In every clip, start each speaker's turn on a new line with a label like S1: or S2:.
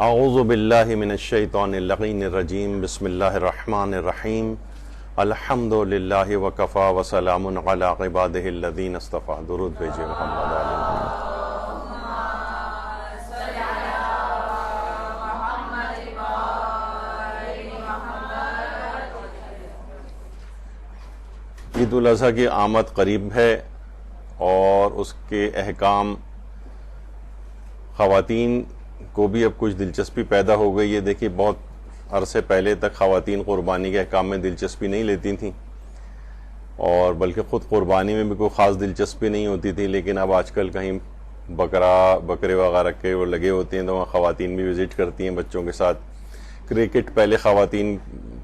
S1: اعوذ باللہ من الشیطان اللعین الرجیم بسم اللہ الرحمن الرحیم الحمد للہ وکفا وسلام علی عبادہ الذین اصطفیٰ. درود بھیجئے محمد علیہ محمد. عید الاضحیٰ کی آمد قریب ہے اور اس کے احکام خواتین کو بھی اب کچھ دلچسپی پیدا ہو گئی ہے. دیکھیے بہت عرصے پہلے تک خواتین قربانی کے احکام میں دلچسپی نہیں لیتی تھیں اور بلکہ خود قربانی میں بھی کوئی خاص دلچسپی نہیں ہوتی تھی، لیکن اب آج کل کہیں بکرے وغیرہ کے وہ لگے ہوتے ہیں تو وہاں خواتین بھی وزٹ کرتی ہیں بچوں کے ساتھ. کرکٹ پہلے خواتین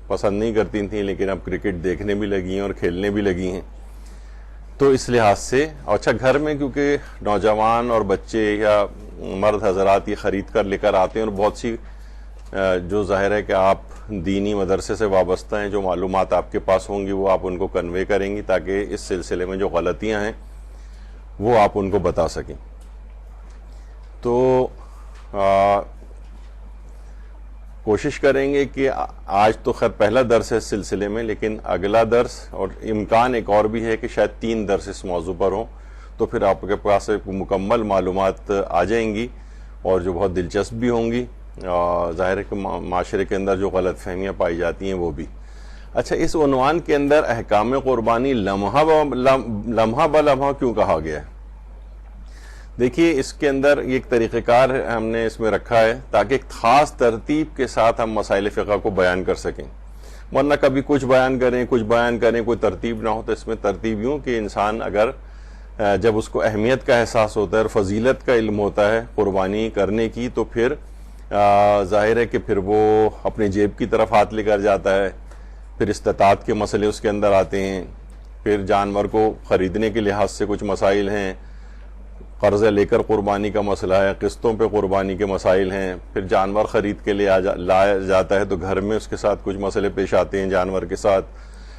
S1: پسند نہیں کرتی تھیں لیکن اب کرکٹ دیکھنے بھی لگی ہیں اور کھیلنے بھی لگی ہیں. تو اس لحاظ سے اچھا گھر میں کیونکہ نوجوان اور بچے یا مرد حضرات یہ خرید کر لے کر آتے ہیں اور بہت سی جو ظاہر ہے کہ آپ دینی مدرسے سے وابستہ ہیں، جو معلومات آپ کے پاس ہوں گی وہ آپ ان کو کنوے کریں گی تاکہ اس سلسلے میں جو غلطیاں ہیں وہ آپ ان کو بتا سکیں. تو کوشش کریں گے کہ آج تو خیر پہلا درس ہے اس سلسلے میں، لیکن اگلا درس اور امکان ایک اور بھی ہے کہ شاید 3 درس اس موضوع پر ہوں، تو پھر آپ کے پاس ایک مکمل معلومات آ جائیں گی اور جو بہت دلچسپ بھی ہوں گی. ظاہر ہے کہ معاشرے کے اندر جو غلط فہمیاں پائی جاتی ہیں وہ بھی. اچھا، اس عنوان کے اندر احکام قربانی لمحہ بلمحہ کیوں کہا گیا ہے؟ دیکھیے اس کے اندر ایک طریقہ کار ہم نے اس میں رکھا ہے تاکہ ایک خاص ترتیب کے ساتھ ہم مسائل فقہ کو بیان کر سکیں، ورنہ کبھی کچھ بیان کریں کوئی ترتیب نہ ہو. تو اس میں ترتیب یوں کہ انسان اگر جب اس کو اہمیت کا احساس ہوتا ہے اور فضیلت کا علم ہوتا ہے قربانی کرنے کی، تو پھر ظاہر ہے کہ پھر وہ اپنی جیب کی طرف ہاتھ لے کر جاتا ہے. پھر استطاعت کے مسئلے اس کے اندر آتے ہیں، پھر جانور کو خریدنے کے لحاظ سے کچھ مسائل ہیں، قرضہ لے کر قربانی کا مسئلہ ہے، قسطوں پہ قربانی کے مسائل ہیں، پھر جانور خرید کے لیے لایا جاتا ہے تو گھر میں اس کے ساتھ کچھ مسئلے پیش آتے ہیں جانور کے ساتھ.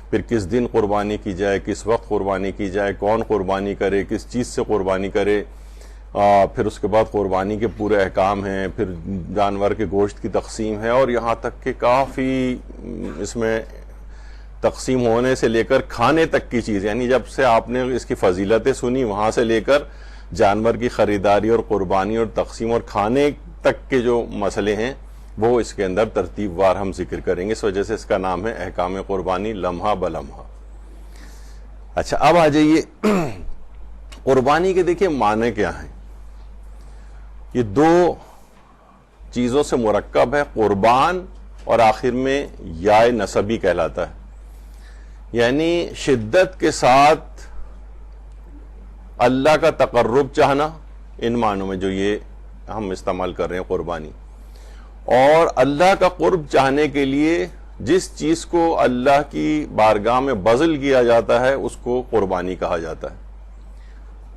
S1: پھر کس دن قربانی کی جائے، کس وقت قربانی کی جائے، کون قربانی کرے، کس چیز سے قربانی کرے، پھر اس کے بعد قربانی کے پورے احکام ہیں، پھر جانور کے گوشت کی تقسیم ہے، اور یہاں تک کہ کافی اس میں تقسیم ہونے سے لے کر کھانے تک کی چیز، یعنی جب سے آپ نے اس کی فضیلتیں سنی وہاں سے لے کر جانور کی خریداری اور قربانی اور تقسیم اور کھانے تک کے جو مسئلے ہیں وہ اس کے اندر ترتیب وار ہم ذکر کریں گے. اس وجہ سے اس کا نام ہے احکام قربانی لمحہ بلمحہ. اچھا، اب آ جائیے قربانی کے. دیکھیے معنی کیا ہیں. یہ 2 چیزوں سے مرکب ہے، قربان اور آخر میں یا نسبی کہلاتا ہے، یعنی شدت کے ساتھ اللہ کا تقرب چاہنا، ان معنوں میں جو یہ ہم استعمال کر رہے ہیں قربانی، اور اللہ کا قرب چاہنے کے لیے جس چیز کو اللہ کی بارگاہ میں بذل کیا جاتا ہے اس کو قربانی کہا جاتا ہے.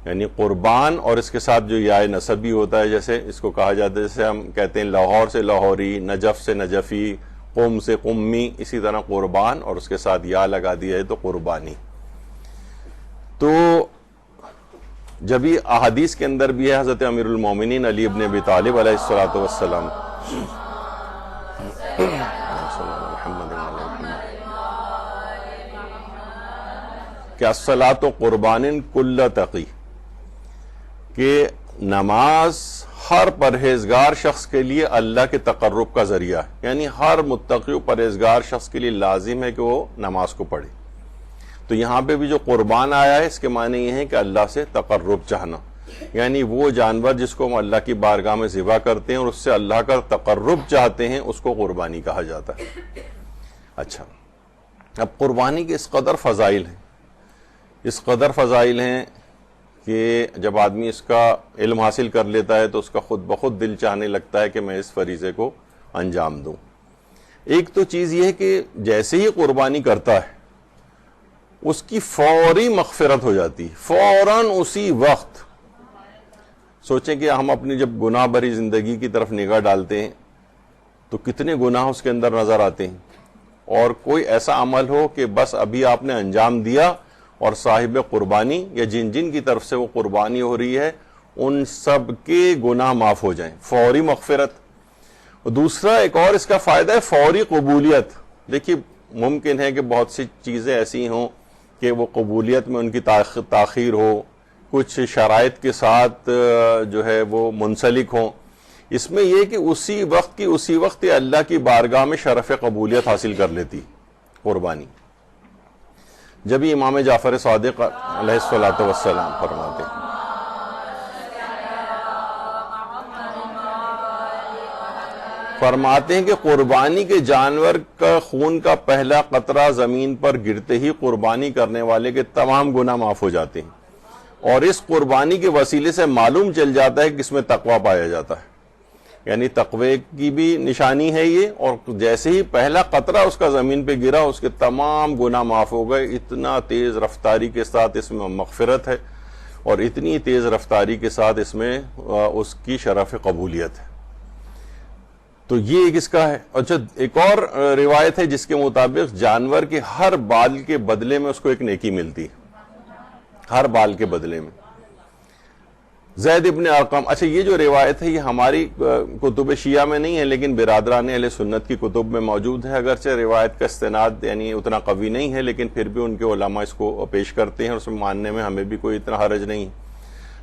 S1: یعنی قربان اور اس کے ساتھ جو یا نسبی ہوتا ہے، جیسے اس کو کہا جاتا ہے، جیسے ہم کہتے ہیں لاہور سے لاہوری، نجف سے نجفی، قم سے قمی، اسی طرح قربان اور اس کے ساتھ یا لگا دیا ہے تو قربانی. تو جب یہ احادیث کے اندر بھی ہے، حضرت امیر المومنین علی ابن ابی طالب علیہ الصلوۃ والسلام کہ الصلاۃ قربان کل تقی، کہ نماز ہر پرہیزگار شخص کے لیے اللہ کے تقرب کا ذریعہ ہے، یعنی ہر متقی و پرہیزگار شخص کے لیے لازم ہے کہ وہ نماز کو پڑھے. تو یہاں پہ بھی جو قربان آیا ہے اس کے معنی یہ ہے کہ اللہ سے تقرب چاہنا، یعنی وہ جانور جس کو ہم اللہ کی بارگاہ میں ذبح کرتے ہیں اور اس سے اللہ کا تقرب چاہتے ہیں اس کو قربانی کہا جاتا ہے. اچھا، اب قربانی کے اس قدر فضائل ہیں کہ جب آدمی اس کا علم حاصل کر لیتا ہے تو اس کا خود بخود دل چاہنے لگتا ہے کہ میں اس فریضے کو انجام دوں. ایک تو چیز یہ ہے کہ جیسے ہی قربانی کرتا ہے اس کی فوری مغفرت ہو جاتی، فوراً اسی وقت. سوچیں کہ ہم اپنی جب گناہ بھری زندگی کی طرف نگاہ ڈالتے ہیں تو کتنے گناہ اس کے اندر نظر آتے ہیں، اور کوئی ایسا عمل ہو کہ بس ابھی آپ نے انجام دیا اور صاحب قربانی یا جن کی طرف سے وہ قربانی ہو رہی ہے ان سب کے گناہ معاف ہو جائیں، فوری مغفرت. دوسرا ایک اور اس کا فائدہ ہے فوری قبولیت. دیکھیے ممکن ہے کہ بہت سی چیزیں ایسی ہوں کہ وہ قبولیت میں ان کی تاخیر ہو، کچھ شرائط کے ساتھ جو ہے وہ منسلک ہوں. اس میں یہ کہ اسی وقت اللہ کی بارگاہ میں شرف قبولیت حاصل کر لیتی قربانی. جب یہ امام جعفر صادق علیہ الصلوۃ والسلام فرماتے ہیں کہ قربانی کے جانور کا خون کا پہلا قطرہ زمین پر گرتے ہی قربانی کرنے والے کے تمام گناہ معاف ہو جاتے ہیں، اور اس قربانی کے وسیلے سے معلوم چل جاتا ہے کہ اس میں تقوی پایا جاتا ہے. یعنی تقوی کی بھی نشانی ہے یہ، اور جیسے ہی پہلا قطرہ اس کا زمین پہ گرا اس کے تمام گناہ معاف ہو گئے. اتنا تیز رفتاری کے ساتھ اس میں مغفرت ہے، اور اتنی تیز رفتاری کے ساتھ اس میں اس کی شرف قبولیت ہے. تو یہ ایک اس کا ہے. اچھا ایک اور روایت ہے جس کے مطابق جانور کے ہر بال کے بدلے میں اس کو ایک نیکی ملتی ہے، ہر بال کے بدلے میں. زید ابن ارقم، اچھا یہ جو روایت ہے یہ ہماری کتب شیعہ میں نہیں ہے لیکن برادران اہل سنت کی کتب میں موجود ہے. اگرچہ روایت کا استناد یعنی اتنا قوی نہیں ہے لیکن پھر بھی ان کے علماء اس کو پیش کرتے ہیں، اور اس میں ماننے میں ہمیں بھی کوئی اتنا حرج نہیں.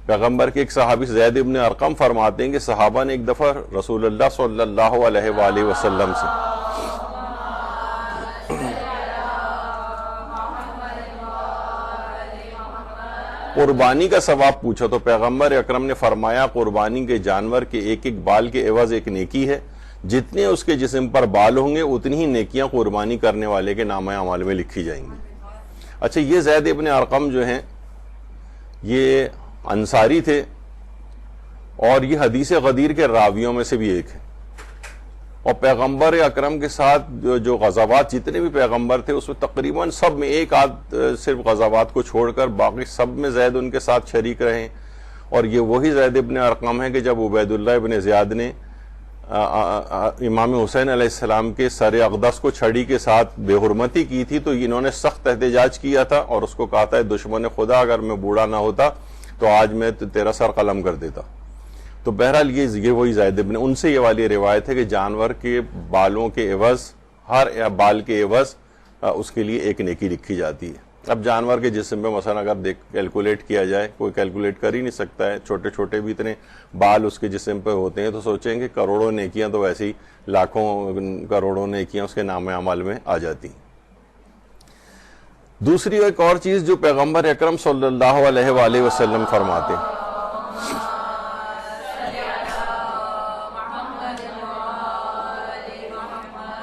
S1: پیغمبر کے ایک صحابی زید ابن ارقم فرماتے ہیں کہ صحابہ نے ایک دفعہ رسول اللہ صلی اللہ علیہ وآلہ وسلم سے قربانی کا ثواب پوچھا، تو پیغمبر اکرم نے فرمایا قربانی کے جانور کے ایک ایک بال کے عوض ایک نیکی ہے، جتنے اس کے جسم پر بال ہوں گے اتنی ہی نیکیاں قربانی کرنے والے کے نامہ اعمال میں لکھی جائیں گی. اچھا یہ زید ابن ارقم جو ہیں یہ انصاری تھے، اور یہ حدیث غدیر کے راویوں میں سے بھی ایک ہے، اور پیغمبر اکرم کے ساتھ جو غزوات جتنے بھی پیغمبر تھے اس میں تقریباً سب میں ایک آدھ صرف غزوات کو چھوڑ کر باقی سب میں زید ان کے ساتھ شریک رہے. اور یہ وہی زید ابن ارقم ہے کہ جب عبید اللہ ابن زیاد نے امام حسین علیہ السلام کے سر اقدس کو چھڑی کے ساتھ بے حرمتی کی تھی تو انہوں نے سخت احتجاج کیا تھا اور اس کو کہا تھا دشمن خدا اگر میں بوڑھا نہ ہوتا تو آج میں تیرا سر قلم کر دیتا. تو بہرحال یہ وہی زید ابن، ان سے یہ والی روایت ہے کہ جانور کے بالوں کے عوض، ہر بال کے عوض اس کے لیے ایک نیکی لکھی جاتی ہے. اب جانور کے جسم میں مثلا اگر کیلکولیٹ کیا جائے، کوئی کیلکولیٹ کر ہی نہیں سکتا ہے، چھوٹے چھوٹے بھی اتنے بال اس کے جسم پہ ہوتے ہیں، تو سوچیں کہ کروڑوں نیکیاں تو ویسے ہی لاکھوں کروڑوں نیکیاں اس کے نام اعمال میں آ جاتی ہیں. دوسری ایک اور چیز جو پیغمبر اکرم صلی اللہ علیہ وآلہ وسلم فرماتے ہیں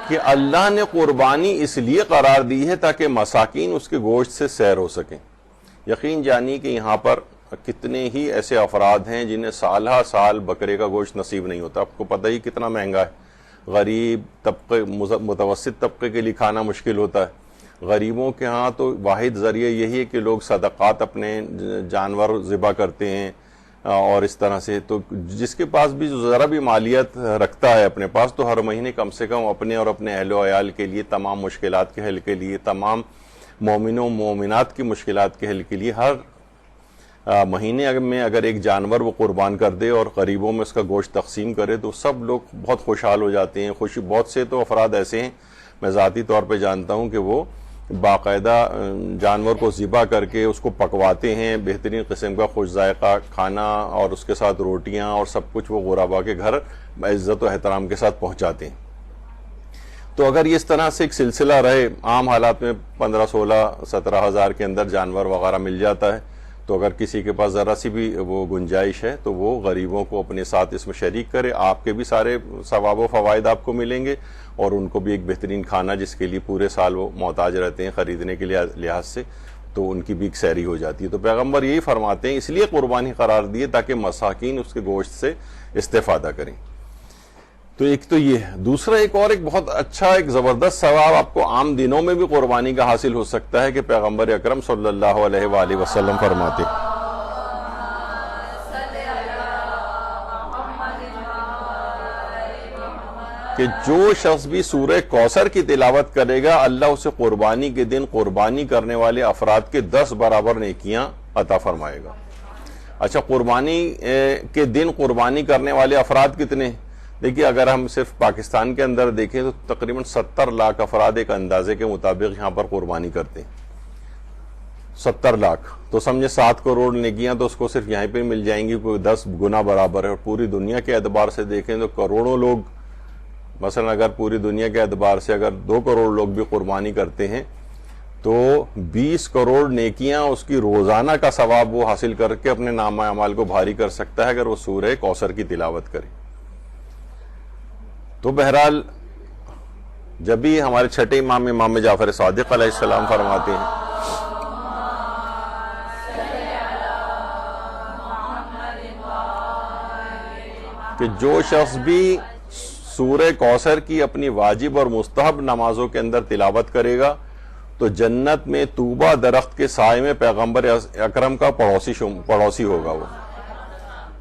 S1: کہ اللہ نے قربانی اس لیے قرار دی ہے تاکہ مساکین اس کے گوشت سے سیر ہو سکیں. یقین جانی کہ یہاں پر کتنے ہی ایسے افراد ہیں جنہیں سالہ سال بکرے کا گوشت نصیب نہیں ہوتا. آپ کو پتہ ہی کتنا مہنگا ہے، غریب طبقے متوسط طبقے کے لیے کھانا مشکل ہوتا ہے. غریبوں کے ہاں تو واحد ذریعہ یہی ہے کہ لوگ صدقات اپنے جانور ذبح کرتے ہیں، اور اس طرح سے تو جس کے پاس بھی ذرا بھی مالیت رکھتا ہے اپنے پاس تو ہر مہینے کم سے کم اپنے اور اپنے اہل و عیال کے لیے، تمام مشکلات کے حل کے لیے، تمام مومنوں و مومنات کی مشکلات کے حل کے لیے ہر مہینے میں اگر ایک جانور وہ قربان کر دے اور غریبوں میں اس کا گوشت تقسیم کرے تو سب لوگ بہت خوشحال ہو جاتے ہیں. بہت سے تو افراد ایسے ہیں میں ذاتی طور پہ جانتا ہوں کہ وہ باقاعدہ جانور کو ذبح کر کے اس کو پکواتے ہیں، بہترین قسم کا خوش ذائقہ کھانا اور اس کے ساتھ روٹیاں اور سب کچھ وہ غربا کے گھر عزت و احترام کے ساتھ پہنچاتے ہیں. تو اگر یہ اس طرح سے ایک سلسلہ رہے، عام حالات میں 15 16 17 ہزار کے اندر جانور وغیرہ مل جاتا ہے، تو اگر کسی کے پاس ذرا سی بھی وہ گنجائش ہے تو وہ غریبوں کو اپنے ساتھ اس میں شریک کرے. آپ کے بھی سارے ثواب و فوائد آپ کو ملیں گے، اور ان کو بھی ایک بہترین کھانا جس کے لیے پورے سال وہ محتاج رہتے ہیں خریدنے کے لحاظ سے، تو ان کی بھی ایک سیری ہو جاتی ہے. تو پیغمبر یہی فرماتے ہیں اس لیے قربانی قرار دیے تاکہ مساکین اس کے گوشت سے استفادہ کریں. تو ایک تو یہ ہے. دوسرا ایک بہت اچھا ایک زبردست ثواب آپ کو عام دنوں میں بھی قربانی کا حاصل ہو سکتا ہے کہ پیغمبر اکرم صلی اللہ علیہ وآلہ وسلم فرماتے کہ جو شخص بھی سورہ کوثر کی تلاوت کرے گا اللہ اسے قربانی کے دن قربانی کرنے والے افراد کے 10 برابر نیکیاں عطا فرمائے گا. اچھا قربانی کے دن قربانی کرنے والے افراد کتنے؟ دیکھیے اگر ہم صرف پاکستان کے اندر دیکھیں تو تقریباً 70 لاکھ افراد ایک اندازے کے مطابق یہاں پر قربانی کرتے ہیں. 70 لاکھ تو سمجھے 7 کروڑ نیکیاں تو اس کو صرف یہیں پہ مل جائیں گی, کوئی 10 گنا برابر ہے. اور پوری دنیا کے اعتبار سے دیکھیں تو کروڑوں لوگ, مثلا اگر پوری دنیا کے اعتبار سے اگر 2 کروڑ لوگ بھی قربانی کرتے ہیں تو 20 کروڑ نیکیاں اس کی روزانہ کا ثواب وہ حاصل کر کے اپنے نامہ اعمال کو بھاری کر سکتا ہے اگر وہ سورہ کوثر کی تلاوت کرے. تو بہرحال جب بھی ہمارے چھٹے امام جعفر صادق علیہ السلام فرماتے ہیں کہ جو شخص بھی سورہ کوثر کی اپنی واجب اور مستحب نمازوں کے اندر تلاوت کرے گا تو جنت میں طوبہ درخت کے سائے میں پیغمبر اکرم کا پڑوسی ہوگا وہ.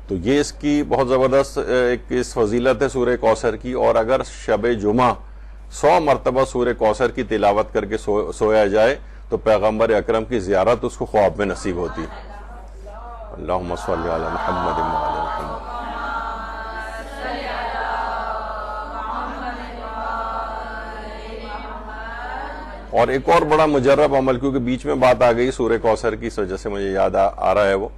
S1: تو یہ اس کی بہت زبردست ایک اس فضیلت ہے سورہ کوثر کی. اور اگر شب جمعہ 100 مرتبہ سورہ کوثر کی تلاوت کر کے سویا جائے تو پیغمبر اکرم کی زیارت اس کو خواب میں نصیب ہوتی ہے. اللہم صلی علی محمد وعلی محمد. اور ایک اور بڑا مجرب عمل, کیونکہ بیچ میں بات آ گئی سورہ کوثر کی اس وجہ سے مجھے یاد آ رہا ہے وہ,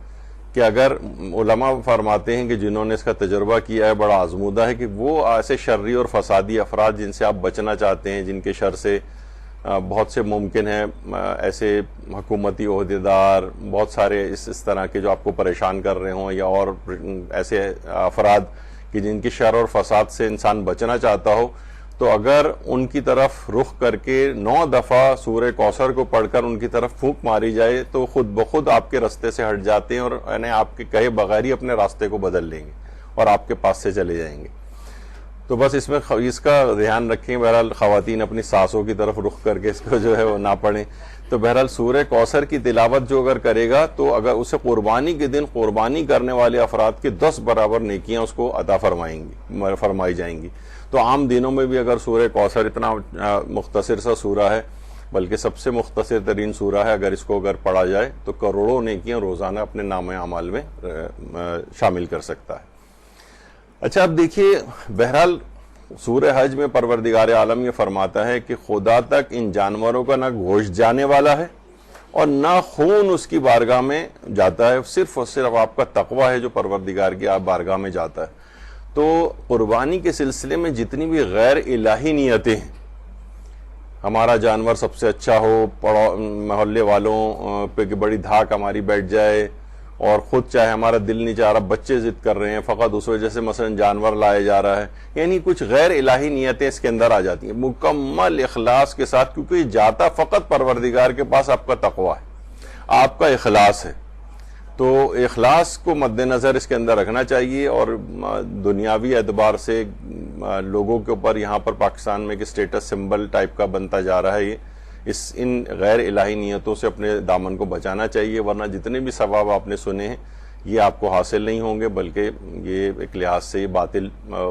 S1: کہ اگر علماء فرماتے ہیں کہ جنہوں نے اس کا تجربہ کیا ہے بڑا آزمودہ ہے کہ وہ ایسے شرری اور فسادی افراد جن سے آپ بچنا چاہتے ہیں, جن کے شر سے بہت سے ممکن ہیں ایسے حکومتی عہدیدار, بہت سارے اس طرح کے جو آپ کو پریشان کر رہے ہوں, یا اور ایسے افراد کہ جن کی شر اور فساد سے انسان بچنا چاہتا ہو, تو اگر ان کی طرف رخ کر کے 9 دفعہ سورہ کوثر کو پڑھ کر ان کی طرف پھونک ماری جائے تو خود بخود آپ کے راستے سے ہٹ جاتے ہیں اور یعنی آپ کے کہے بغیر ہی اپنے راستے کو بدل لیں گے اور آپ کے پاس سے چلے جائیں گے. تو بس اس میں اس کا دھیان رکھیں. بہرحال خواتین اپنی ساسوں کی طرف رخ کر کے اس کو جو ہے وہ نہ پڑھیں. تو بہرحال سورہ کوثر کی تلاوت جو اگر کرے گا تو اگر اسے قربانی کے دن قربانی کرنے والے افراد کے 10 برابر نیکیاں اس کو عطا فرمائی جائیں گی. تو عام دنوں میں بھی اگر سورہ کوثر اتنا مختصر سا سورہ ہے, بلکہ سب سے مختصر ترین سورہ ہے, اگر پڑھا جائے تو کروڑوں نیکیاں روزانہ اپنے نامہ اعمال میں شامل کر سکتا ہے. اچھا اب دیکھیے بہرحال سورہ حج میں پروردگار عالم یہ فرماتا ہے کہ خدا تک ان جانوروں کا نہ گوشت جانے والا ہے اور نہ خون اس کی بارگاہ میں جاتا ہے, صرف اور صرف آپ کا تقوی ہے جو پروردگار کی آپ بارگاہ میں جاتا ہے. تو قربانی کے سلسلے میں جتنی بھی غیر الہی نیتیں ہیں, ہمارا جانور سب سے اچھا ہو, محلے والوں پہ بڑی دھاک ہماری بیٹھ جائے, اور خود چاہے ہمارا دل نہیں چاہ رہا, بچے ضد کر رہے ہیں فقط اس وجہ سے مثلا جانور لایا جا رہا ہے, یعنی کچھ غیر الہی نیتیں اس کے اندر آ جاتی ہیں. مکمل اخلاص کے ساتھ, کیونکہ یہ جاتا فقط پروردگار کے پاس آپ کا تقوی ہے, آپ کا اخلاص ہے. تو اخلاص کو مد نظر اس کے اندر رکھنا چاہیے. اور دنیاوی اعتبار سے لوگوں کے اوپر یہاں پر پاکستان میں ایک اسٹیٹس سمبل ٹائپ کا بنتا جا رہا ہے, یہ ان غیر الہی نیتوں سے اپنے دامن کو بچانا چاہیے, ورنہ جتنے بھی ثواب آپ نے سنے ہیں یہ آپ کو حاصل نہیں ہوں گے, بلکہ یہ ایک لحاظ سے باطل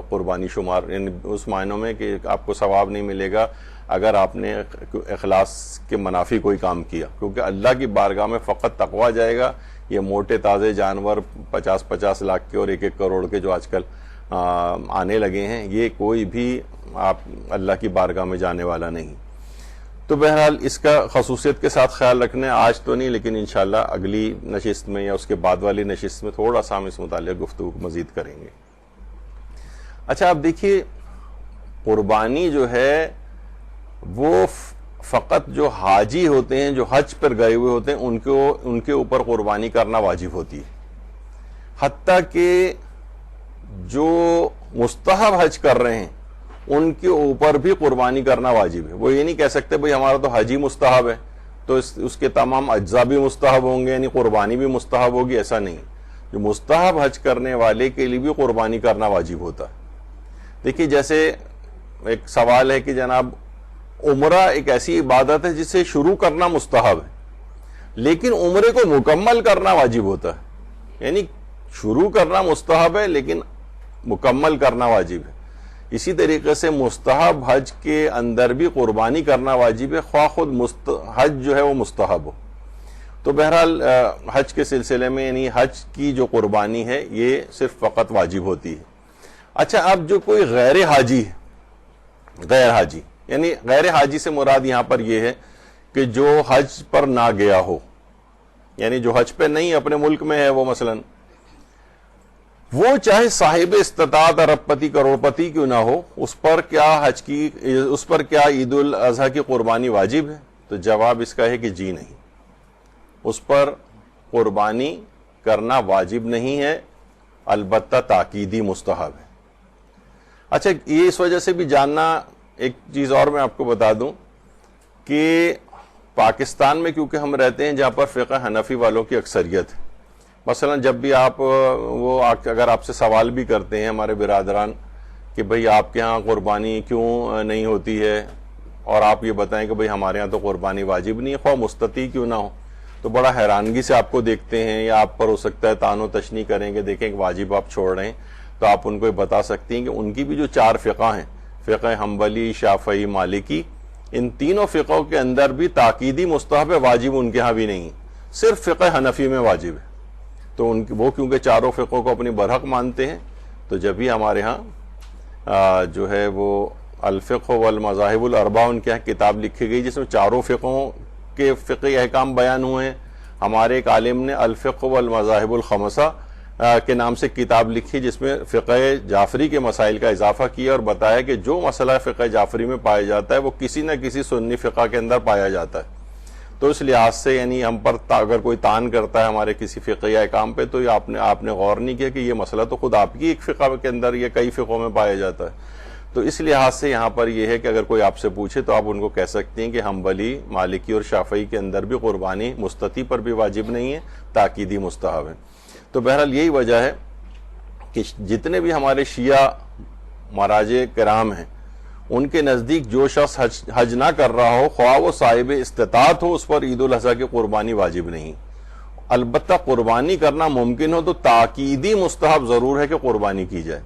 S1: قربانی شمار, یعنی اس معنوں میں کہ آپ کو ثواب نہیں ملے گا اگر آپ نے اخلاص کے منافی کوئی کام کیا, کیونکہ اللہ کی بارگاہ میں فقط تقوی جائے گا. یہ موٹے تازے جانور 50-50 لاکھ کے اور 1-1 کروڑ کے جو آج کل آنے لگے ہیں, یہ کوئی بھی آپ اللہ کی بارگاہ میں جانے والا نہیں. تو بہرحال اس کا خصوصیت کے ساتھ خیال رکھنے, آج تو نہیں لیکن انشاءاللہ اگلی نشست میں یا اس کے بعد والی نشست میں تھوڑا سا ہم اس متعلق گفتگو مزید کریں گے. اچھا اب دیکھیے قربانی جو ہے وہ فقط جو حاجی ہوتے ہیں, جو حج پر گئے ہوئے ہوتے ہیں, ان کے اوپر قربانی کرنا واجب ہوتی ہے. حتیٰ کہ جو مستحب حج کر رہے ہیں ان کے اوپر بھی قربانی کرنا واجب ہے. وہ یہ نہیں کہہ سکتے بھئی ہمارا تو حج ہی مستحب ہے تو اس کے تمام اجزاء بھی مستحب ہوں گے, یعنی قربانی بھی مستحب ہوگی, ایسا نہیں. جو مستحب حج کرنے والے کے لیے بھی قربانی کرنا واجب ہوتا ہے. دیکھیے جیسے ایک سوال ہے کہ جناب عمرہ ایک ایسی عبادت ہے جسے شروع کرنا مستحب ہے, لیکن عمرے کو مکمل کرنا واجب ہوتا ہے. یعنی شروع کرنا مستحب ہے لیکن مکمل کرنا واجب ہے. اسی طریقے سے مستحب حج کے اندر بھی قربانی کرنا واجب ہے, خواہ خود حج جو ہے وہ مستحب ہو. تو بہرحال حج کے سلسلے میں یعنی حج کی جو قربانی ہے یہ صرف فقط واجب ہوتی ہے. اچھا، اب جو کوئی غیر حاجی یعنی غیر حاجی سے مراد یہاں پر یہ ہے کہ جو حج پر نہ گیا ہو، یعنی جو حج پہ نہیں اپنے ملک میں ہے، وہ مثلاً وہ چاہے صاحب استطاعت ارب پتی کروڑ پتی کیوں نہ ہو، اس پر کیا عید الاضحیٰ کی قربانی واجب ہے؟ تو جواب اس کا ہے کہ جی نہیں، اس پر قربانی کرنا واجب نہیں ہے، البتہ تاکیدی مستحب ہے۔ اچھا، یہ اس وجہ سے بھی جاننا، ایک چیز اور میں آپ کو بتا دوں کہ پاکستان میں کیونکہ ہم رہتے ہیں جہاں پر فقہ حنفی والوں کی اکثریت ہے، مثلا جب بھی اگر آپ سے سوال بھی کرتے ہیں ہمارے برادران کہ بھئی آپ کے ہاں قربانی کیوں نہیں ہوتی ہے، اور آپ یہ بتائیں کہ بھئی ہمارے ہاں تو قربانی واجب نہیں ہے، خواہ مستطیع کیوں نہ ہو، تو بڑا حیرانگی سے آپ کو دیکھتے ہیں، یا آپ پر ہو سکتا ہے تان و تشنیع کریں گے، دیکھیں کہ واجب آپ چھوڑ رہے ہیں، تو آپ ان کو یہ بتا سکتی ہیں کہ ان کی بھی جو 4 فقہ ہیں، فقہ حنبلی، شافعی، مالکی، ان تینوں فقہوں کے اندر بھی تاکیدی مستحب واجب ان کے ہاں بھی نہیں، صرف فقہ حنفی میں واجب ہے۔ تو وہ کیونکہ چاروں فقہوں کو اپنی برحق مانتے ہیں، تو جب بھی ہمارے ہاں جو ہے وہ الفقہ والمذاہب الاربع ان کے ہاں کتاب لکھی گئی جس میں چاروں فقہوں کے فقہی احکام بیان ہوئے ہیں، ہمارے ایک عالم نے الفقہ والمذاہب الخمسہ کے نام سے کتاب لکھی جس میں فقہ جعفری کے مسائل کا اضافہ کیا اور بتایا کہ جو مسئلہ فقہ جعفری میں پایا جاتا ہے وہ کسی نہ کسی سنی فقہ کے اندر پایا جاتا ہے۔ تو اس لحاظ سے یعنی ہم پر اگر کوئی تان کرتا ہے ہمارے کسی فقہی احکام پہ، تو آپ نے غور نہیں کیا کہ یہ مسئلہ تو خود آپ کی ایک فقہ کے اندر یہ کئی فقہوں میں پایا جاتا ہے۔ تو اس لحاظ سے یہاں پر یہ ہے کہ اگر کوئی آپ سے پوچھے تو آپ ان کو کہہ سکتے ہیں کہ حنبلی، مالکی اور شافعی کے اندر بھی قربانی مستطیع پر بھی واجب نہیں ہے، تاکیدی مستحب ہے۔ تو بہرحال یہی وجہ ہے کہ جتنے بھی ہمارے شیعہ مراجع کرام ہیں ان کے نزدیک جو شخص حج نہ کر رہا ہو، خواہ وہ صاحب استطاعت ہو، اس پر عید الاضحیٰ کی قربانی واجب نہیں، البتہ قربانی کرنا ممکن ہو تو تاکیدی مستحب ضرور ہے کہ قربانی کی جائے،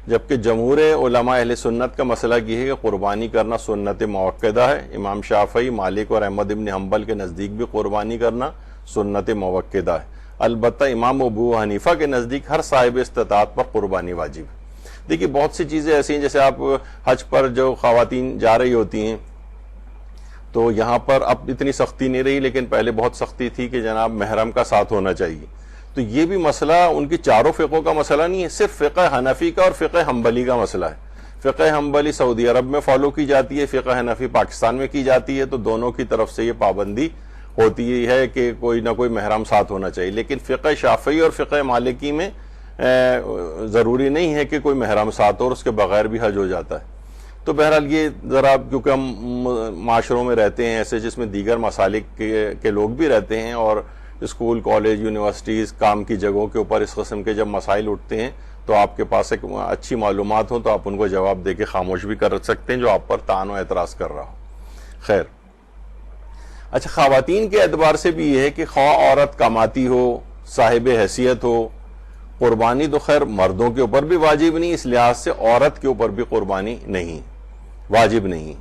S1: جبکہ جمہور علماء اہل سنت کا مسئلہ یہ ہے کہ قربانی کرنا سنت موقدہ ہے۔ امام شافعی، مالک اور احمد بن حنبل کے نزدیک بھی قربانی کرنا سنت موقدہ ہے، البتہ امام ابو حنیفہ کے نزدیک ہر صاحب استطاعت پر قربانی واجب ہے۔ دیکھیے بہت سی چیزیں ایسی ہیں، جیسے آپ حج پر جو خواتین جا رہی ہوتی ہیں تو یہاں پر اب اتنی سختی نہیں رہی، لیکن پہلے بہت سختی تھی کہ جناب محرم کا ساتھ ہونا چاہیے، تو یہ بھی مسئلہ ان کی چاروں فقہوں کا مسئلہ نہیں ہے، صرف فقہ حنفی کا اور فقہ حنبلی کا مسئلہ ہے۔ فقہ حنبلی سعودی عرب میں فالو کی جاتی ہے، فقہ حنفی پاکستان میں کی جاتی ہے، تو دونوں کی طرف سے یہ پابندی ہوتی ہے کہ کوئی نہ کوئی محرم ساتھ ہونا چاہیے، لیکن فقہ شافعی اور فقہ مالکی میں ضروری نہیں ہے کہ کوئی محرم ساتھ ہو اور اس کے بغیر بھی حج ہو جاتا ہے۔ تو بہرحال یہ ذرا کیونکہ ہم معاشروں میں رہتے ہیں ایسے جس میں دیگر مسالک کے لوگ بھی رہتے ہیں، اور اسکول، کالج، یونیورسٹیز، کام کی جگہوں کے اوپر اس قسم کے جب مسائل اٹھتے ہیں تو آپ کے پاس ایک اچھی معلومات ہوں تو آپ ان کو جواب دے کے خاموش بھی کر سکتے ہیں جو آپ پر طعن و اعتراض کر رہا ہو۔ خیر، اچھا، خواتین کے اعتبار سے بھی یہ ہے کہ خواہ عورت کماتی ہو، صاحب حیثیت ہو، قربانی تو خیر مردوں کے اوپر بھی واجب نہیں، اس لحاظ سے عورت کے اوپر بھی قربانی نہیں، واجب نہیں،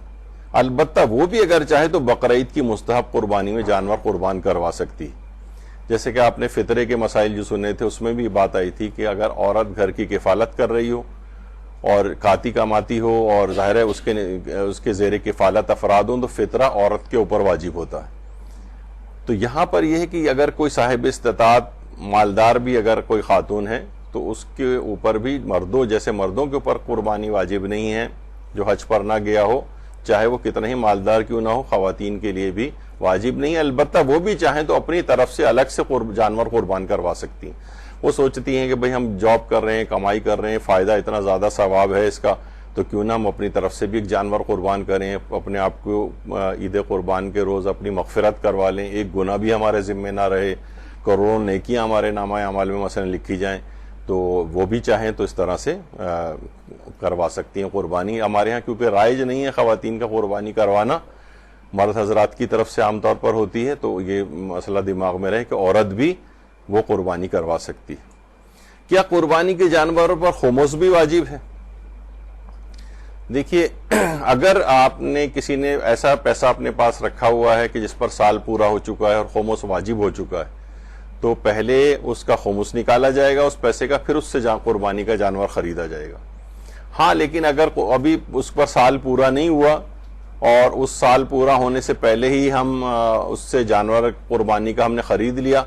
S1: البتہ وہ بھی اگر چاہے تو بقرعید کی مستحب قربانی میں جانور قربان کروا سکتی۔ جیسے کہ آپ نے فطرے کے مسائل جو سنے تھے اس میں بھی بات آئی تھی کہ اگر عورت گھر کی کفالت کر رہی ہو اور کاتی کماتی ہو اور ظاہر ہے اس کے زیر کفالت افراد ہوں تو فطرہ عورت کے اوپر واجب ہوتا ہے۔ تو یہاں پر یہ ہے کہ اگر کوئی صاحب استطاعت مالدار بھی اگر کوئی خاتون ہے تو اس کے اوپر بھی جیسے مردوں کے اوپر قربانی واجب نہیں ہے جو حج پر نہ گیا ہو، چاہے وہ کتنا ہی مالدار کیوں نہ ہو، خواتین کے لیے بھی واجب نہیں ہے، البتہ وہ بھی چاہیں تو اپنی طرف سے الگ سے جانور قربان کروا سکتی ہیں۔ وہ سوچتی ہیں کہ بھئی ہم جاب کر رہے ہیں، کمائی کر رہے ہیں، فائدہ اتنا زیادہ ثواب ہے اس کا، تو کیوں نہ ہم اپنی طرف سے بھی ایک جانور قربان کریں، اپنے آپ کو عید قربان کے روز اپنی مغفرت کروا لیں، ایک گناہ بھی ہمارے ذمہ نہ رہے، کروڑوں نیکیاں ہمارے نامہ اعمال میں مثلا لکھی جائیں، تو وہ بھی چاہیں تو اس طرح سے کروا سکتی ہیں قربانی۔ ہمارے ہاں کیونکہ رائج نہیں ہے خواتین کا قربانی کروانا، مرد حضرات کی طرف سے عام طور پر ہوتی ہے، تو یہ مسئلہ دماغ میں رہے کہ عورت بھی وہ قربانی کروا سکتی ہے۔ کیا قربانی کے جانوروں پر خمس بھی واجب ہے؟ دیکھیے، اگر آپ نے کسی نے ایسا پیسہ اپنے پاس رکھا ہوا ہے کہ جس پر سال پورا ہو چکا ہے اور خمس واجب ہو چکا ہے، تو پہلے اس کا خمس نکالا جائے گا اس پیسے کا، پھر اس سے قربانی کا جانور خریدا جائے گا۔ ہاں لیکن اگر ابھی اس پر سال پورا نہیں ہوا اور اس سال پورا ہونے سے پہلے ہی ہم اس سے جانور قربانی کا ہم نے خرید لیا،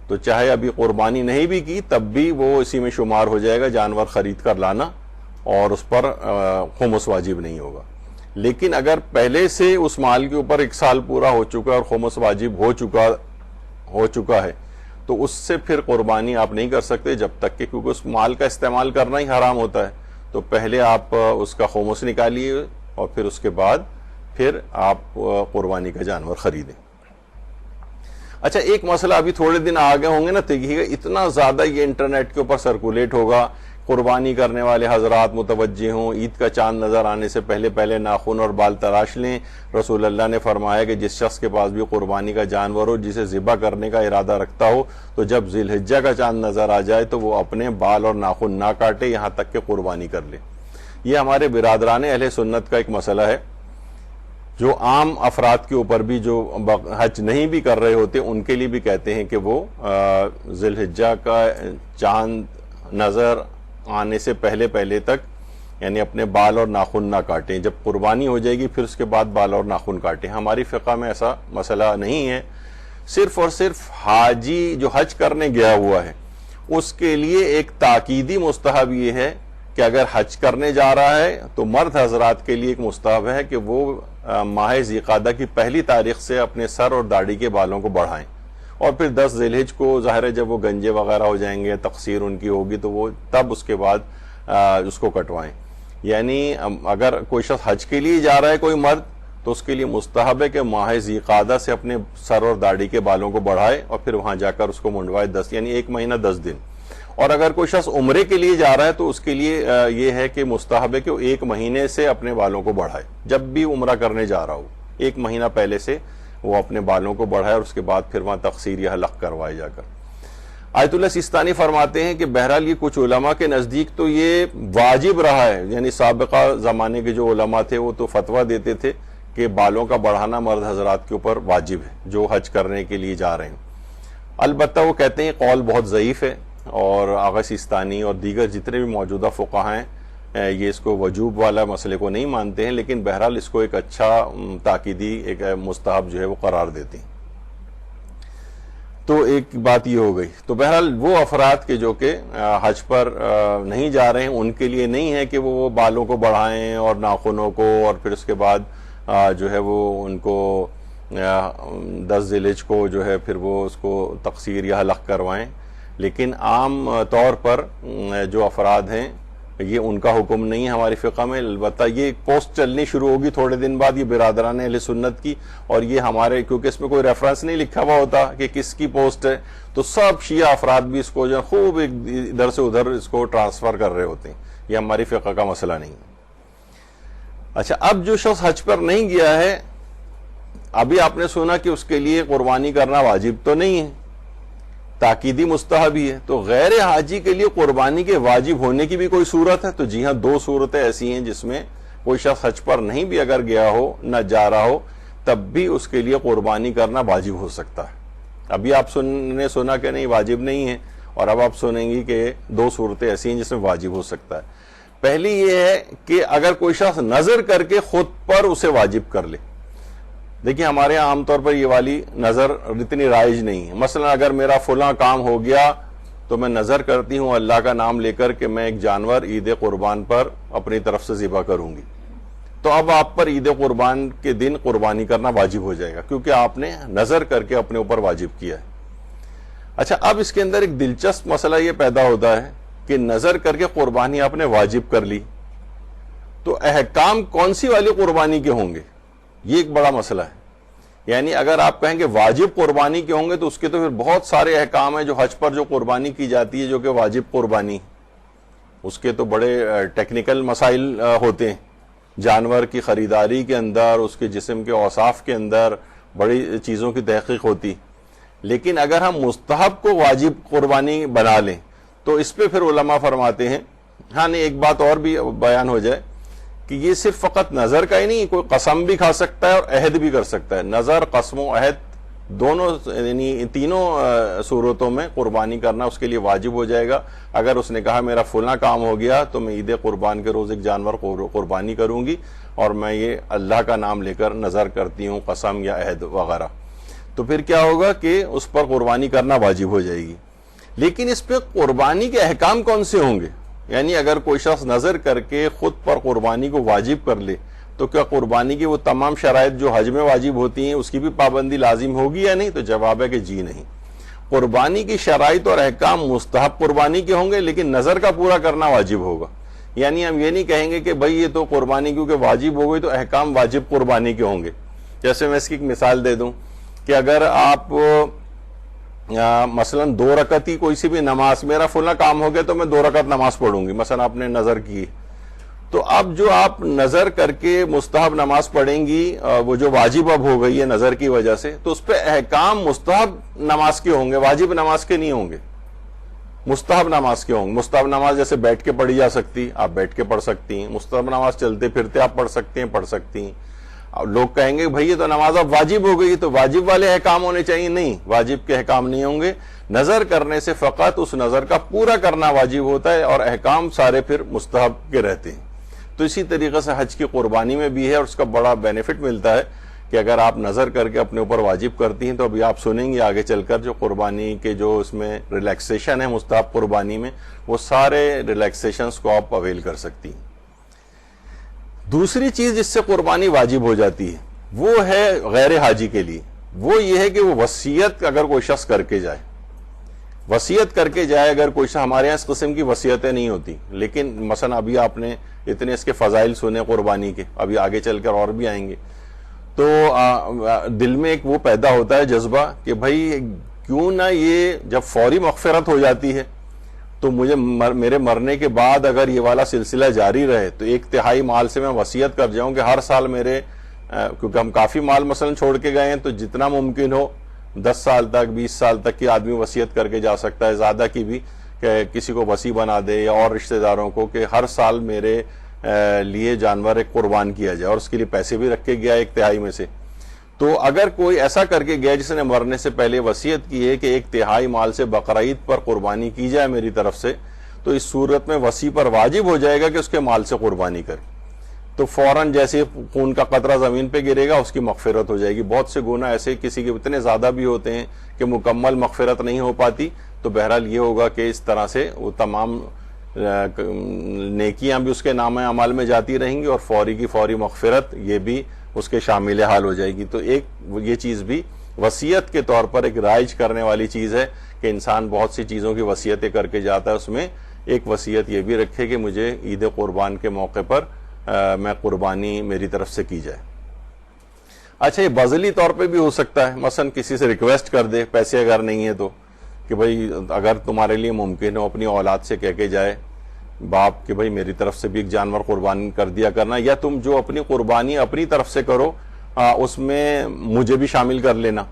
S1: تو چاہے ابھی قربانی نہیں بھی کی تب بھی وہ اسی میں شمار ہو جائے گا، جانور خرید کر لانا، اور اس پر خمس واجب نہیں ہوگا۔ لیکن اگر پہلے سے اس مال کے اوپر 1 سال پورا ہو چکا اور خمس واجب ہو چکا ہے تو اس سے پھر قربانی آپ نہیں کر سکتے جب تک کہ، کیونکہ اس مال کا استعمال کرنا ہی حرام ہوتا ہے۔ تو پہلے آپ اس کا خمس نکالیے اور پھر اس کے بعد پھر آپ قربانی کا جانور خریدیں۔ اچھا، ایک مسئلہ ابھی تھوڑے دن آگے ہوں گے نا، دیکھیے گا اتنا زیادہ یہ انٹرنیٹ کے اوپر سرکولیٹ ہوگا، قربانی کرنے والے حضرات متوجہ ہوں، عید کا چاند نظر آنے سے پہلے ناخن اور بال تراش لیں۔ رسول اللہ نے فرمایا کہ جس شخص کے پاس بھی قربانی کا جانور ہو، جسے ذبح کرنے کا ارادہ رکھتا ہو، تو جب ذی الحجہ کا چاند نظر آ جائے تو وہ اپنے بال اور ناخن نہ کاٹے یہاں تک کہ قربانی کر لے۔ یہ ہمارے برادران اہل سنت کا ایک مسئلہ ہے، جو عام افراد کے اوپر بھی جو حج نہیں بھی کر رہے ہوتے ان کے لیے بھی کہتے ہیں کہ وہ ذی الحجہ کا چاند نظر آنے سے پہلے تک یعنی اپنے بال اور ناخن نہ کاٹیں، جب قربانی ہو جائے گی پھر اس کے بعد بال اور ناخن کاٹیں۔ ہماری فقہ میں ایسا مسئلہ نہیں ہے، صرف اور صرف حاجی جو حج کرنے گیا ہوا ہے اس کے لیے ایک تاکیدی مستحب یہ ہے کہ اگر حج کرنے جا رہا ہے تو مرد حضرات کے لیے ایک مستحب ہے کہ وہ ماہ ذی القعدہ کی 1 تاریخ سے اپنے سر اور داڑھی کے بالوں کو بڑھائیں، اور پھر 10 ذی الحجہ کو ظاہر ہے جب وہ گنجے وغیرہ ہو جائیں گے، تقصیر ان کی ہوگی تو وہ تب اس کے بعد اس کو کٹوائیں۔ یعنی اگر کوئی شخص حج کے لیے جا رہا ہے کوئی مرد تو اس کے لیے مستحب ہے کہ ماہ ذی القعدہ سے اپنے سر اور داڑھی کے بالوں کو بڑھائے اور پھر وہاں جا کر اس کو منڈوائے 10 یعنی 1 مہینہ 10 دن۔ اور اگر کوئی شخص عمرے کے لیے جا رہا ہے تو اس کے لیے یہ ہے کہ مستحب ہے کہ وہ 1 مہینے سے اپنے بالوں کو بڑھائے، جب بھی عمرہ کرنے جا رہا ہو 1 مہینہ پہلے سے وہ اپنے بالوں کو بڑھائے اور اس کے بعد پھر وہاں تقصیر یا حلق کروائے جا کر۔ آیت اللہ سیستانی فرماتے ہیں کہ بہرحال یہ کچھ علماء کے نزدیک تو یہ واجب رہا ہے، یعنی سابقہ زمانے کے جو علماء تھے وہ تو فتویٰ دیتے تھے کہ بالوں کا بڑھانا مرد حضرات کے اوپر واجب ہے جو حج کرنے کے لیے جا رہے ہیں۔ البتہ وہ کہتے ہیں قول بہت ضعیف ہے، اور آغا سیستانی اور دیگر جتنے بھی موجودہ فقہاء ہیں یہ اس کو وجوب والا مسئلے کو نہیں مانتے ہیں، لیکن بہرحال اس کو ایک اچھا تاکیدی ایک مستحب جو ہے وہ قرار دیتے ہیں۔ تو ایک بات یہ ہو گئی۔ تو بہرحال وہ افراد کے جو کہ حج پر نہیں جا رہے ہیں ان کے لیے نہیں ہے کہ وہ بالوں کو بڑھائیں اور ناخنوں کو، اور پھر اس کے بعد جو ہے وہ ان کو 10 ذی الحجہ کو جو ہے پھر وہ اس کو تقصیر یا حلق کروائیں۔ لیکن عام طور پر جو افراد ہیں یہ ان کا حکم نہیں ہے ہماری فقہ میں۔ البتہ یہ پوسٹ چلنی شروع ہوگی تھوڑے دن بعد، یہ برادران اہل سنت کی، اور یہ ہمارے کیونکہ اس میں کوئی ریفرنس نہیں لکھا ہوا ہوتا کہ کس کی پوسٹ ہے، تو سب شیعہ افراد بھی اس کو جو خوب ادھر سے ادھر اس کو ٹرانسفر کر رہے ہوتے ہیں۔ یہ ہماری فقہ کا مسئلہ نہیں ہے۔ اچھا، اب جو شخص حج پر نہیں گیا ہے، ابھی آپ نے سنا کہ اس کے لیے قربانی کرنا واجب تو نہیں ہے، تاکیدی مستحب ہی ہے، تو غیر حاجی کے لیے قربانی کے واجب ہونے کی بھی کوئی صورت ہے؟ تو جی ہاں، 2 صورتیں ایسی ہیں جس میں کوئی شخص حج پر نہیں بھی اگر گیا ہو، نہ جا رہا ہو، تب بھی اس کے لیے قربانی کرنا واجب ہو سکتا ہے۔ ابھی آپ نے سنا کہ نہیں واجب نہیں ہے، اور اب آپ سنیں گی کہ 2 صورتیں ایسی ہیں جس میں واجب ہو سکتا ہے۔ پہلی یہ ہے کہ اگر کوئی شخص نظر کر کے خود پر اسے واجب کر لے۔ دیکھیں ہمارے یہاں عام طور پر یہ والی نظر اتنی رائج نہیں ہے۔ مثلا اگر میرا فلاں کام ہو گیا تو میں نظر کرتی ہوں اللہ کا نام لے کر کہ میں ایک جانور عید قربان پر اپنی طرف سے ذبح کروں گی، تو اب آپ پر عید قربان کے دن قربانی کرنا واجب ہو جائے گا، کیونکہ آپ نے نظر کر کے اپنے اوپر واجب کیا ہے۔ اچھا، اب اس کے اندر ایک دلچسپ مسئلہ یہ پیدا ہوتا ہے کہ نظر کر کے قربانی آپ نے واجب کر لی، تو احکام کون سی والی قربانی کے ہوں گے؟ یہ ایک بڑا مسئلہ ہے۔ یعنی اگر آپ کہیں کہ واجب قربانی کے ہوں گے تو اس کے تو پھر بہت سارے احکام ہیں جو حج پر جو قربانی کی جاتی ہے جو کہ واجب قربانی، اس کے تو بڑے ٹیکنیکل مسائل ہوتے ہیں، جانور کی خریداری کے اندر، اس کے جسم کے اوصاف کے اندر بڑی چیزوں کی تحقیق ہوتی۔ لیکن اگر ہم مستحب کو واجب قربانی بنا لیں تو اس پہ پھر علماء فرماتے ہیں، ہاں نہیں ایک بات اور بھی بیان ہو جائے کہ یہ صرف فقط نظر کا ہی نہیں، کوئی قسم بھی کھا سکتا ہے اور عہد بھی کر سکتا ہے۔ نظر، قسم و عہد دونوں یعنی تینوں صورتوں میں قربانی کرنا اس کے لیے واجب ہو جائے گا. اگر اس نے کہا میرا فلاں کام ہو گیا تو میں عید قربان کے روز ایک جانور قربانی کروں گی اور میں یہ اللہ کا نام لے کر نظر کرتی ہوں، قسم یا عہد وغیرہ، تو پھر کیا ہوگا کہ اس پر قربانی کرنا واجب ہو جائے گی. لیکن اس پہ قربانی کے احکام کون سے ہوں گے؟ یعنی اگر کوئی شخص نظر کر کے خود پر قربانی کو واجب کر لے تو کیا قربانی کی وہ تمام شرائط جو حج میں واجب ہوتی ہیں اس کی بھی پابندی لازم ہوگی یا نہیں؟ تو جواب ہے کہ جی نہیں. قربانی کی شرائط اور احکام مستحب قربانی کے ہوں گے، لیکن نظر کا پورا کرنا واجب ہوگا. یعنی ہم یہ نہیں کہیں گے کہ بھئی یہ تو قربانی کیونکہ واجب ہو گئی تو احکام واجب قربانی کے ہوں گے. جیسے میں اس کی ایک مثال دے دوں کہ اگر آپ مثلا 2 رکعت کی کوئی سی بھی نماز، میرا فلاں کام ہو گیا تو میں 2 رکعت نماز پڑھوں گی، مثلا آپ نے نظر کی، تو اب جو آپ نظر کر کے مستحب نماز پڑھیں گی وہ جو واجب اب ہو گئی ہے نظر کی وجہ سے، تو اس پہ احکام مستحب نماز کے ہوں گے، واجب نماز کے نہیں ہوں گے، مستحب نماز کے ہوں گے. مستحب نماز جیسے بیٹھ کے پڑھی جا سکتی، آپ بیٹھ کے پڑھ سکتی ہیں. مستحب نماز چلتے پھرتے آپ پڑھ سکتی ہیں. اب لوگ کہیں گے بھئی یہ تو نماز اب واجب ہو گئی تو واجب والے احکام ہونے چاہیے. نہیں، واجب کے احکام نہیں ہوں گے. نظر کرنے سے فقط اس نظر کا پورا کرنا واجب ہوتا ہے اور احکام سارے پھر مستحب کے رہتے ہیں. تو اسی طریقے سے حج کی قربانی میں بھی ہے اور اس کا بڑا بینیفٹ ملتا ہے کہ اگر آپ نظر کر کے اپنے اوپر واجب کرتی ہیں تو ابھی آپ سنیں گے آگے چل کر جو قربانی کے جو اس میں ریلیکسیشن ہے مستحب قربانی میں، وہ سارے ریلیکسیشنز کو آپ اویل کر سکتی ہیں. دوسری چیز جس سے قربانی واجب ہو جاتی ہے وہ ہے غیر حاجی کے لیے، وہ یہ ہے کہ وہ وصیت اگر کوئی شخص کر کے جائے، وصیت کر کے جائے. اگر کوئی شخص، ہمارے یہاں اس قسم کی وصیتیں نہیں ہوتی، لیکن مثلا ابھی آپ نے اتنے اس کے فضائل سنے قربانی کے، ابھی آگے چل کر اور بھی آئیں گے، تو دل میں ایک وہ پیدا ہوتا ہے جذبہ کہ بھائی کیوں نہ یہ جب فوری مغفرت ہو جاتی ہے تو مجھے میرے مرنے کے بعد اگر یہ والا سلسلہ جاری رہے تو 1/3 مال سے میں وصیت کر جاؤں کہ ہر سال میرے، کیونکہ ہم کافی مال مثلا چھوڑ کے گئے ہیں تو جتنا ممکن ہو 10 سال تک 20 سال تک کی آدمی وصیت کر کے جا سکتا ہے، زیادہ کی بھی، کہ کسی کو وصی بنا دے یا اور رشتہ داروں کو کہ ہر سال میرے لیے جانور ایک قربان کیا جائے، اور اس کے لیے پیسے بھی رکھ کے گیا 1/3 میں سے. تو اگر کوئی ایسا کر کے گیا جس نے مرنے سے پہلے وصیت کی ہے کہ 1/3 مال سے بقرعید پر قربانی کی جائے میری طرف سے، تو اس صورت میں وصی پر واجب ہو جائے گا کہ اس کے مال سے قربانی کرے. تو فوراً جیسے خون کا قطرہ زمین پہ گرے گا اس کی مغفرت ہو جائے گی. بہت سے گناہ ایسے کسی کے اتنے زیادہ بھی ہوتے ہیں کہ مکمل مغفرت نہیں ہو پاتی، تو بہرحال یہ ہوگا کہ اس طرح سے وہ تمام نیکیاں بھی اس کے نام اعمال میں جاتی رہیں گی اور فوری کی فوری مغفرت یہ بھی اس کے شامل حال ہو جائے گی. تو ایک یہ چیز بھی وصیت کے طور پر ایک رائج کرنے والی چیز ہے کہ انسان بہت سی چیزوں کی وصیتیں کر کے جاتا ہے، اس میں ایک وصیت یہ بھی رکھے کہ مجھے عید قربان کے موقع پر میں قربانی میری طرف سے کی جائے. اچھا، یہ بذلی طور پہ بھی ہو سکتا ہے، مثلا کسی سے ریکویسٹ کر دے، پیسے اگر نہیں ہیں تو، کہ بھئی اگر تمہارے لیے ممکن ہو اپنی اولاد سے کہہ کے جائے باپ کہ بھئی میری طرف سے بھی ایک جانور قربان کر دیا کرنا، یا تم جو اپنی قربانی اپنی طرف سے کرو اس میں مجھے بھی شامل کر لینا.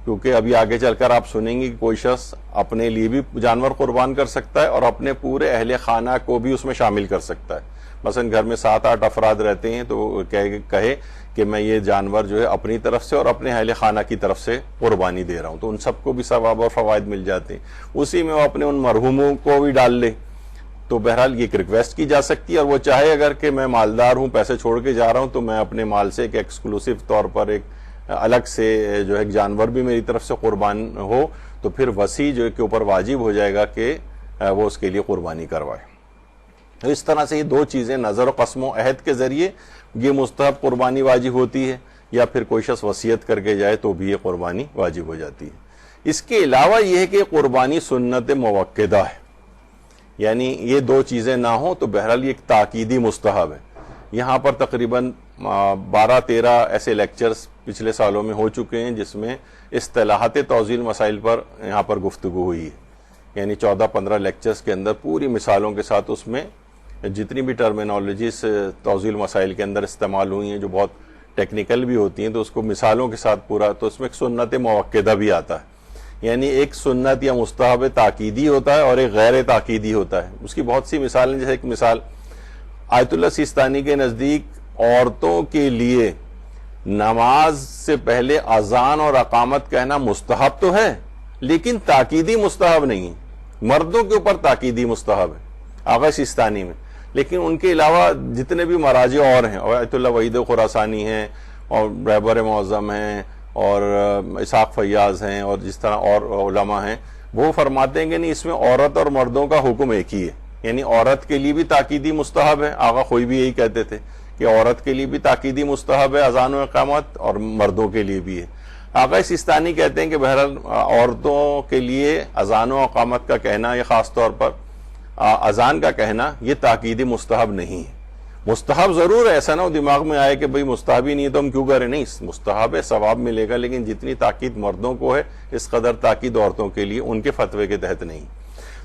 S1: کیونکہ ابھی آگے چل کر آپ سنیں گے کہ کوئی شخص اپنے لیے بھی جانور قربان کر سکتا ہے اور اپنے پورے اہل خانہ کو بھی اس میں شامل کر سکتا ہے. مثلا گھر میں 7-8 افراد رہتے ہیں تو کہے کہ میں یہ جانور جو ہے اپنی طرف سے اور اپنے اہل خانہ کی طرف سے قربانی دے رہا ہوں، تو ان سب کو بھی ثواب اور فوائد مل جاتے ہیں. اسی میں وہ اپنے ان مرحوموں کو بھی ڈال لے. تو بہرحال یہ ایک ریکویسٹ کی جا سکتی ہے، اور وہ چاہے اگر کہ میں مالدار ہوں، پیسے چھوڑ کے جا رہا ہوں، تو میں اپنے مال سے ایک ایکسکلوسیو طور پر ایک الگ سے جو ایک جانور بھی میری طرف سے قربان ہو، تو پھر وصی جو کے اوپر واجب ہو جائے گا کہ وہ اس کے لیے قربانی کروائے. تو اس طرح سے یہ دو چیزیں، نظر و قسم و عہد کے ذریعے یہ مستحب قربانی واجب ہوتی ہے، یا پھر کوئی شخص وصیت کر کے جائے تو بھی یہ قربانی واجب ہو جاتی ہے. اس کے علاوہ یہ ہے کہ قربانی سنت موقدہ ہے، یعنی یہ دو چیزیں نہ ہوں تو بہرحال یہ ایک تاکیدی مستحب ہے. یہاں پر تقریباً 12-13 ایسے لیکچرز پچھلے سالوں میں ہو چکے ہیں جس میں اصطلاحات توضیح مسائل پر یہاں پر گفتگو ہوئی ہے. یعنی 14-15 لیکچرز کے اندر پوری مثالوں کے ساتھ اس میں جتنی بھی ٹرمینالوجیز توضیح مسائل کے اندر استعمال ہوئی ہیں جو بہت ٹیکنیکل بھی ہوتی ہیں، تو اس کو مثالوں کے ساتھ پورا، تو اس میں ایک سنت موقدہ بھی آتا ہے. یعنی ایک سنت یا مستحب تاکیدی ہوتا ہے اور ایک غیر تاکیدی ہوتا ہے. اس کی بہت سی مثالیں، جیسے ایک مثال آیت اللہ سیستانی کے نزدیک عورتوں کے لیے نماز سے پہلے اذان اور اقامت کہنا مستحب تو ہے لیکن تاکیدی مستحب نہیں ہے. مردوں کے اوپر تاکیدی مستحب ہے آغا سیستانی میں، لیکن ان کے علاوہ جتنے بھی مراجع اور ہیں، آیت اللہ وحید خراسانی ہیں اور رہبر معظم ہیں اور اسحاق فیاض ہیں اور جس طرح اور علماء ہیں، وہ فرماتے ہیں کہ نہیں، اس میں عورت اور مردوں کا حکم ایک ہی ہے. یعنی عورت کے لیے بھی تاکیدی مستحب ہے، آغا خوئی بھی یہی کہتے تھے کہ عورت کے لیے بھی تاکیدی مستحب ہے اذان و اقامت، اور مردوں کے لیے بھی ہے. آغا سیستانی کہتے ہیں کہ بہرحال عورتوں کے لیے اذان و اقامت کا کہنا، یہ خاص طور پر اذان کا کہنا، یہ تاکیدی مستحب نہیں ہے. مستحب ضرور ہے، ایسا نہ ہو دماغ میں آئے کہ بھئی مستحب ہی نہیں ہے تو ہم کیوں کریں، نہیں، مستحب ہے، ثواب ملے گا، لیکن جتنی تاکید مردوں کو ہے اس قدر تاکید عورتوں کے لیے ان کے فتوے کے تحت نہیں.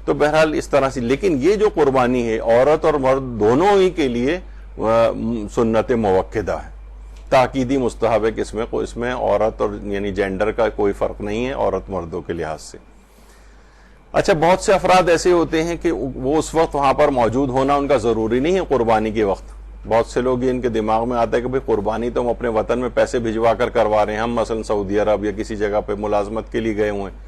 S1: تو بہرحال اس طرح سے، لیکن یہ جو قربانی ہے عورت اور مرد دونوں ہی کے لیے سنت موقدہ ہے، تاکیدی مستحب ہے کہ اس میں عورت اور یعنی جینڈر کا کوئی فرق نہیں ہے عورت مردوں کے لحاظ سے. اچھا، بہت سے افراد ایسے ہوتے ہیں کہ وہ اس وقت وہاں پر موجود ہونا ان کا ضروری نہیں ہے قربانی کے وقت. بہت سے لوگ یہ ان کے دماغ میں آتا ہے کہ بھئی قربانی تو ہم اپنے وطن میں پیسے بھجوا کر کروا رہے ہیں، ہم مثلا سعودی عرب یا کسی جگہ پہ ملازمت کے لیے گئے ہوئے ہیں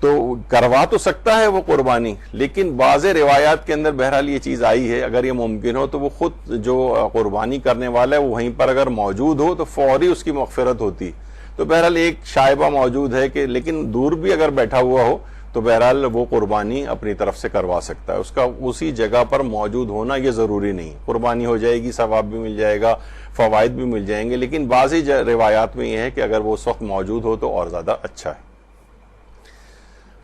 S1: تو کروا تو سکتا ہے وہ قربانی، لیکن بعض روایات کے اندر بہرحال یہ چیز آئی ہے، اگر یہ ممکن ہو تو وہ خود جو قربانی کرنے والا ہے وہ وہیں پر اگر موجود ہو تو فوری اس کی مغفرت ہوتی. تو بہرحال ایک شائبہ موجود ہے کہ لیکن دور بھی اگر بیٹھا ہوا ہو تو بہرحال وہ قربانی اپنی طرف سے کروا سکتا ہے، اس کا اسی جگہ پر موجود ہونا یہ ضروری نہیں. قربانی ہو جائے گی، ثواب بھی مل جائے گا، فوائد بھی مل جائیں گے، لیکن بعضی روایات میں یہ ہے کہ اگر وہ اس وقت موجود ہو تو اور زیادہ اچھا ہے.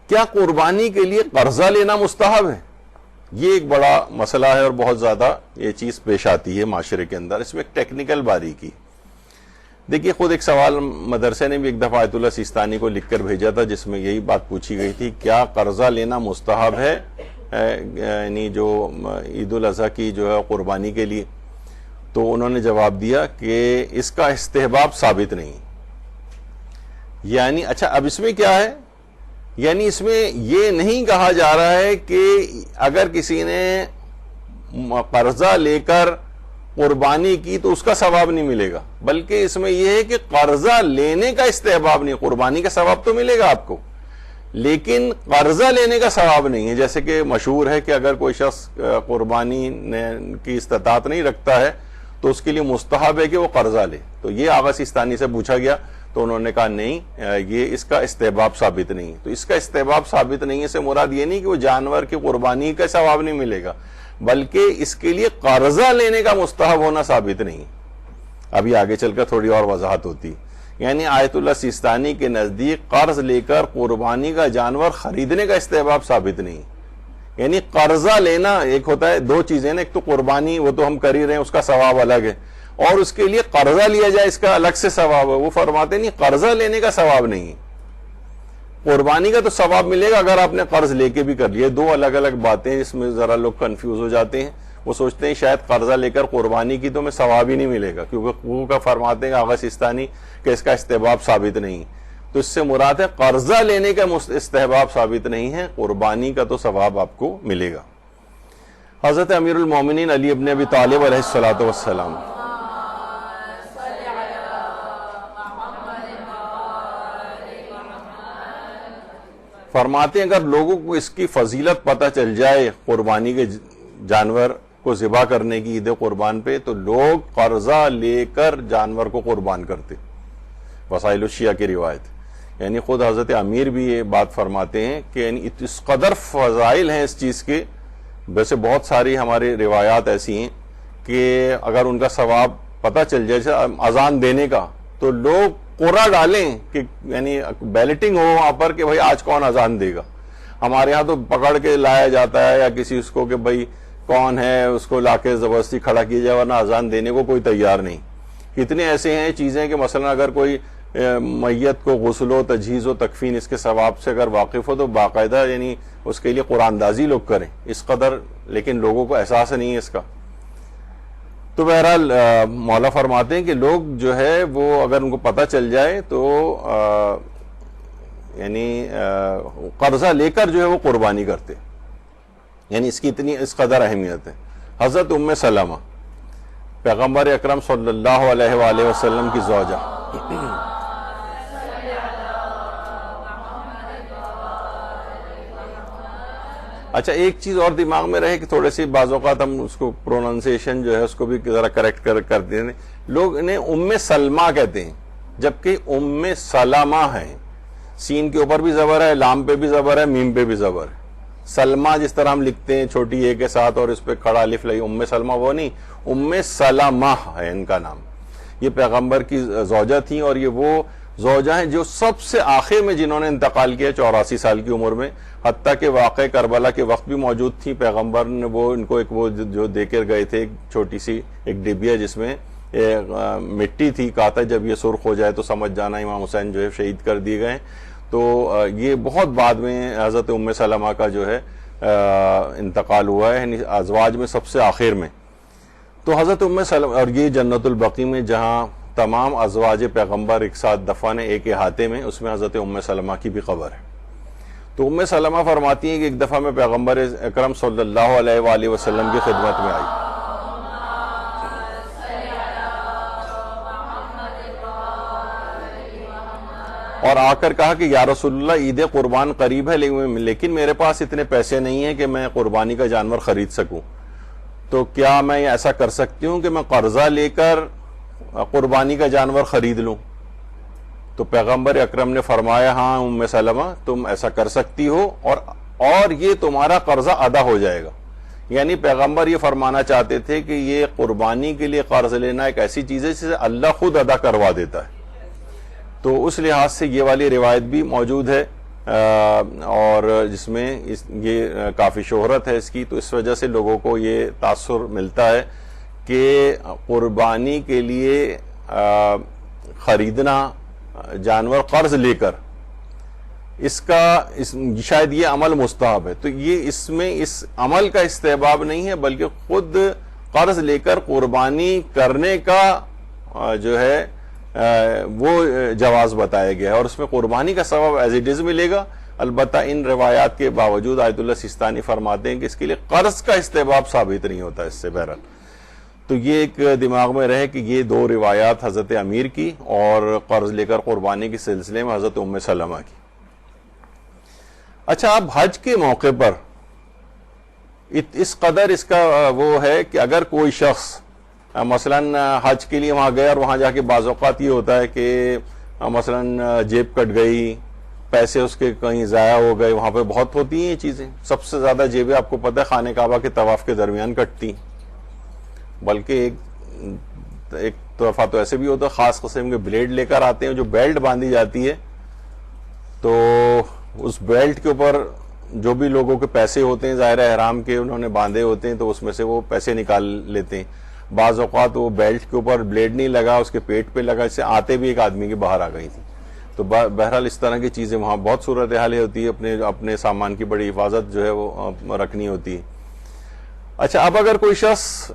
S1: کیا قربانی کے لیے قرضہ لینا مستحب ہے؟ یہ ایک بڑا مسئلہ ہے اور بہت زیادہ یہ چیز پیش آتی ہے معاشرے کے اندر. اس میں ایک ٹیکنیکل باریکی، دیکھیے خود ایک سوال مدرسے نے بھی ایک دفعہ آیت اللہ سیستانی کو لکھ کر بھیجا تھا جس میں یہی بات پوچھی گئی تھی، کیا قرضہ لینا مستحب ہے یعنی جو عید الاضحیٰ کی جو ہے قربانی کے لیے؟ تو انہوں نے جواب دیا کہ اس کا استحباب ثابت نہیں. یعنی اچھا، اب اس میں کیا ہے، یعنی اس میں یہ نہیں کہا جا رہا ہے کہ اگر کسی نے قرضہ لے کر قربانی کی تو اس کا ثواب نہیں ملے گا، بلکہ اس میں یہ ہے کہ قرضہ لینے کا استحباب نہیں. قربانی کا ثواب تو ملے گا آپ کو لیکن قرضہ لینے کا ثواب نہیں ہے. جیسے کہ مشہور ہے کہ اگر کوئی شخص قربانی کی استطاعت نہیں رکھتا ہے تو اس کے لیے مستحب ہے کہ وہ قرضہ لے. تو یہ آغا سیستانی سے پوچھا گیا تو انہوں نے کہا نہیں، یہ اس کا استحباب ثابت نہیں. تو اس کا استحباب ثابت نہیں ہے سے مراد یہ نہیں کہ وہ جانور کی قربانی کا ثواب نہیں ملے گا، بلکہ اس کے لیے قرضہ لینے کا مستحب ہونا ثابت نہیں. ابھی آگے چل کر تھوڑی اور وضاحت ہوتی. یعنی آیت اللہ سیستانی کے نزدیک قرض لے کر قربانی کا جانور خریدنے کا استحباب ثابت نہیں. یعنی قرضہ لینا ایک ہوتا ہے، دو چیزیں نا، ایک تو قربانی وہ تو ہم کر ہی رہے ہیں اس کا ثواب الگ ہے، اور اس کے لیے قرضہ لیا جائے اس کا الگ سے ثواب ہے. وہ فرماتے نہیں قرضہ لینے کا ثواب نہیں ہے، قربانی کا تو ثواب ملے گا اگر آپ نے قرض لے کے بھی کر لیا. دو الگ الگ باتیں، اس میں ذرا لوگ کنفیوز ہو جاتے ہیں. وہ سوچتے ہیں شاید قرضہ لے کر قربانی کی تو میں ثواب ہی نہیں ملے گا، کیونکہ وہ کا فرماتے ہیں آغا سیستانی کہ اس کا استحباب ثابت نہیں. تو اس سے مراد ہے قرضہ لینے کا استحباب ثابت نہیں ہے، قربانی کا تو ثواب آپ کو ملے گا. حضرت امیر المومنین علی ابن ابی طالب علیہ الصلوۃ والسلام فرماتے ہیں اگر لوگوں کو اس کی فضیلت پتہ چل جائے قربانی کے جانور کو ذبح کرنے کی عید قربان پہ، تو لوگ قرضہ لے کر جانور کو قربان کرتے. وسائل الشیعہ کی روایت. یعنی خود حضرت امیر بھی یہ بات فرماتے ہیں کہ یعنی اس قدر فضائل ہیں اس چیز کے. ویسے بہت ساری ہماری روایات ایسی ہیں کہ اگر ان کا ثواب پتہ چل جائے جیسے اذان دینے کا، تو لوگ قرعہ ڈالیں کہ یعنی بیلٹنگ ہو وہاں پر کہ بھائی آج کون اذان دے گا. ہمارے ہاں تو پکڑ کے لایا جاتا ہے یا کسی اس کو کہ بھائی کون ہے، اس کو لا کے زبردستی کھڑا کیا جائے، ورنہ اذان دینے کو کوئی تیار نہیں. کتنے ایسے ہیں چیزیں کہ مثلا اگر کوئی میت کو غسل و تجہیز و تکفین اس کے ثواب سے اگر واقف ہو تو باقاعدہ یعنی اس کے لیے قرآن اندازی لوگ کریں اس قدر، لیکن لوگوں کو احساس نہیں ہے اس کا. تو بہرحال مولا فرماتے ہیں کہ لوگ جو ہے وہ اگر ان کو پتہ چل جائے تو یعنی قرضہ لے کر جو ہے وہ قربانی کرتے. یعنی اس کی اتنی اس قدر اہمیت ہے. حضرت ام سلمہ پیغمبر اکرم صلی اللہ علیہ وآلہ وسلم کی زوجہ. اچھا ایک چیز اور دماغ میں رہے کہ تھوڑے سی بعض اوقات ہم اس کو پروننسیشن جو ہے اس کو بھی ذرا کریکٹ کر دیں. لوگ انہیں ام سلمہ کہتے ہیں جبکہ ام سلمہ ہے. سین کے اوپر بھی زبر ہے, لام پہ بھی زبر ہے, میم پہ بھی زبر ہے. سلمہ جس طرح ہم لکھتے ہیں چھوٹی اے کے ساتھ اور اس پہ کھڑا الف لگی, ام سلمہ وہ نہیں, ام سلمہ ہے ان کا نام. یہ پیغمبر کی زوجہ تھیں اور یہ وہ زوجہ ہیں جو سب سے آخر میں جنہوں نے انتقال کیا 84 سال کی عمر میں, حتیٰ کہ واقع کربلا کے وقت بھی موجود تھی. پیغمبر نے وہ ان کو ایک وہ جو دے کر گئے تھے ایک چھوٹی سی ایک ڈبیا جس میں مٹی تھی, کہا تھا جب یہ سرخ ہو جائے تو سمجھ جانا امام حسین جو ہے شہید کر دیے گئے. تو یہ بہت بعد میں حضرت ام سلمہ کا جو ہے انتقال ہوا ہے, یعنی ازواج میں سب سے آخر میں. تو حضرت ام سلمہ, اور یہ جنت البقیع میں جہاں تمام ازواج پیغمبر ایک ساتھ دفن ہیں ایک احاطے میں, اس میں حضرت ام سلمہ کی بھی قبر ہے. تو ام سلمہ فرماتی ہیں کہ ایک دفعہ میں پیغمبر اکرم صلی اللہ علیہ وآلہ وسلم کی خدمت میں آئی. اور آ کر کہا کہ یا رسول اللہ عید قربان قریب ہے لیکن میرے پاس اتنے پیسے نہیں ہیں کہ میں قربانی کا جانور خرید سکوں, تو کیا میں ایسا کر سکتی ہوں کہ میں قرضہ لے کر قربانی کا جانور خرید لوں؟ تو پیغمبر اکرم نے فرمایا ہاں ام سلمہ تم ایسا کر سکتی ہو اور یہ تمہارا قرضہ ادا ہو جائے گا. یعنی پیغمبر یہ فرمانا چاہتے تھے کہ یہ قربانی کے لیے قرض لینا ایک ایسی چیز ہے جسے اللہ خود ادا کروا دیتا ہے. تو اس لحاظ سے یہ والی روایت بھی موجود ہے اور جس میں یہ کافی شہرت ہے اس کی. تو اس وجہ سے لوگوں کو یہ تاثر ملتا ہے کہ قربانی کے لیے خریدنا جانور قرض لے کر شاید یہ عمل مستحب ہے. تو یہ اس میں اس عمل کا استحباب نہیں ہے بلکہ خود قرض لے کر قربانی کرنے کا جو ہے وہ جواز بتایا گیا ہے اور اس میں قربانی کا ثواب ایز اٹ از ملے گا. البتہ ان روایات کے باوجود آیت اللہ سستانی فرماتے ہیں کہ اس کے لیے قرض کا استحباب ثابت نہیں ہوتا اس سے. بہرحال تو یہ ایک دماغ میں رہے کہ یہ دو روایات حضرت امیر کی اور قرض لے کر قربانی کے سلسلے میں حضرت ام سلمہ کی. اچھا اب حج کے موقع پر اس قدر اس کا وہ ہے کہ اگر کوئی شخص مثلاً حج کے لیے وہاں گیا اور وہاں جا کے بعض اوقات یہ ہوتا ہے کہ مثلاً جیب کٹ گئی, پیسے اس کے کہیں ضائع ہو گئے, وہاں پہ بہت ہوتی ہیں یہ چیزیں. سب سے زیادہ جیبیں آپ کو پتہ ہے خانہ کعبہ کے طواف کے درمیان کٹتی, بلکہ ایک دفعہ تو ایسے بھی ہوتا ہے خاص قسم کے بلیڈ لے کر آتے ہیں جو بیلٹ باندھی جاتی ہے, تو اس بیلٹ کے اوپر جو بھی لوگوں کے پیسے ہوتے ہیں ظاہر احرام کے انہوں نے باندھے ہوتے ہیں تو اس میں سے وہ پیسے نکال لیتے ہیں. بعض اوقات وہ بیلٹ کے اوپر بلیڈ نہیں لگا, اس کے پیٹ پہ لگا, اس سے آتے بھی ایک آدمی کی باہر آ گئی تھی. تو بہرحال اس طرح کی چیزیں وہاں بہت صورتحال ہوتی ہے, اپنے سامان کی بڑی حفاظت جو ہے وہ رکھنی ہوتی ہے. اچھا اب اگر کوئی شخص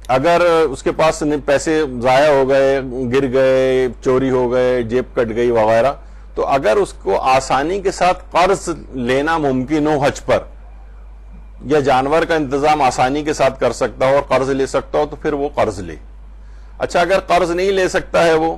S1: اگر اس کے پاس پیسے ضائع ہو گئے, گر گئے, چوری ہو گئے, جیب کٹ گئی وغیرہ, تو اگر اس کو آسانی کے ساتھ قرض لینا ممکن ہو حج پر یا جانور کا انتظام آسانی کے ساتھ کر سکتا ہو اور قرض لے سکتا ہو تو پھر وہ قرض لے. اچھا اگر قرض نہیں لے سکتا ہے وہ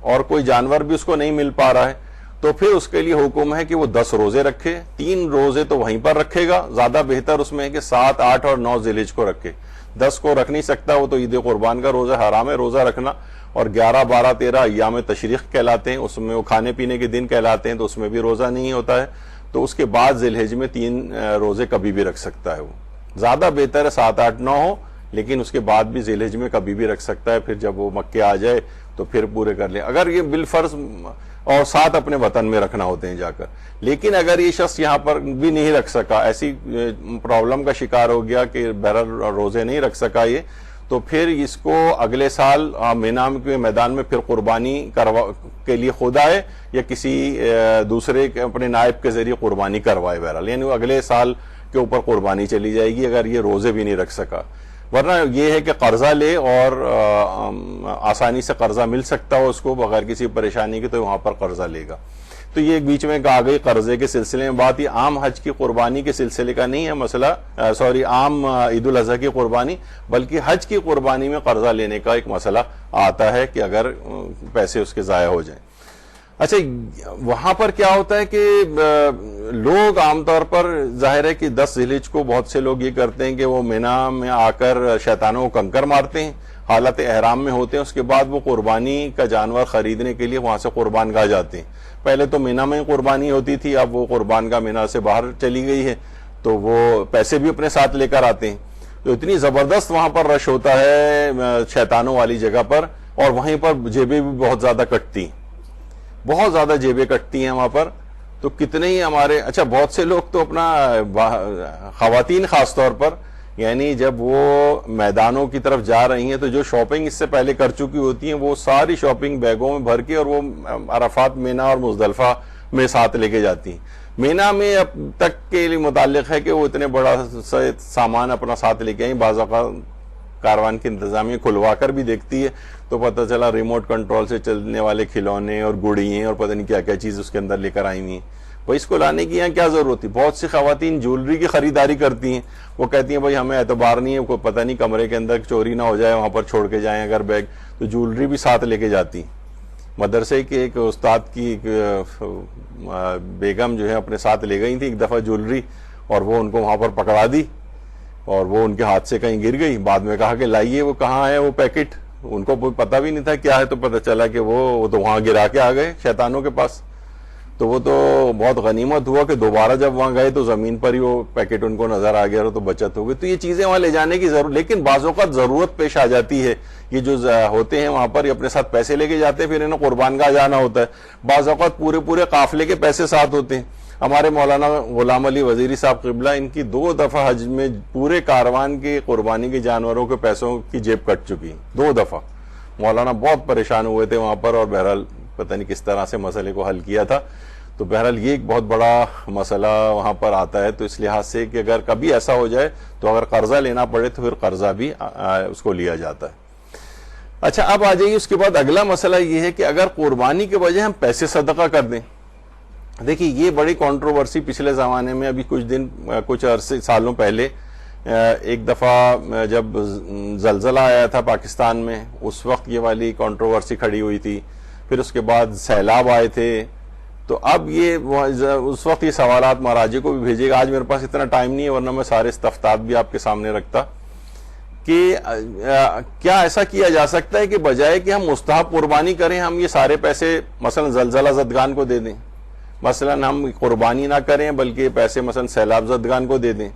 S1: اور کوئی جانور بھی اس کو نہیں مل پا رہا ہے تو پھر اس کے لیے حکم ہے کہ وہ 10 روزے رکھے. 3 روزے تو وہیں پر رکھے گا, زیادہ بہتر اس میں ہے کہ 7, 8 اور 9 ذی الحجہ کو رکھے. 10 کو رکھ نہیں سکتا وہ تو عید قربان کا روزہ حرام ہے روزہ رکھنا, اور 11, 12, 13 ایام تشریق کہلاتے ہیں, اس میں وہ کھانے پینے کے دن کہلاتے ہیں, تو اس میں بھی روزہ نہیں ہوتا ہے. تو اس کے بعد ذی الحجہ میں 3 روزے کبھی بھی رکھ سکتا ہے. وہ زیادہ بہتر ہے 7, 8, 9 ہو, لیکن اس کے بعد بھی ذی الحجہ میں کبھی بھی رکھ سکتا ہے. پھر جب وہ مکے آ جائے تو پھر پورے کر لیں اگر یہ بالفرض, اور 7 اپنے وطن میں رکھنا ہوتے ہیں جا کر. لیکن اگر یہ شخص یہاں پر بھی نہیں رکھ سکا, ایسی پرابلم کا شکار ہو گیا کہ بہرحال روزے نہیں رکھ سکا یہ, تو پھر اس کو اگلے سال مینا کے میدان میں پھر قربانی کے لیے خود آئے یا کسی دوسرے اپنے نائب کے ذریعے قربانی کروائے. بہرحال یعنی وہ اگلے سال کے اوپر قربانی چلی جائے گی اگر یہ روزے بھی نہیں رکھ سکا. ورنہ یہ ہے کہ قرضہ لے اور آسانی سے قرضہ مل سکتا ہو اس کو بغیر کسی پریشانی کے, تو وہاں پر قرضہ لے گا. تو یہ بیچ میں آ گئی قرضے کے سلسلے میں بات. یہ عام حج کی قربانی کے سلسلے کا نہیں ہے مسئلہ, عام عید الاضحیٰ کی قربانی, بلکہ حج کی قربانی میں قرضہ لینے کا ایک مسئلہ آتا ہے کہ اگر پیسے اس کے ضائع ہو جائیں. اچھا, وہاں پر کیا ہوتا ہے کہ لوگ عام طور پر ظاہر ہے کہ 10 ذی الحجہ کو بہت سے لوگ یہ کرتے ہیں کہ وہ مینا میں آ کر شیطانوں کو کنکر مارتے ہیں, حالت احرام میں ہوتے ہیں, اس کے بعد وہ قربانی کا جانور خریدنے کے لیے وہاں سے قربان گاہ جاتے ہیں. پہلے تو مینا میں قربانی ہوتی تھی, اب وہ قربان گاہ مینا سے باہر چلی گئی ہے, تو وہ پیسے بھی اپنے ساتھ لے کر آتے ہیں. تو اتنی زبردست وہاں پر رش ہوتا ہے شیطانوں والی جگہ پر, اور وہیں پر جیبیں بھی بہت زیادہ کٹتی ہیں, بہت زیادہ جیبیں کٹتی ہیں وہاں پر. تو کتنے ہی ہمارے, اچھا بہت سے لوگ تو اپنا, خواتین خاص طور پر, یعنی جب وہ میدانوں کی طرف جا رہی ہیں تو جو شاپنگ اس سے پہلے کر چکی ہوتی ہیں وہ ساری شاپنگ بیگوں میں بھر کے اور وہ عرفات, مینا اور مزدلفہ میں ساتھ لے کے جاتی ہیں. مینا میں اب تک کے متعلق ہے کہ وہ اتنے بڑا سامان اپنا ساتھ لے کے آئیں, بعض اوقات کاروان کی انتظامیہ کھلوا کر بھی دیکھتی ہے تو پتہ چلا ریموٹ کنٹرول سے چلنے والے کھلونے اور گڑیاں اور پتہ نہیں کیا کیا چیز اس کے اندر لے کر آئی ہوئی ہیں. بھائی اس کو لانے کی یہاں کیا ضرورت تھی؟ بہت سی خواتین جولری کی خریداری کرتی ہیں, وہ کہتی ہیں بھائی ہمیں اعتبار نہیں ہے, کوئی پتہ نہیں کمرے کے اندر چوری نہ ہو جائے, وہاں پر چھوڑ کے جائیں اگر بیگ, تو جولری بھی ساتھ لے کے جاتی. مدرسے کے ایک استاد کی بیگم جو ہے اپنے ساتھ لے گئی تھی ایک دفعہ جولری, اور وہ ان کو وہاں پر پکڑا دی اور وہ ان کے ہاتھ سے کہیں گر گئی. بعد میں کہا کہ لائیے وہ کہاں ہے وہ پیکٹ, ان کو پتہ بھی نہیں تھا کیا ہے, تو پتہ چلا کہ وہ تو وہاں گرا کے آ گئے شیطانوں کے پاس. تو وہ تو بہت غنیمت ہوا کہ دوبارہ جب وہاں گئے تو زمین پر ہی وہ پیکٹ ان کو نظر آ گیا, تو بچت ہو گئی. تو یہ چیزیں وہاں لے جانے کی ضرورت, لیکن بعض اوقات ضرورت پیش آ جاتی ہے. یہ جو ہوتے ہیں وہاں پر یہ اپنے ساتھ پیسے لے کے جاتے ہیں, پھر انہیں قربان گاہ جانا ہوتا ہے. بعض اوقات پورے قافلے کے پیسے ساتھ ہوتے ہیں. ہمارے مولانا غلام علی وزیری صاحب قبلہ, ان کی 2 دفعہ حج میں پورے کاروان کے قربانی کے جانوروں کے پیسوں کی جیب کٹ چکی, 2 دفعہ. مولانا بہت پریشان ہوئے تھے وہاں پر, اور بہرحال پتہ نہیں کس طرح سے مسئلے کو حل کیا تھا. تو بہرحال یہ ایک بہت بڑا مسئلہ وہاں پر آتا ہے. تو اس لحاظ سے کہ اگر کبھی ایسا ہو جائے تو اگر قرضہ لینا پڑے تو پھر قرضہ بھی اس کو لیا جاتا ہے. اچھا, اب آ جائیے اس کے بعد اگلا مسئلہ یہ ہے کہ اگر قربانی کے بجائے ہم پیسے صدقہ کر دیں. دیکھیے یہ بڑی کنٹروورسی پچھلے زمانے میں, ابھی کچھ عرصے سالوں پہلے ایک دفعہ جب زلزلہ آیا تھا پاکستان میں, اس وقت یہ والی کنٹروورسی کھڑی ہوئی تھی. پھر اس کے بعد سیلاب آئے تھے. تو اب یہ اس وقت یہ سوالات مراجع کو بھی بھیجے گا. آج میرے پاس اتنا ٹائم نہیں ہے, ورنہ میں سارے استفسارات بھی آپ کے سامنے رکھتا کہ کیا ایسا کیا جا سکتا ہے کہ بجائے کہ ہم مستحب قربانی کریں, ہم یہ سارے پیسے مثلا زلزلہ زدگان کو دے دیں, مثلا ہم قربانی نہ کریں بلکہ پیسے مثلا سیلاب زدگان کو دے دیں.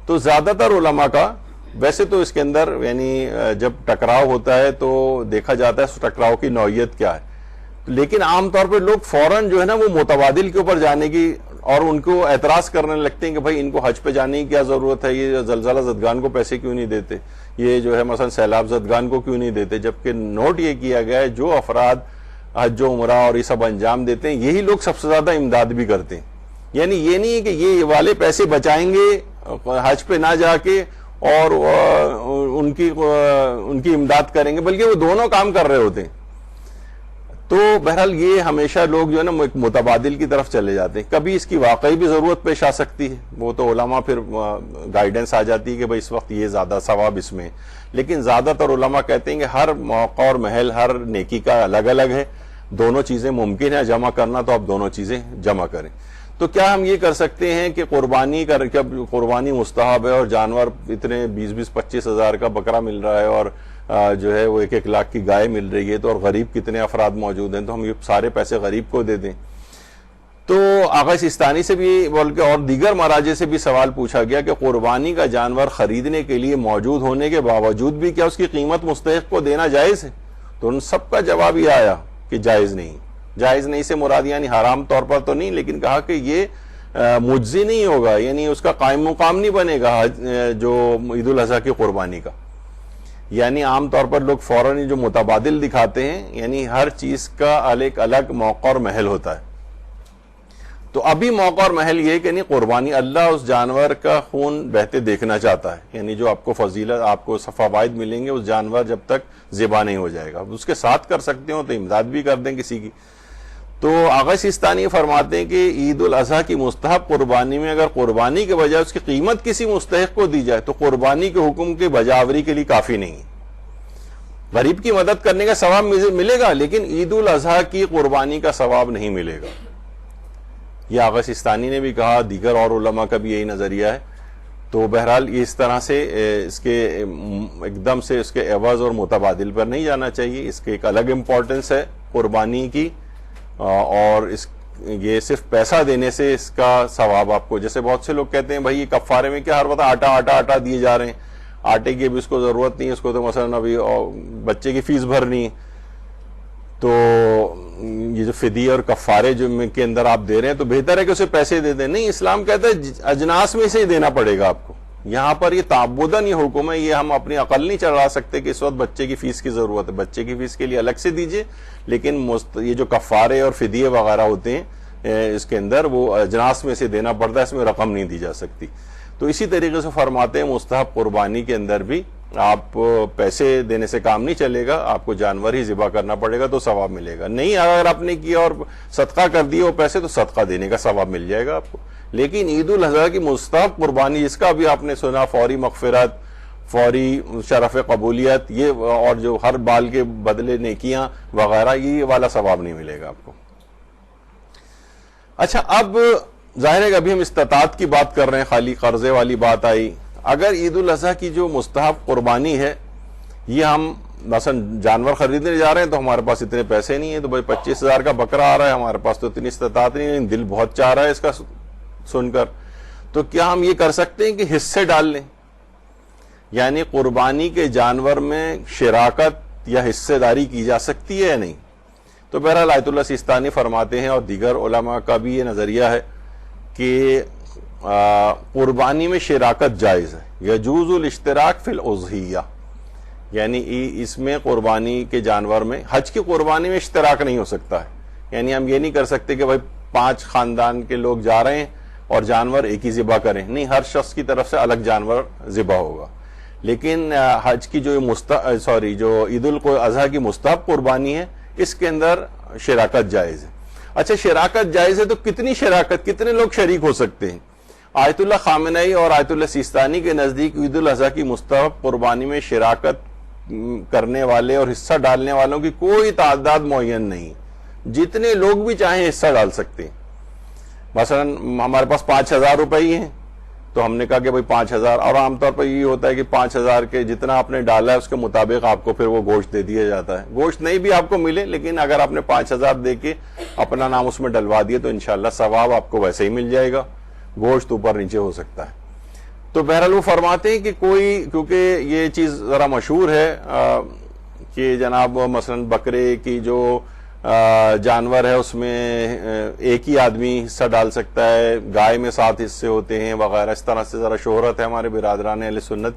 S1: تو زیادہ تر علماء کا, ویسے تو اس کے اندر یعنی جب ٹکراؤ ہوتا ہے تو دیکھا جاتا ہے اس ٹکراؤ کی نوعیت کیا ہے, لیکن عام طور پہ لوگ فوراً جو ہے نا وہ متبادل کے اوپر جانے کی اور ان کو اعتراض کرنے لگتے ہیں کہ بھائی ان کو حج پہ جانے کی کیا ضرورت ہے, یہ زلزلہ زدگان کو پیسے کیوں نہیں دیتے, یہ جو ہے مثلا سیلاب زدگان کو کیوں نہیں دیتے. جبکہ نوٹ یہ کیا گیا ہے جو افراد حج و عمرہ اور یہ سب انجام دیتے ہیں یہی لوگ سب سے زیادہ امداد بھی کرتے ہیں. یعنی یہ نہیں ہے کہ یہ والے پیسے بچائیں گے حج پہ نہ جا کے اور ان کی امداد کریں گے, بلکہ وہ دونوں کام کر رہے ہوتے ہیں. تو بہرحال یہ ہمیشہ لوگ جو ہے نا ایک متبادل کی طرف چلے جاتے ہیں. کبھی اس کی واقعی بھی ضرورت پیش آ سکتی ہے, وہ تو علماء پھر گائیڈنس آ جاتی ہے کہ بھائی اس وقت یہ زیادہ ثواب اس میں, لیکن زیادہ تر علماء کہتے ہیں کہ ہر موقع اور محل ہر نیکی کا الگ الگ ہے, دونوں چیزیں ممکن ہے جمع کرنا, تو آپ دونوں چیزیں جمع کریں. تو کیا ہم یہ کر سکتے ہیں کہ قربانی مستحب ہے اور جانور اتنے 20-25 ہزار کا بکرا مل رہا ہے اور جو ہے وہ 1 لاکھ کی گائے مل رہی ہے, تو اور غریب کتنے افراد موجود ہیں, تو ہم یہ سارے پیسے غریب کو دے دیں. تو آغا سستانی سے بھی بلکہ اور دیگر مراجع سے بھی سوال پوچھا گیا کہ قربانی کا جانور خریدنے کے لیے موجود ہونے کے باوجود بھی کیا اس کی قیمت مستحق کو دینا جائز ہے؟ تو ان سب کا جواب یہ آیا کہ جائز نہیں. جائز نہیں سے مراد یعنی حرام طور پر تو نہیں, لیکن کہا کہ یہ مجزی نہیں ہوگا, یعنی اس کا قائم مقام نہیں بنے گا جو عید الاضحیٰ کی قربانی کا. یعنی عام طور پر لوگ فوراً جو متبادل دکھاتے ہیں, یعنی ہر چیز کا ایک الگ موقع اور محل ہوتا ہے. تو ابھی موقع اور محل یہ کہ نہیں قربانی اللہ اس جانور کا خون بہتے دیکھنا چاہتا ہے, یعنی جو آپ کو فضیلت آپ کو فوائد ملیں گے اس جانور جب تک ذبح نہیں ہو جائے گا. اس کے ساتھ کر سکتے ہو تو امداد بھی کر دیں کسی کی. تو آغا سیستانی فرماتے ہیں کہ عید الاضحیٰ کی مستحب قربانی میں اگر قربانی کے بجائے اس کی قیمت کسی مستحق کو دی جائے تو قربانی کے حکم کے بجاوری کے لیے کافی نہیں ہے. غریب کی مدد کرنے کا ثواب ملے گا لیکن عید الاضحیٰ کی قربانی کا ثواب نہیں ملے گا. یہ آغا سیستانی نے بھی کہا, دیگر اور علماء کا بھی یہی نظریہ ہے. تو بہرحال اس طرح سے اس کے ایک دم سے اس کے عوض اور متبادل پر نہیں جانا چاہیے. اس کے ایک الگ امپورٹنس ہے قربانی کی, اور یہ صرف پیسہ دینے سے اس کا ثواب آپ کو, جیسے بہت سے لوگ کہتے ہیں بھائی یہ کفارے میں کیا ہر وقت آٹا دیے جا رہے ہیں, آٹے کی بھی اس کو ضرورت نہیں ہے, اس کو تو مثلا ابھی بچے کی فیس بھرنی ہے, تو یہ جو فدیہ اور کفارے جو کے اندر آپ دے رہے ہیں تو بہتر ہے کہ اسے پیسے دے دیں. نہیں, اسلام کہتا ہے اجناس میں سے ہی دینا پڑے گا آپ کو. یہاں پر یہ تعبداً یہ حکم ہے, یہ ہم اپنی عقل نہیں چڑھا سکتے کہ اس وقت بچے کی فیس کی ضرورت ہے. بچے کی فیس کے لیے الگ سے دیجئے, لیکن یہ جو کفارے اور فدیے وغیرہ ہوتے ہیں اس کے اندر وہ اجناس میں سے دینا پڑتا ہے, اس میں رقم نہیں دی جا سکتی. تو اسی طریقے سے فرماتے ہیں مستحب قربانی کے اندر بھی آپ پیسے دینے سے کام نہیں چلے گا, آپ کو جانور ہی ذبح کرنا پڑے گا تو ثواب ملے گا. نہیں, اگر آپ نے کیا اور صدقہ کر دیا وہ پیسے تو صدقہ دینے کا ثواب مل جائے گا آپ کو. لیکن عید الاضحیٰ کی مستحب قربانی جس کا بھی آپ نے سنا, فوری مغفرت, فوری شرف قبولیت, یہ اور جو ہر بال کے بدلے نیکیاں وغیرہ, یہ والا ثواب نہیں ملے گا آپ کو. اچھا, اب ظاہر ہے کہ ابھی ہم استطاعت کی بات کر رہے ہیں, خالی قرضے والی بات آئی. اگر عید الاضحیٰ کی جو مستحب قربانی ہے یہ ہم مثلا جانور خریدنے جا رہے ہیں تو ہمارے پاس اتنے پیسے نہیں ہیں, تو بھائی 25,000 کا بکرا آ رہا ہے, ہمارے پاس تو اتنی استطاعت نہیں ہے, دل بہت چاہ رہا ہے اس کا سن کر, تو کیا ہم یہ کر سکتے ہیں کہ حصے ڈال لیں, یعنی قربانی کے جانور میں شراکت یا حصے داری کی جا سکتی ہے یا نہیں؟ تو بہرحال آیت اللہ سیستانی فرماتے ہیں اور دیگر علماء کا بھی یہ نظریہ ہے کہ قربانی میں شراکت جائز ہے. یجوز الاشتراک فی الاضحیہ, یعنی اس میں قربانی کے جانور میں, حج کی قربانی میں اشتراک نہیں ہو سکتا ہے. یعنی ہم یہ نہیں کر سکتے کہ بھائی 5 خاندان کے لوگ جا رہے ہیں اور جانور ایک ہی ذبح کریں, نہیں, ہر شخص کی طرف سے الگ جانور ذبح ہوگا. لیکن حج کی جو عید الاضحیٰ کی مستحب قربانی ہے اس کے اندر شراکت جائز ہے. اچھا, شراکت جائز ہے تو کتنی شراکت, کتنے لوگ شریک ہو سکتے ہیں؟ آیت اللہ خامنئی اور آیت اللہ سیستانی کے نزدیک عید الاضحیٰ کی مستحب قربانی میں شراکت کرنے والے اور حصہ ڈالنے والوں کی کوئی تعداد معین نہیں, جتنے لوگ بھی چاہیں حصہ ڈال سکتے ہیں. مثلا ہمارے پاس 5,000 روپے ہی ہیں تو ہم نے کہا کہ بھائی 5,000, اور عام طور پر یہ ہوتا ہے کہ 5,000 کے جتنا آپ نے ڈالا ہے اس کے مطابق آپ کو پھر وہ گوشت دے دیا جاتا ہے. گوشت نہیں بھی آپ کو ملے, لیکن اگر آپ نے 5,000 دے کے اپنا نام اس میں ڈلوا دیا تو انشاءاللہ ثواب آپ کو ویسے ہی مل جائے گا, گوشت اوپر نیچے ہو سکتا ہے. تو بہرحال وہ فرماتے ہیں کہ کیونکہ یہ چیز ذرا مشہور ہے کہ جناب مثلا بکرے کی جو جانور ہے اس میں ایک ہی آدمی حصہ ڈال سکتا ہے, گائے میں 7 حصے ہوتے ہیں وغیرہ, اس طرح سے ذرا شہرت ہے ہمارے برادران اہل سنت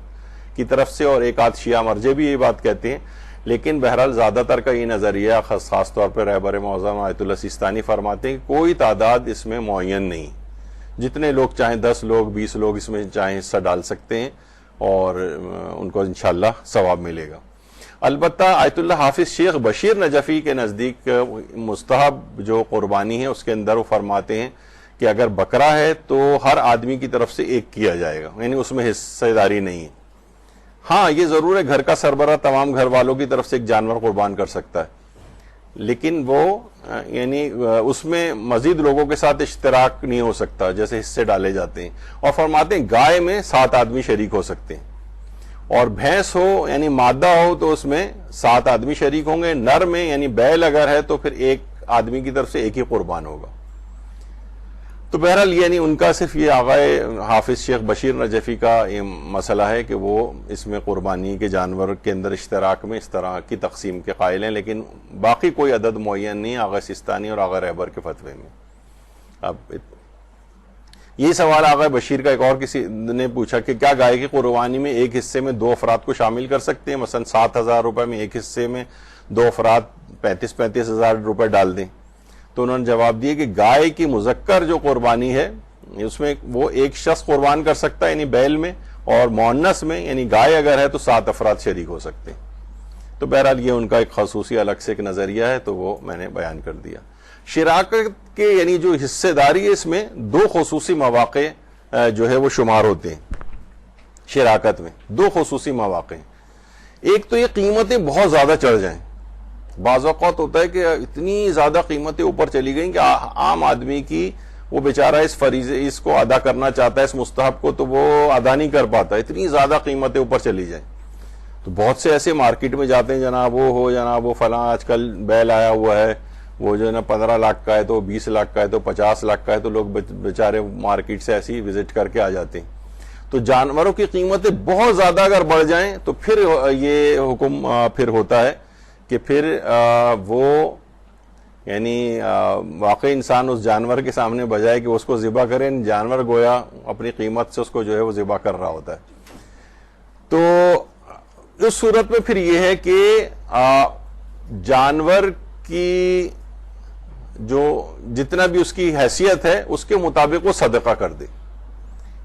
S1: کی طرف سے, اور ایک آدھ شیعہ مرجے بھی یہ بات کہتے ہیں. لیکن بہرحال زیادہ تر کا یہ نظریہ, خاص طور پر رہبر معظم آیت اللہ سیستانی فرماتے ہیں کہ کوئی تعداد اس میں معین نہیں, جتنے لوگ چاہیں 10 لوگ 20 لوگ اس میں چاہیں حصہ ڈال سکتے ہیں اور ان کو انشاءاللہ ثواب ملے گا. البتہ آیت اللہ حافظ شیخ بشیر نجفی کے نزدیک مستحب جو قربانی ہے اس کے اندر وہ فرماتے ہیں کہ اگر بکرا ہے تو ہر آدمی کی طرف سے ایک کیا جائے گا, یعنی اس میں حصہ داری نہیں ہے. ہاں, یہ ضرور ہے گھر کا سربراہ تمام گھر والوں کی طرف سے ایک جانور قربان کر سکتا ہے, لیکن وہ یعنی اس میں مزید لوگوں کے ساتھ اشتراک نہیں ہو سکتا جیسے حصے ڈالے جاتے ہیں. اور فرماتے ہیں گائے میں 7 آدمی شریک ہو سکتے ہیں, اور بھینس ہو یعنی مادہ ہو تو اس میں 7 آدمی شریک ہوں گے. نر میں یعنی بیل اگر ہے تو پھر ایک آدمی کی طرف سے ایک ہی قربان ہوگا. تو بہرحال یعنی ان کا صرف یہ آغائے حافظ شیخ بشیر نجفی کا یہ مسئلہ ہے کہ وہ اس میں قربانی کے جانور کے اندر اشتراک میں اس طرح کی تقسیم کے قائل ہیں, لیکن باقی کوئی عدد معین نہیں آغا سیستانی اور آغا رہبر کے فتوے میں. اب یہ سوال آغا بشیر کا ایک اور کسی نے پوچھا کہ کیا گائے کی قربانی میں ایک حصے میں 2 افراد کو شامل کر سکتے ہیں, مثلا 7,000 روپے میں ایک حصے میں 2 افراد 35,000 روپے ڈال دیں؟ تو انہوں نے جواب دیا کہ گائے کی مذکر جو قربانی ہے اس میں وہ ایک شخص قربان کر سکتا ہے یعنی بیل میں, اور مؤنث میں یعنی گائے اگر ہے تو 7 افراد شریک ہو سکتے ہیں. تو بہرحال یہ ان کا ایک خصوصی الگ سے ایک نظریہ ہے, تو وہ میں نے بیان کر دیا. شراکت کے یعنی جو حصے داری ہے اس میں دو خصوصی مواقع جو ہے وہ شمار ہوتے ہیں شراکت میں. دو خصوصی مواقع ہیں. ایک تو یہ قیمتیں بہت زیادہ چڑھ جائیں. بعض اوقات ہوتا ہے کہ اتنی زیادہ قیمتیں اوپر چلی گئیں کہ عام آدمی کی وہ بیچارہ اس فریضے اس کو ادا کرنا چاہتا ہے اس مستحب کو تو وہ ادا نہیں کر پاتا, اتنی زیادہ قیمتیں اوپر چلی جائیں. تو بہت سے ایسے مارکیٹ میں جاتے ہیں جناب وہ ہو جناب وہ فلاں آج کل بیل آیا ہوا ہے وہ جو ہے نا 15 لاکھ کا ہے تو 20 لاکھ کا ہے تو 50 لاکھ کا ہے, تو لوگ بیچارے مارکیٹ سے ایسی وزٹ کر کے آ جاتے ہیں. تو جانوروں کی قیمتیں بہت زیادہ اگر بڑھ جائیں تو پھر یہ حکم پھر ہوتا ہے کہ پھر وہ یعنی واقعی انسان اس جانور کے سامنے بجائے کہ اس کو ذبح کرے, جانور گویا اپنی قیمت سے اس کو جو ہے وہ ذبح کر رہا ہوتا ہے. تو اس صورت میں پھر یہ ہے کہ جانور کی جو جتنا بھی اس کی حیثیت ہے اس کے مطابق وہ صدقہ کر دے.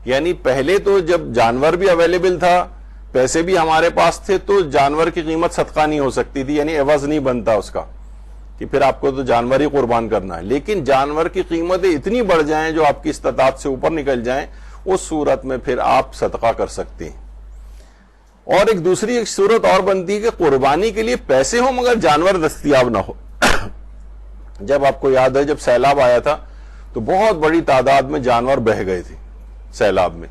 S1: یعنی پہلے تو جب جانور بھی اویلیبل تھا, پیسے بھی ہمارے پاس تھے, تو جانور کی قیمت صدقہ نہیں ہو سکتی تھی, یعنی عوض نہیں بنتا اس کا کہ پھر آپ کو تو جانور ہی قربان کرنا ہے. لیکن جانور کی قیمتیں اتنی بڑھ جائیں جو آپ کی استطاعت سے اوپر نکل جائیں, اس صورت میں پھر آپ صدقہ کر سکتے ہیں. اور ایک دوسری ایک صورت اور بنتی ہے کہ قربانی کے لیے پیسے ہوں مگر جانور دستیاب نہ ہو. جب آپ کو یاد ہے جب سیلاب آیا تھا تو بہت بڑی تعداد میں جانور بہہ گئے تھے سیلاب میں,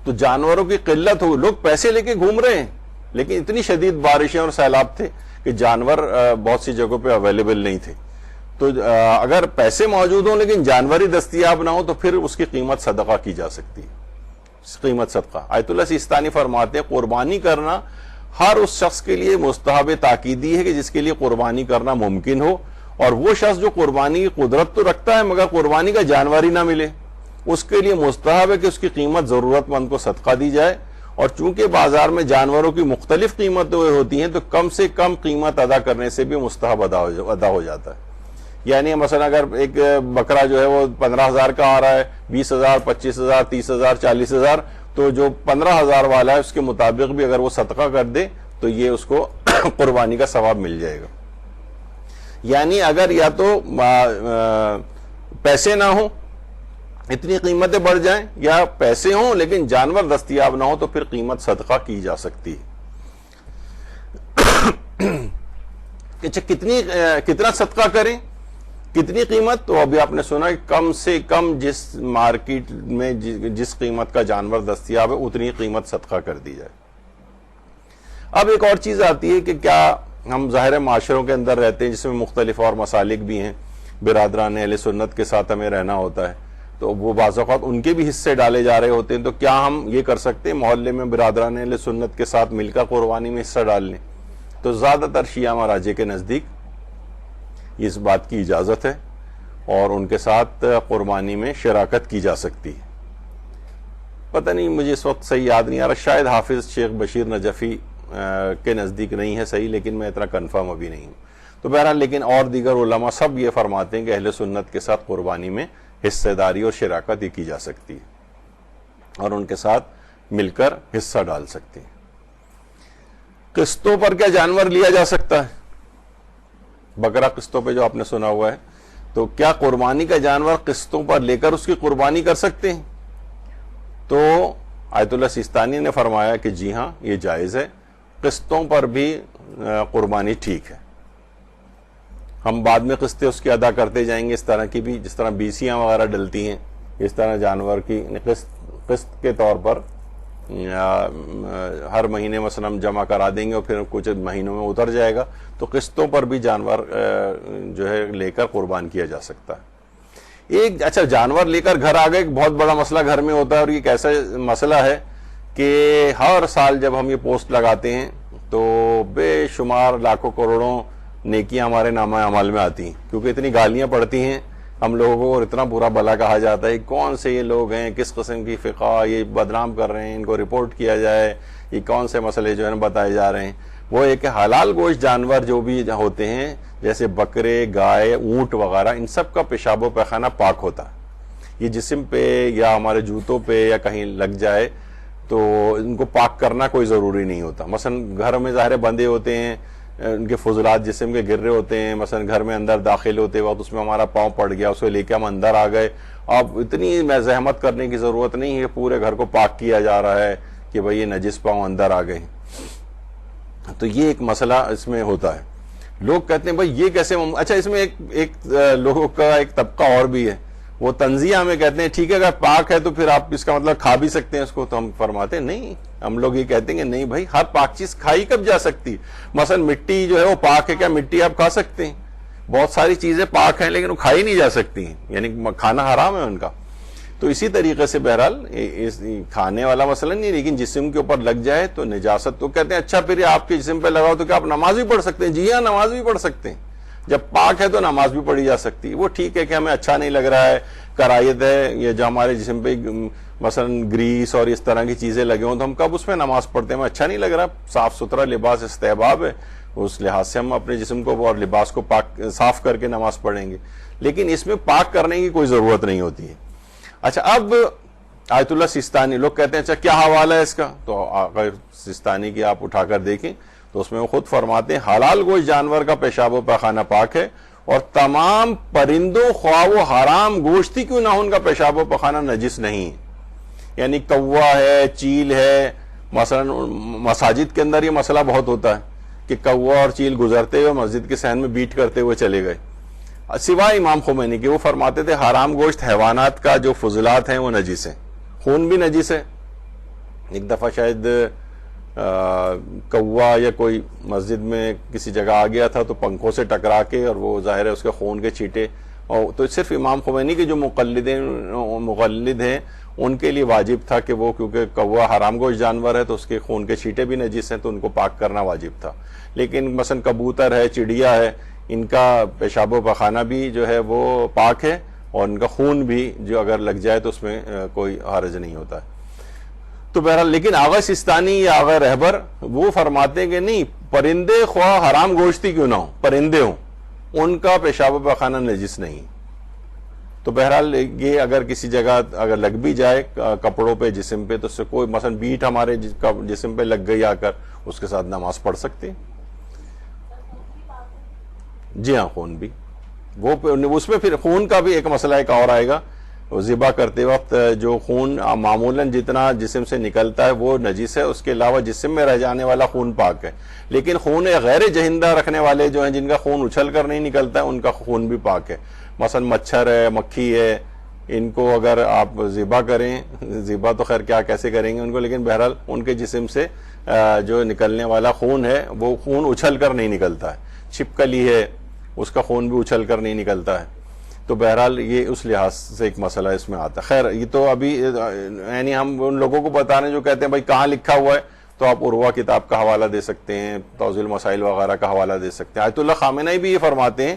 S1: تو جانوروں کی قلت ہو, لوگ پیسے لے کے گھوم رہے ہیں لیکن اتنی شدید بارشیں اور سیلاب تھے کہ جانور بہت سی جگہوں پہ اویلیبل نہیں تھے. تو اگر پیسے موجود ہوں لیکن جانور ہی دستیاب نہ ہو تو پھر اس کی قیمت صدقہ کی جا سکتی ہے. قیمت صدقہ آیت اللہ سیستانی فرماتے ہیں قربانی کرنا ہر اس شخص کے لیے مستحب تاکیدی ہے کہ جس کے لیے قربانی کرنا ممکن ہو, اور وہ شخص جو قربانی کی قدرت تو رکھتا ہے مگر قربانی کا جانور ہی نہ ملے اس کے لیے مستحب ہے کہ اس کی قیمت ضرورت مند کو صدقہ دی جائے. اور چونکہ بازار میں جانوروں کی مختلف قیمتیں ہوتی ہیں تو کم سے کم قیمت ادا کرنے سے بھی مستحب ادا ہو جاتا ہے. یعنی مثلا اگر ایک بکرا جو ہے وہ 15,000 کا آ رہا ہے, 20,000, 25,000, 30,000, 40,000, تو جو 15,000 والا ہے اس کے مطابق بھی اگر وہ صدقہ کر دے تو یہ اس کو قربانی کا ثواب مل جائے گا. یعنی اگر یا تو پیسے نہ ہوں اتنی قیمتیں بڑھ جائیں, یا پیسے ہوں لیکن جانور دستیاب نہ ہو تو پھر قیمت صدقہ کی جا سکتی ہے. کتنا صدقہ کریں, کتنی قیمت؟ تو ابھی آپ نے سنا کہ کم سے کم جس مارکیٹ میں جس قیمت کا جانور دستیاب ہے اتنی قیمت صدقہ کر دی جائے. اب ایک اور چیز آتی ہے کہ کیا ہم ظاہر معاشروں کے اندر رہتے ہیں جس میں مختلف اور مسالک بھی ہیں, برادران اہل سنت کے ساتھ ہمیں رہنا ہوتا ہے, تو وہ بعض اوقات ان کے بھی حصے ڈالے جا رہے ہوتے ہیں. تو کیا ہم یہ کر سکتے ہیں محلے میں برادران اہل سنت کے ساتھ مل کر قربانی میں حصہ ڈال لیں؟ تو زیادہ تر شیعہ مراجع کے نزدیک اس بات کی اجازت ہے اور ان کے ساتھ قربانی میں شراکت کی جا سکتی ہے. پتہ نہیں مجھے اس وقت صحیح یاد نہیں آ رہا, شاید حافظ شیخ بشیر نجفی کے نزدیک نہیں ہے صحیح, لیکن میں اتنا کنفرم ابھی نہیں ہوں. تو بہرحال لیکن اور دیگر علماء سب یہ فرماتے ہیں کہ اہل سنت کے ساتھ قربانی میں حصہ داری اور شراکت ہی کی جا سکتی ہے اور ان کے ساتھ مل کر حصہ ڈال سکتے ہیں. قسطوں پر کیا جانور لیا جا سکتا ہے؟ بکرا قسطوں پہ جو آپ نے سنا ہوا ہے, تو کیا قربانی کا جانور قسطوں پر لے کر اس کی قربانی کر سکتے ہیں؟ تو آیت اللہ سیستانی نے فرمایا کہ جی ہاں یہ جائز ہے, قسطوں پر بھی قربانی ٹھیک ہے. ہم بعد میں قسطیں اس کی ادا کرتے جائیں گے, اس طرح کی بھی جس طرح بیسیاں وغیرہ ڈلتی ہیں اس طرح جانور کی قسط کے طور پر ہر مہینے مثلا ہم جمع کرا دیں گے اور پھر کچھ مہینوں میں اتر جائے گا, تو قسطوں پر بھی جانور جو ہے لے کر قربان کیا جا سکتا ہے. ایک اچھا جانور لے کر گھر آ گئے, ایک بہت بڑا مسئلہ گھر میں ہوتا ہے, اور یہ ایک ایسا مسئلہ ہے کہ ہر سال جب ہم یہ پوسٹ لگاتے ہیں تو بے شمار لاکھوں کروڑوں نیکیاں ہمارے نامہ اعمال میں آتی ہیں, کیونکہ اتنی گالیاں پڑتی ہیں ہم لوگوں کو اور اتنا برا بلا کہا جاتا ہے کون سے یہ لوگ ہیں, کس قسم کی فقہ یہ بدنام کر رہے ہیں, ان کو رپورٹ کیا جائے, یہ کون سے مسئلے جو ہے بتائے جا رہے ہیں. وہ ایک حلال گوشت جانور جو بھی ہوتے ہیں جیسے بکرے, گائے, اونٹ وغیرہ, ان سب کا پیشاب و پیخانہ پاک ہوتا ہے. یہ جسم پہ یا ہمارے جوتوں پہ یا کہیں لگ جائے تو ان کو پاک کرنا کوئی ضروری نہیں ہوتا. مثلا گھر میں ظاہر بندے ہوتے ہیں, ان کے فضلات جسم کے گر رہے ہوتے ہیں، مثلا گھر میں اندر داخل ہوتے وقت اس میں ہمارا پاؤں پڑ گیا، اس کو لے کے ہم اندر آ گئے، اب اتنی زحمت کرنے کی ضرورت نہیں ہے، پورے گھر کو پاک کیا جا رہا ہے کہ بھئی یہ نجس پاؤں اندر آ گئے. تو یہ ایک مسئلہ اس میں ہوتا ہے. لوگ کہتے ہیں بھئی یہ کیسے اچھا اس میں ایک لوگوں کا ایک طبقہ اور بھی ہے، وہ تنزیہ ہمیں کہتے ہیں ٹھیک ہے اگر پاک ہے تو پھر آپ اس کا مطلب کھا بھی سکتے ہیں اس کو. تو ہم فرماتے ہیں نہیں، ہم لوگ یہ کہتے ہیں کہ نہیں بھائی، ہر پاک چیز کھائی کب جا سکتی. مثلا مٹی جو ہے وہ پاک ہے، کیا مٹی آپ کھا سکتے ہیں؟ بہت ساری چیزیں پاک ہیں لیکن وہ کھائی نہیں جا سکتی ہیں، یعنی کھانا حرام ہے ان کا. تو اسی طریقے سے بہرحال کھانے والا مسئلہ نہیں، لیکن جسم کے اوپر لگ جائے تو نجاست. تو کہتے ہیں اچھا پھر آپ کے جسم پہ لگاؤ تو کیا آپ نماز بھی پڑھ سکتے ہیں؟ جی ہاں، نماز بھی پڑھ سکتے ہیں. جب پاک ہے تو نماز بھی پڑھی جا سکتی ہے. وہ ٹھیک ہے کہ ہمیں اچھا نہیں لگ رہا ہے، کرائیت ہے، یہ جو ہمارے جسم پہ مثلا گریس اور اس طرح کی چیزیں لگے ہوں تو ہم کب اس میں نماز پڑھتے ہیں؟ ہمیں اچھا نہیں لگ رہا. صاف ستھرا لباس استحباب ہے، اس لحاظ سے ہم اپنے جسم کو اور لباس کو پاک صاف کر کے نماز پڑھیں گے، لیکن اس میں پاک کرنے کی کوئی ضرورت نہیں ہوتی ہے. اچھا اب آیت اللہ سیستانی لوگ کہتے ہیں اچھا کیا حوالہ ہے اس کا؟ تو اگر سیستانی کی آپ اٹھا کر دیکھیں تو اس میں وہ خود فرماتے ہیں حلال گوشت جانور کا پیشاب و پاخانہ پاک ہے، اور تمام پرندوں خواہ وہ حرام گوشت ہی کیوں نہ ہو ان کا پیشاب و پاخانہ نجس نہیں. یعنی کوا ہے، چیل ہے، مثلا مساجد کے اندر یہ مسئلہ بہت ہوتا ہے کہ کوا اور چیل گزرتے ہوئے مسجد کے صحن میں بیٹ کرتے ہوئے چلے گئے. سوائے امام خمینی کے، وہ فرماتے تھے حرام گوشت حیوانات کا جو فضلات ہیں وہ نجس ہیں، خون بھی نجس ہے. ایک دفعہ شاید کوا یا کوئی مسجد میں کسی جگہ آ گیا تھا تو پنکھوں سے ٹکرا کے، اور وہ ظاہر ہے اس کے خون کے چھینٹے، اور تو صرف امام خمینی کے جو مقلد ہیں ان کے لیے واجب تھا کہ وہ، کیونکہ کوا حرام گوشت جانور ہے تو اس کے خون کے چھینٹے بھی نجس ہیں تو ان کو پاک کرنا واجب تھا. لیکن مثلا کبوتر ہے، چڑیا ہے، ان کا پیشاب و پاخانہ بھی جو ہے وہ پاک ہے، اور ان کا خون بھی جو اگر لگ جائے تو اس میں کوئی حرج نہیں ہوتا ہے. تو بہرحال لیکن آغا سیستانی یا آغا رہبر وہ فرماتے ہیں کہ نہیں، پرندے خواہ حرام گوشتی کیوں نہ ہو، پرندے ہوں، ان کا پیشاب و پاخانہ نجس نہیں. تو بہرحال یہ اگر کسی جگہ اگر لگ بھی جائے کپڑوں پہ، جسم پہ، تو اس سے کوئی مثلا بیٹ ہمارے جسم پہ لگ گئی آ کر، اس کے ساتھ نماز پڑھ سکتے ہیں. جی ہاں، خون بھی، وہ اس میں پھر خون کا بھی ایک مسئلہ ایک اور آئے گا. ذبح کرتے وقت جو خون معمولاً جتنا جسم سے نکلتا ہے وہ نجس ہے، اس کے علاوہ جسم میں رہ جانے والا خون پاک ہے. لیکن خون غیر جہندہ رکھنے والے جو ہیں، جن کا خون اچھل کر نہیں نکلتا ہے، ان کا خون بھی پاک ہے. مثلا مچھر ہے، مکھی ہے، ان کو اگر آپ ذبح کریں، ذبح تو خیر کیا کیسے کریں گے ان کو، لیکن بہرحال ان کے جسم سے جو نکلنے والا خون ہے وہ خون اچھل کر نہیں نکلتا ہے. چھپکلی ہے، اس کا خون بھی اچھل کر نہیں نکلتا ہے. تو بہرحال یہ اس لحاظ سے ایک مسئلہ اس میں آتا ہے. خیر یہ تو ابھی یعنی ہم ان لوگوں کو بتا رہے ہیں جو کہتے ہیں بھائی کہاں لکھا ہوا ہے، تو آپ عروہ کتاب کا حوالہ دے سکتے ہیں، توضیح المسائل وغیرہ کا حوالہ دے سکتے ہیں. آیت اللہ خامنہئی بھی یہ فرماتے ہیں،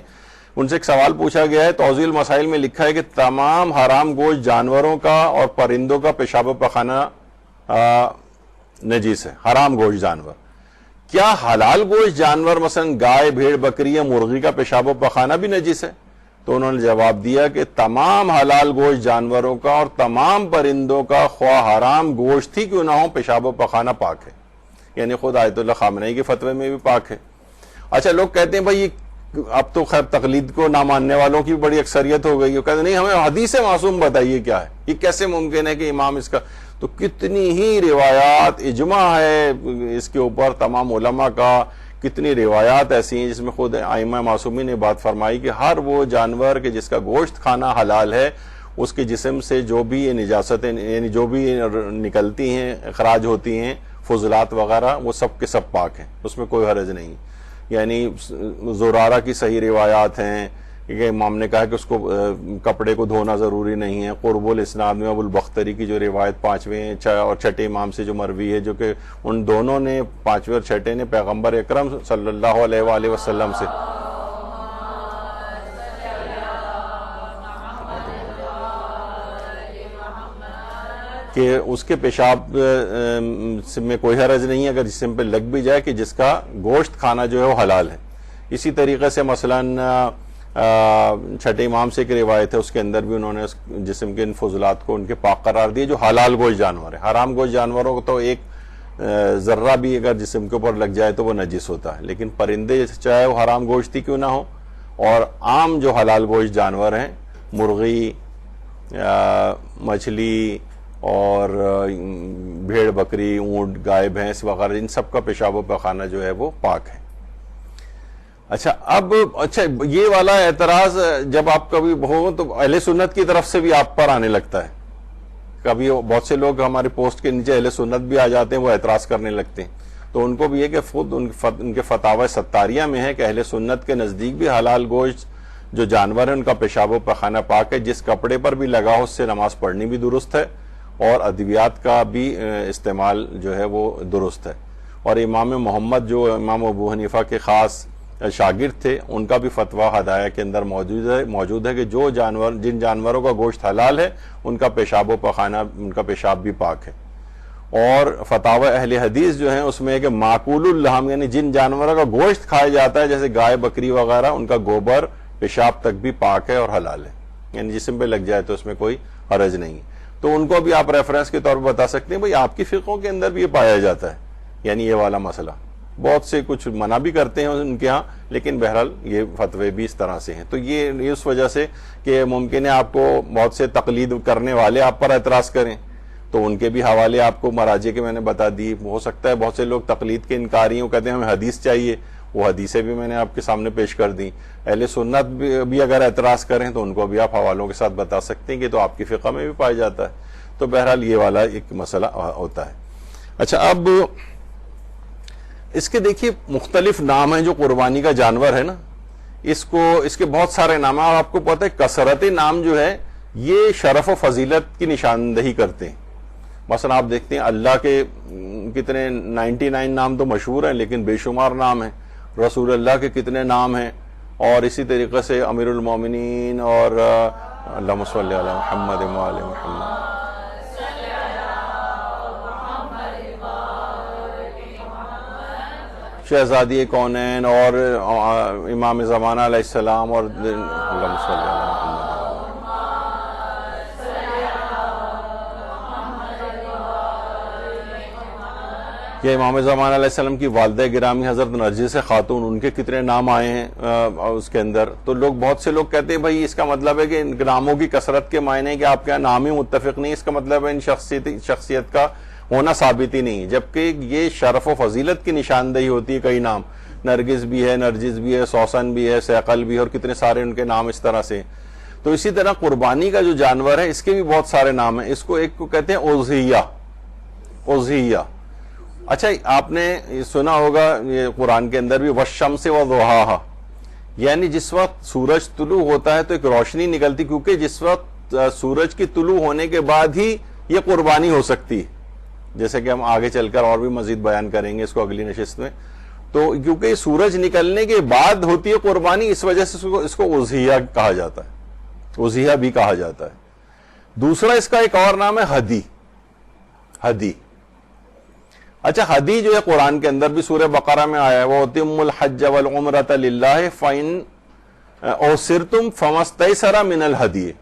S1: ان سے ایک سوال پوچھا گیا ہے، توضیح المسائل میں لکھا ہے کہ تمام حرام گوشت جانوروں کا اور پرندوں کا پیشاب و پاخانہ نجیس ہے، حرام گوشت جانور. کیا حلال گوشت جانور مثلا گائے، بھیڑ، بکری یا مرغی کا پیشاب و پاخانہ بھی نجیس ہے؟ تو انہوں نے جواب دیا کہ تمام حلال گوشت جانوروں کا اور تمام پرندوں کا خواہ حرام گوشت ہی کیوں نہ ہو پیشاب و پاخانہ پاک ہے. یعنی خود آیت اللہ خامنہئی کے فتوے میں بھی پاک ہے. اچھا لوگ کہتے ہیں بھائی اب تو خیر تقلید کو نہ ماننے والوں کی بڑی اکثریت ہو گئی ہے، کہتے ہیں نہیں ہمیں حدیث معصوم بتائیے کیا ہے، یہ کیسے ممکن ہے کہ امام اس کا، تو کتنی ہی روایات، اجماع ہے اس کے اوپر تمام علماء کا، کتنی روایات ایسی ہیں جس میں خود ائمہ معصومین نے بات فرمائی کہ ہر وہ جانور کہ جس کا گوشت کھانا حلال ہے، اس کے جسم سے جو بھی یہ نجاستیں یعنی جو بھی نکلتی ہیں، اخراج ہوتی ہیں، فضلات وغیرہ، وہ سب کے سب پاک ہیں، اس میں کوئی حرج نہیں. یعنی زرارہ کی صحیح روایات ہیں کہ امام نے کہا کہ اس کو کپڑے کو دھونا ضروری نہیں ہے. قرب الاسناد میں ابو البختری کی جو روایت پانچویں اور چھٹے امام سے جو مروی ہے، جو کہ ان دونوں نے، پانچویں اور چھٹے نے پیغمبر اکرم صلی اللہ علیہ وآلہ وسلم سے کہ اس کے پیشاب میں کوئی حرج نہیں ہے اگر جسم پہ لگ بھی جائے، کہ جس کا گوشت کھانا جو ہے وہ حلال ہے. اسی طریقے سے مثلاً چھٹے امام سے ایک روایت ہے، اس کے اندر بھی انہوں نے جسم کے ان فضلات کو ان کے پاک قرار دیے جو حلال گوشت جانور ہے. حرام گوشت جانوروں کو تو ایک ذرہ بھی اگر جسم کے اوپر لگ جائے تو وہ نجس ہوتا ہے. لیکن پرندے چاہے وہ حرام گوشتی کیوں نہ ہو، اور عام جو حلال گوشت جانور ہیں، مرغی، مچھلی اور بھیڑ بکری، اونٹ، گائے، بھینس وغیرہ، ان سب کا پیشاب و پخانہ جو ہے وہ پاک ہے. اچھا یہ والا اعتراض جب آپ کبھی ہو تو اہل سنت کی طرف سے بھی آپ پر آنے لگتا ہے. کبھی بہت سے لوگ ہمارے پوسٹ کے نیچے اہل سنت بھی آ جاتے ہیں، وہ اعتراض کرنے لگتے ہیں. تو ان کو بھی یہ کہ خود ان کے فتاوی ستاریہ میں ہے کہ اہل سنت کے نزدیک بھی حلال گوشت جو جانور ہیں ان کا پیشاب و پخانہ پاک ہے. جس کپڑے پر بھی لگا ہو اس سے نماز پڑھنی بھی درست ہے، اور ادویات کا بھی استعمال جو ہے وہ درست ہے. اور امام محمد جو امام ابو حنیفہ کے خاص شاگرد تھے، ان کا بھی فتویٰ ہدایہ کے اندر موجود ہے کہ جن جانوروں کا گوشت حلال ہے ان کا پیشاب و پخانہ، ان کا پیشاب بھی پاک ہے. اور فتاوی اہل حدیث جو ہیں اس میں ہے کہ معقول اللحم، یعنی جن جانوروں کا گوشت کھایا جاتا ہے جیسے گائے، بکری وغیرہ، ان کا گوبر، پیشاب تک بھی پاک ہے اور حلال ہے، یعنی جسم پہ لگ جائے تو اس میں کوئی حرج نہیں. تو ان کو بھی آپ ریفرنس کے طور پر بتا سکتے ہیں بھئی آپ کی فقہوں کے اندر بھی یہ پایا جاتا ہے، یعنی یہ والا مسئلہ. بہت سے کچھ منع بھی کرتے ہیں ان کے ہاں، لیکن بہرحال یہ فتوے بھی اس طرح سے ہیں. تو یہ اس وجہ سے کہ ممکن ہے آپ کو بہت سے تقلید کرنے والے آپ پر اعتراض کریں، تو ان کے بھی حوالے آپ کو مراجع کے میں نے بتا دی. ہو سکتا ہے بہت سے لوگ تقلید کے انکاری ہوں، کہتے ہیں ہمیں حدیث چاہیے، وہ حدیثیں بھی میں نے آپ کے سامنے پیش کر دی. اہل سنت بھی اگر اعتراض کریں تو ان کو بھی آپ حوالوں کے ساتھ بتا سکتے ہیں کہ تو آپ کی فقہ میں بھی پایا جاتا ہے. تو بہرحال یہ والا ایک مسئلہ ہوتا ہے. اچھا اب اس کے دیکھیے مختلف نام ہیں جو قربانی کا جانور ہے نا، اس کے بہت سارے نام ہیں، اور آپ کو پتہ ہے کثرت نام جو ہے یہ شرف و فضیلت کی نشاندہی کرتے ہیں. مثلا آپ دیکھتے ہیں اللہ کے کتنے 99 نام تو مشہور ہیں، لیکن بے شمار نام ہیں. رسول اللہ کے کتنے نام ہیں، اور اسی طریقے سے امیر المومنین، اور اللہم صلی علی محمد وآل محمد. شہزادی کونین اور امام زمانہ علیہ السلام، اور اللہم صلی علی محمد. یہ امام زمانہ علیہ السلام کی والدہ گرامی حضرت نرجس خاتون، ان کے کتنے نام آئے ہیں اس کے اندر. تو بہت سے لوگ کہتے ہیں بھائی اس کا مطلب ہے کہ ان ناموں کی کثرت کے معنی ہے کہ آپ کے نام ہی متفق نہیں، اس کا مطلب ہے ان شخصیت کا ہونا ثابت ہی نہیں، جبکہ یہ شرف و فضیلت کی نشاندہی ہوتی ہے. کئی نام، نرگس بھی ہے، نرجس بھی ہے، سوسن بھی ہے، سیقل بھی ہے، اور کتنے سارے ان کے نام اس طرح سے. تو اسی طرح قربانی کا جو جانور ہے اس کے بھی بہت سارے نام ہیں. اس کو ایک کو کہتے ہیں اضحیہ. اچھا آپ نے سنا ہوگا یہ قرآن کے اندر بھی والشمس وضحاہا، یعنی جس وقت سورج طلوع ہوتا ہے تو ایک روشنی نکلتی، کیونکہ جس وقت سورج کی طلوع ہونے کے بعد ہی یہ قربانی ہو سکتی ہے، جیسے کہ ہم آگے چل کر اور بھی مزید بیان کریں گے اس کو اگلی نشست میں. تو کیونکہ سورج نکلنے کے بعد ہوتی ہے قربانی، اس وجہ سے اس کو اضحیہ کہا جاتا ہے، اضحیہ بھی کہا جاتا ہے. دوسرا اس کا ایک اور نام ہے ہدی. اچھا ہدی جو ہے قرآن کے اندر بھی سورہ بقرہ میں آیا ہے، وَأَتِمُّوا الْحَجَّ وَالْعُمْرَةَ لِلَّهِ فَإِنْ أُحْصِرْتُمْ فَمَا اسْتَيْسَرَ مِنَ الْهَدْيِ.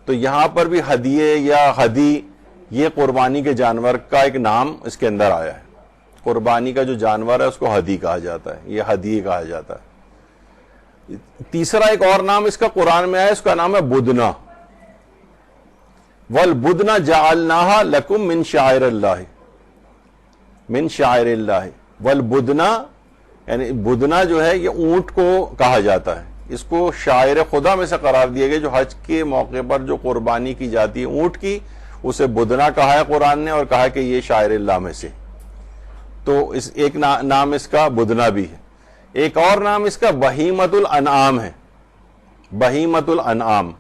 S1: تو یہاں پر بھی ہدیے یا ہدی یہ قربانی کے جانور کا ایک نام اس کے اندر آیا ہے. قربانی کا جو جانور ہے اس کو ہدی کہا جاتا ہے، یہ ہدی کہا جاتا ہے. تیسرا ایک اور نام اس کا قرآن میں آیا، اس کا نام ہے بدنا. وَالْبُدْنَ جَعَلْنَاهَا لَكُمْ مِنْ شَعَائِرِ اللَّهِ، من شاعر اللہ. والبدنا یعنی بدنا جو ہے یہ اونٹ کو کہا جاتا ہے، اس کو شاعر خدا میں سے قرار دیا گیا. جو حج کے موقع پر جو قربانی کی جاتی ہے اونٹ کی، اسے بدنا کہا ہے قرآن نے، اور کہا کہ یہ شاعر اللہ میں سے. تو ایک نام اس کا بدنا بھی ہے. ایک اور نام اس کا بہیمت الانعام ہے. بہیمت الانعام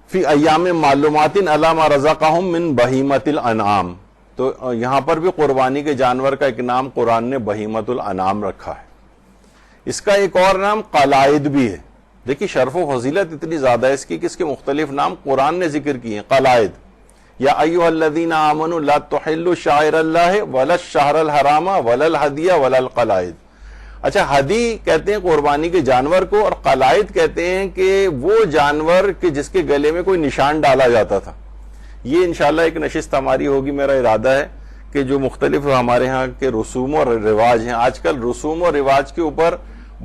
S1: فی ایام معلومات علی ما رزقہم من بہیمت الانعام. تو یہاں پر بھی قربانی کے جانور کا ایک نام قرآن نے بہیمت الانعام رکھا ہے. اس کا ایک اور نام قلائد بھی ہے. دیکھیے شرف و فضیلت اتنی زیادہ ہے اس کی کہ اس کے مختلف نام قرآن نے ذکر کیے ہیں. قلائد، یا ایھا الذین آمنوا لا تحلوا شعائر اللہ ولا الشہر الحرام ولا الہدی ولا القلائد. اچھا ہدی کہتے ہیں قربانی کے جانور کو، اور قلائد کہتے ہیں کہ وہ جانور کہ جس کے گلے میں کوئی نشان ڈالا جاتا تھا. یہ انشاءاللہ ایک نشست ہماری ہوگی، میرا ارادہ ہے کہ جو مختلف ہمارے ہاں کے رسوم اور رواج ہیں، آج کل رسوم اور رواج کے اوپر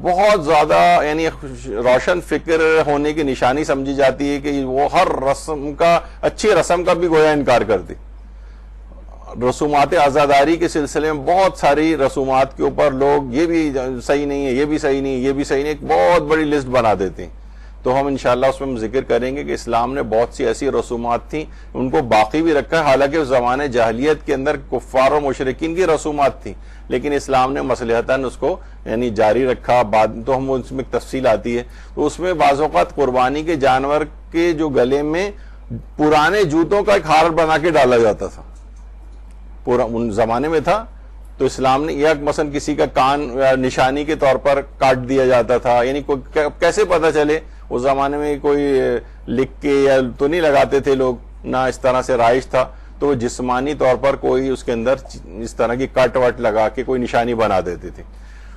S1: بہت زیادہ یعنی روشن فکر ہونے کی نشانی سمجھی جاتی ہے کہ وہ ہر رسم کا، اچھی رسم کا بھی گویا انکار کر دی. رسومات عزاداری کے سلسلے میں بہت ساری رسومات کے اوپر لوگ یہ بھی صحیح نہیں ہے، یہ بھی صحیح نہیں ہے، یہ بھی صحیح نہیں، ایک بہت بڑی لسٹ بنا دیتے ہیں. تو ہم انشاءاللہ اس میں ذکر کریں گے کہ اسلام نے بہت سی ایسی رسومات تھیں، ان کو باقی بھی رکھا ہے. حالانکہ اس زمانے جاہلیت کے اندر کفار و مشرکین کی رسومات تھیں، لیکن اسلام نے مصلحتاً اس کو یعنی جاری رکھا. بعد تو ہم اس میں ایک تفصیل آتی ہے. تو اس میں بعض اوقات قربانی کے جانور کے جو گلے میں پرانے جوتوں کا ایک ہار بنا کے ڈالا جاتا تھا، پورا ان زمانے میں تھا. تو اسلام نے یہ مثلا کسی کا کان نشانی کے طور پر کاٹ دیا جاتا تھا. یعنی کیسے پتہ چلے؟ اس زمانے میں کوئی لکھ کے یا تو نہیں لگاتے تھے لوگ، نہ اس طرح سے رائج تھا. تو وہ جسمانی طور پر کوئی اس کے اندر اس طرح کی کٹ وٹ لگا کے کوئی نشانی بنا دیتے تھے.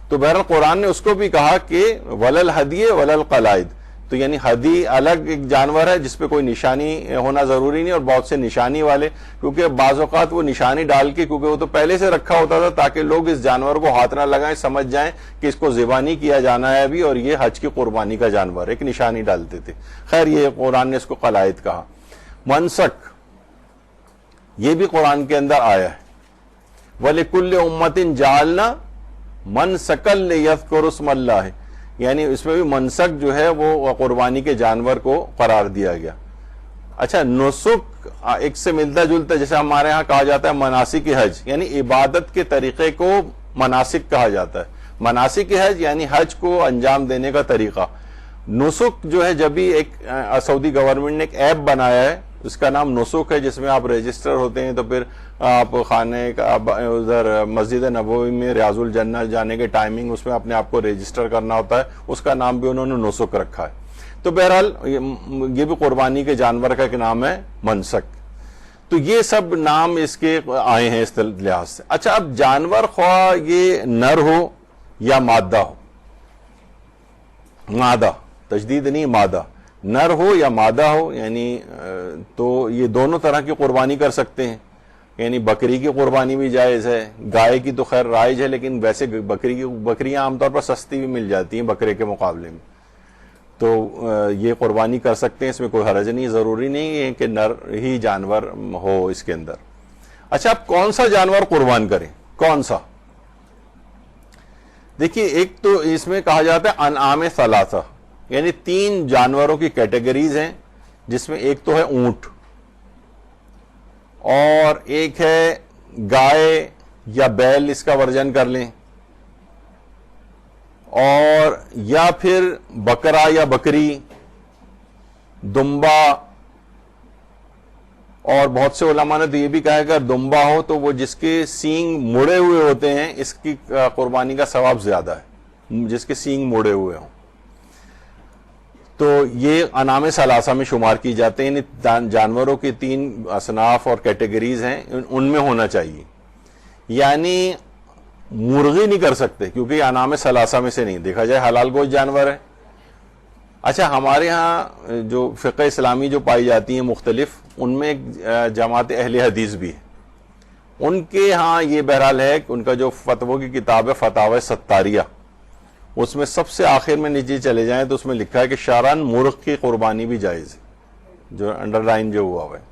S1: تو بہرحال قرآن نے اس کو بھی کہا کہ ولل ہدی ولل قلائد. تو یعنی ہدی الگ ایک جانور ہے جس پہ کوئی نشانی ہونا ضروری نہیں، اور بہت سے نشانی والے، کیونکہ بعض اوقات وہ نشانی ڈال کے، کیونکہ وہ تو پہلے سے رکھا ہوتا تھا تاکہ لوگ اس جانور کو ہاتھ نہ لگائیں، سمجھ جائیں کہ اس کو ذبح نہیں کیا جانا ہے ابھی اور یہ حج کی قربانی کا جانور ہے، ایک نشانی ڈالتے تھے. خیر یہ قرآن نے اس کو قلائد کہا. منسک یہ بھی قرآن کے اندر آیا ہے. وَلِكُلِّ أُمَّةٍ جَعَلْنَا مَنْسَكًا لِيَذْكُرُوا اسْمَ اللَّهِ. یعنی اس میں بھی منسک جو ہے وہ قربانی کے جانور کو قرار دیا گیا. اچھا، نسک ایک سے ملتا جلتا، جیسے ہمارے ہاں کہا جاتا ہے مناسک حج، یعنی عبادت کے طریقے کو مناسک کہا جاتا ہے. مناسک حج یعنی حج کو انجام دینے کا طریقہ. نسک جو ہے، جب بھی ایک سعودی گورنمنٹ نے ایک ایپ بنایا ہے، اس کا نام نسک ہے، جس میں آپ رجسٹر ہوتے ہیں. تو پھر آپ خانے کا ادھر مسجد نبوی میں ریاض الجنہ جانے کے ٹائمنگ، اس میں اپنے آپ کو رجسٹر کرنا ہوتا ہے. اس کا نام بھی انہوں نے نسک رکھا ہے. تو بہرحال یہ بھی قربانی کے جانور کا ایک نام ہے منسک. تو یہ سب نام اس کے آئے ہیں اس لحاظ سے. اچھا، اب جانور خواہ یہ نر ہو یا مادہ ہو، مادہ تجدید نہیں، مادہ، نر ہو یا مادہ ہو، یعنی تو یہ دونوں طرح کی قربانی کر سکتے ہیں. یعنی بکری کی قربانی بھی جائز ہے، گائے کی تو خیر رائج ہے، لیکن ویسے بکریاں عام طور پر سستی بھی مل جاتی ہیں بکرے کے مقابلے میں. تو یہ قربانی کر سکتے ہیں، اس میں کوئی حرج نہیں. ضروری نہیں ہے کہ نر ہی جانور ہو اس کے اندر. اچھا، آپ کون سا جانور قربان کریں؟ کون سا؟ دیکھیے، ایک تو اس میں کہا جاتا ہے انعام ثلاثہ، یعنی 3 جانوروں کی کیٹیگریز ہیں، جس میں ایک تو ہے اونٹ، اور ایک ہے گائے یا بیل، اس کا ورژن کر لیں، اور یا پھر بکرا یا بکری، دمبا. اور بہت سے علماء نے تو یہ بھی کہا کہ اگر دمبا ہو تو وہ جس کے سینگ مڑے ہوئے ہوتے ہیں، اس کی قربانی کا ثواب زیادہ ہے، جس کے سینگ مڑے ہوئے ہوں. تو یہ انعام ثلاثہ میں شمار کی جاتے ہیں. یعنی جانوروں کی 3 اصناف اور کیٹیگریز ہیں، ان میں ہونا چاہیے. یعنی مرغی نہیں کر سکتے، کیونکہ یہ انعام ثلاثہ میں سے نہیں. دیکھا جائے حلال گوشت جانور ہے. اچھا، ہمارے ہاں جو فقہ اسلامی جو پائی جاتی ہیں مختلف، ان میں ایک جماعت اہل حدیث بھی ہے. ان کے ہاں یہ بہرحال ہے کہ ان کا جو فتووں کی کتاب ہے فتاوی ستاریہ، اس میں سب سے آخر میں نیچے چلے جائیں تو اس میں لکھا ہے کہ شرعاً مرغ کی قربانی بھی جائز ہے، جو انڈر لائن جو ہوا ہے.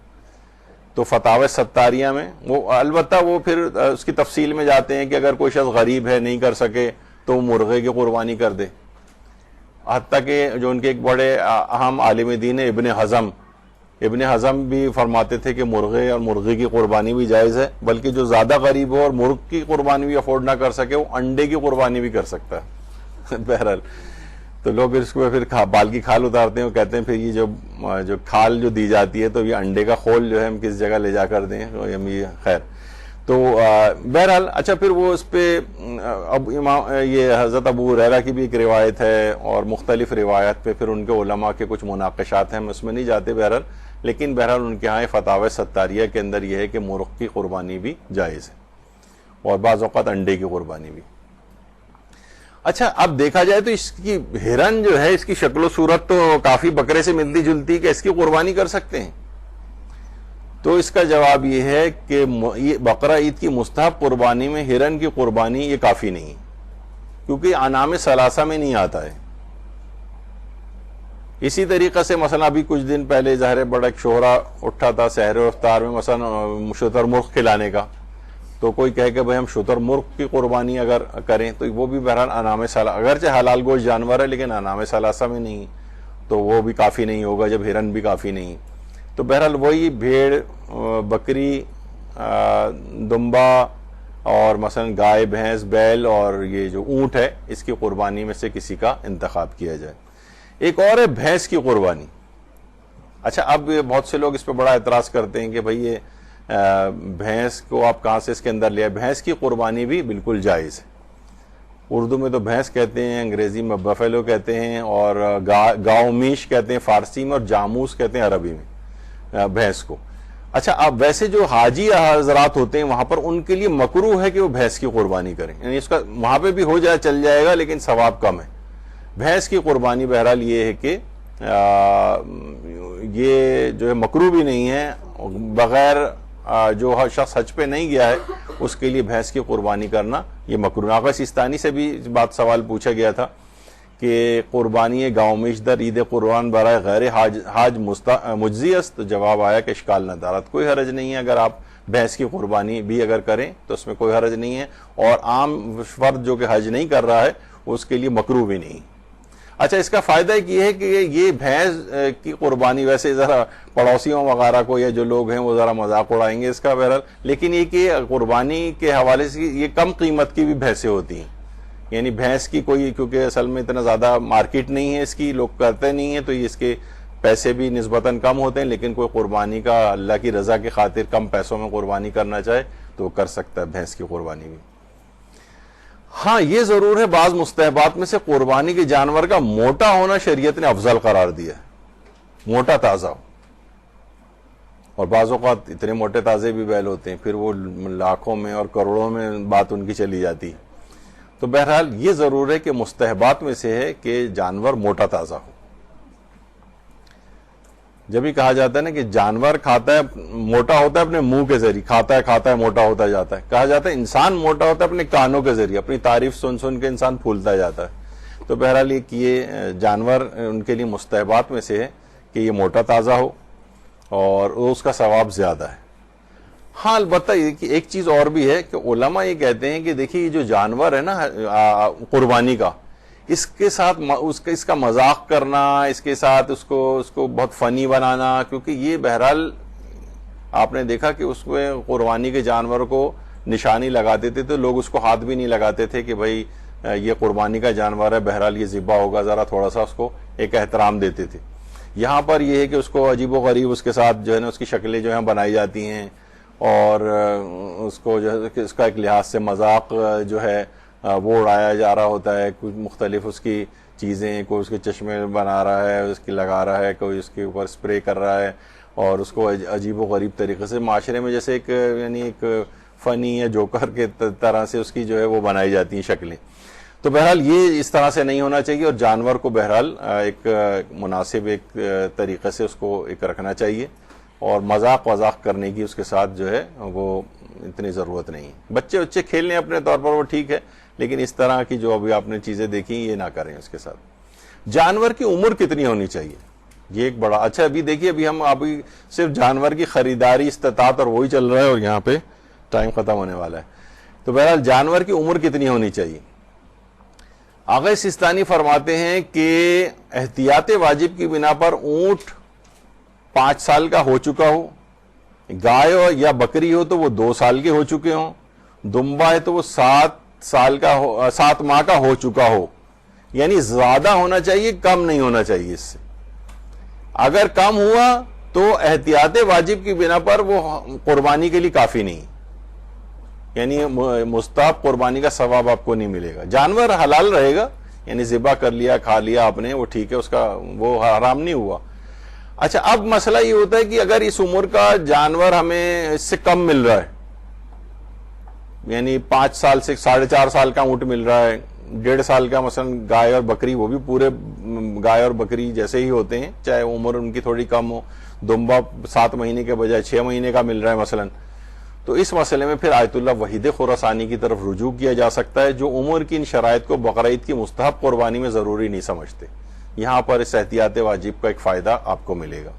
S1: تو فتاوی ستاریہ میں وہ البتہ وہ پھر اس کی تفصیل میں جاتے ہیں کہ اگر کوئی شخص غریب ہے، نہیں کر سکے، تو وہ مرغے کی قربانی کر دے. حتیٰ کہ جو ان کے ایک بڑے اہم عالم دین ہے ابن حزم بھی فرماتے تھے کہ مرغے اور مرغی کی قربانی بھی جائز ہے، بلکہ جو زیادہ غریب ہو اور مرغ کی قربانی بھی افورڈ نہ کر سکے، وہ انڈے کی قربانی بھی کر سکتا ہے. بہرحال تو لوگ اس کو پھر بال کی کھال اتارتے ہیں، وہ کہتے ہیں پھر یہ جو کھال جو دی جاتی ہے، تو یہ انڈے کا خول جو ہے ہم کس جگہ لے جا کر دیں. خیر، تو بہرحال اچھا، پھر وہ اس پہ اب یہ حضرت ابو ہریرہ کی بھی ایک روایت ہے، اور مختلف روایت پہ پھر ان کے علماء کے کچھ مناقشات ہیں، ہم اس میں نہیں جاتے بہرحال. لیکن بہرحال ان کے ہاں فتاوی ستاریہ کے اندر یہ ہے کہ مرغ کی قربانی بھی جائز ہے، اور بعض اوقات انڈے کی قربانی بھی. اچھا، اب دیکھا جائے تو اس کی ہرن جو ہے، اس کی شکل و صورت تو کافی بکرے سے ملتی جلتی، کہ اس کی قربانی کر سکتے ہیں. تو اس کا جواب یہ ہے کہ بقرہ عید کی مستحب قربانی میں ہرن کی قربانی یہ کافی نہیں، کیونکہ انعام ثلاثہ میں نہیں آتا ہے۔ اسی طریقے سے مثلا ابھی کچھ دن پہلے ظاہر بڑا ایک شہرہ اٹھا تھا سحر و افطار میں مثلا شتر مرغ کھلانے کا، تو کوئی کہے کہ بھئی ہم شتر مرغ کی قربانی اگر کریں تو وہ بھی بہرحال انعام ثلاثہ، اگرچہ حلال گوشت جانور ہے لیکن انعام ثلاثہ میں نہیں، تو وہ بھی کافی نہیں ہوگا جب ہرن بھی کافی نہیں۔ تو بہرحال وہی بھیڑ، بکری، دمبا اور مثلا گائے، بھینس، بیل اور یہ جو اونٹ ہے، اس کی قربانی میں سے کسی کا انتخاب کیا جائے۔ ایک اور ہے بھینس کی قربانی۔ اچھا، اب بہت سے لوگ اس پہ بڑا اعتراض کرتے ہیں کہ بھئی یہ بھینس کو آپ کہاں سے اس کے اندر لیا؟ بھینس کی قربانی بھی بالکل جائز ہے۔ اردو میں تو بھینس کہتے ہیں، انگریزی میں بفیلو کہتے ہیں، اور گاؤ میش کہتے ہیں فارسی میں، اور جاموس کہتے ہیں عربی میں بھینس کو۔ اچھا، اب ویسے جو حاجی حضرات ہوتے ہیں وہاں پر ان کے لیے مکروہ ہے کہ وہ بھینس کی قربانی کریں، یعنی اس کا وہاں پہ بھی ہو جائے چل جائے گا لیکن ثواب کم ہے۔ بھینس کی قربانی بہرحال یہ ہے کہ یہ جو ہے مکروہ بھی نہیں ہے، بغیر جو شخص حج پہ نہیں گیا ہے اس کے لیے بھینس کی قربانی کرنا یہ مکروہ۔ آقا سیستانی سے بھی بات سوال پوچھا گیا تھا کہ قربانی گاؤں میش در عید قربان برائے غیر حاج مجزی است، تو جواب آیا کہ اشکال نہ دارت، کوئی حرج نہیں ہے اگر آپ بھینس کی قربانی بھی اگر کریں تو اس میں کوئی حرج نہیں ہے، اور عام فرد جو کہ حج نہیں کر رہا ہے اس کے لیے مکروہ بھی نہیں۔ اچھا، اس کا فائدہ ایک یہ ہے کہ یہ بھینس کی قربانی ویسے ذرا پڑوسیوں وغیرہ کو یا جو لوگ ہیں وہ ذرا مذاق اڑائیں گے اس کا بہرحال، لیکن یہ کہ قربانی کے حوالے سے یہ کم قیمت کی بھی بھینسیں ہوتی ہیں، یعنی بھینس کی کوئی، کیونکہ اصل میں اتنا زیادہ مارکیٹ نہیں ہے اس کی، لوگ کرتے نہیں ہیں، تو یہ اس کے پیسے بھی نسبتاً کم ہوتے ہیں، لیکن کوئی قربانی کا اللہ کی رضا کی خاطر کم پیسوں میں قربانی کرنا چاہے تو وہ کر سکتا ہے بھینس کی قربانی بھی۔ ہاں، یہ ضرور ہے بعض مستحبات میں سے قربانی کے جانور کا موٹا ہونا شریعت نے افضل قرار دیا ہے، موٹا تازہ ہو، اور بعض اوقات اتنے موٹے تازے بھی بیل ہوتے ہیں پھر وہ لاکھوں میں اور کروڑوں میں بات ان کی چلی جاتی ہے۔ تو بہرحال یہ ضرور ہے کہ مستحبات میں سے ہے کہ جانور موٹا تازہ ہو۔ جب ہی کہا جاتا ہے نا کہ جانور کھاتا ہے، موٹا ہوتا ہے اپنے منہ کے ذریعے، کھاتا ہے موٹا ہوتا جاتا ہے، کہا جاتا ہے انسان موٹا ہوتا ہے اپنے کانوں کے ذریعے، اپنی تعریف سن سن کے انسان پھولتا جاتا ہے۔ تو بہرحال یہ جانور ان کے لیے مستحبات میں سے ہے کہ یہ موٹا تازہ ہو اور اس کا ثواب زیادہ ہے۔ ہاں، البتہ ایک چیز اور بھی ہے کہ علماء یہ کہتے ہیں کہ دیکھیے یہ جو جانور ہے نا قربانی کا، اس کے ساتھ اس کا مذاق کرنا، اس کے ساتھ اس کو بہت فنی بنانا، کیونکہ یہ بہرحال آپ نے دیکھا کہ اس میں قربانی کے جانور کو نشانی لگاتے تھے تو لوگ اس کو ہاتھ بھی نہیں لگاتے تھے کہ بھئی یہ قربانی کا جانور ہے، بہرحال یہ ذبح ہوگا، ذرا تھوڑا سا اس کو ایک احترام دیتے تھے۔ یہاں پر یہ ہے کہ اس کو عجیب و غریب اس کے ساتھ جو ہے نا اس کی شکلیں جو ہیں بنائی جاتی ہیں، اور اس کو جو ہے اس کا ایک لحاظ سے مذاق جو ہے وہ اڑایا جا رہا ہوتا ہے، کچھ مختلف اس کی چیزیں، کوئی اس کے چشمے بنا رہا ہے، اس کی لگا رہا ہے، کوئی اس کے اوپر سپرے کر رہا ہے، اور اس کو عجیب و غریب طریقے سے معاشرے میں جیسے ایک یعنی ایک فنی یا جوکر کے طرح سے اس کی جو ہے وہ بنائی جاتی ہیں شکلیں۔ تو بہرحال یہ اس طرح سے نہیں ہونا چاہیے، اور جانور کو بہرحال ایک مناسب ایک طریقے سے اس کو ایک رکھنا چاہیے، اور مذاق کرنے کی اس کے ساتھ جو ہے وہ اتنی ضرورت نہیں ہے۔ بچے کھیلنے اپنے طور پر وہ ٹھیک ہے، لیکن اس طرح کی جو ابھی آپ نے چیزیں دیکھی یہ نہ کریں اس کے ساتھ۔ جانور کی عمر کتنی ہونی چاہیے، یہ ایک بڑا اچھا، ابھی دیکھیے ابھی ہم ابھی صرف جانور کی خریداری، استطاعت اور وہی چل رہا ہے، اور یہاں پہ ٹائم ختم ہونے والا ہے۔ تو بہرحال جانور کی عمر کتنی ہونی چاہیے؟ آقا سیستانی فرماتے ہیں کہ احتیاط واجب کی بنا پر اونٹ 5 سال کا ہو چکا ہو، گائے یا بکری ہو تو وہ 2 سال کے ہو چکے ہوں، دمبا ہے تو وہ 7 ماہ کا ہو چکا ہو، یعنی زیادہ ہونا چاہیے، کم نہیں ہونا چاہیے اس سے۔ اگر کم ہوا تو احتیاط واجب کی بنا پر وہ قربانی کے لیے کافی نہیں، یعنی مستحب قربانی کا ثواب آپ کو نہیں ملے گا۔ جانور حلال رہے گا، یعنی ذبح کر لیا، کھا لیا آپ نے، وہ ٹھیک ہے، اس کا وہ حرام نہیں ہوا۔ اچھا، اب مسئلہ یہ ہوتا ہے کہ اگر اس عمر کا جانور ہمیں اس سے کم مل رہا ہے، یعنی 5 سال سے 4.5 سال کا اونٹ مل رہا ہے، 1.5 سال کا مثلا گائے اور بکری، وہ بھی پورے گائے اور بکری جیسے ہی ہوتے ہیں چاہے عمر ان کی تھوڑی کم ہو، دمبا 7 مہینے کے بجائے 6 مہینے کا مل رہا ہے مثلا، تو اس مسئلے میں پھر آیت اللہ وحید خراسانی کی طرف رجوع کیا جا سکتا ہے، جو عمر کی ان شرائط کو بقرعید کی مستحب قربانی میں ضروری نہیں سمجھتے۔ یہاں پر اس احتیاط واجب کا ایک فائدہ آپ کو ملے گا۔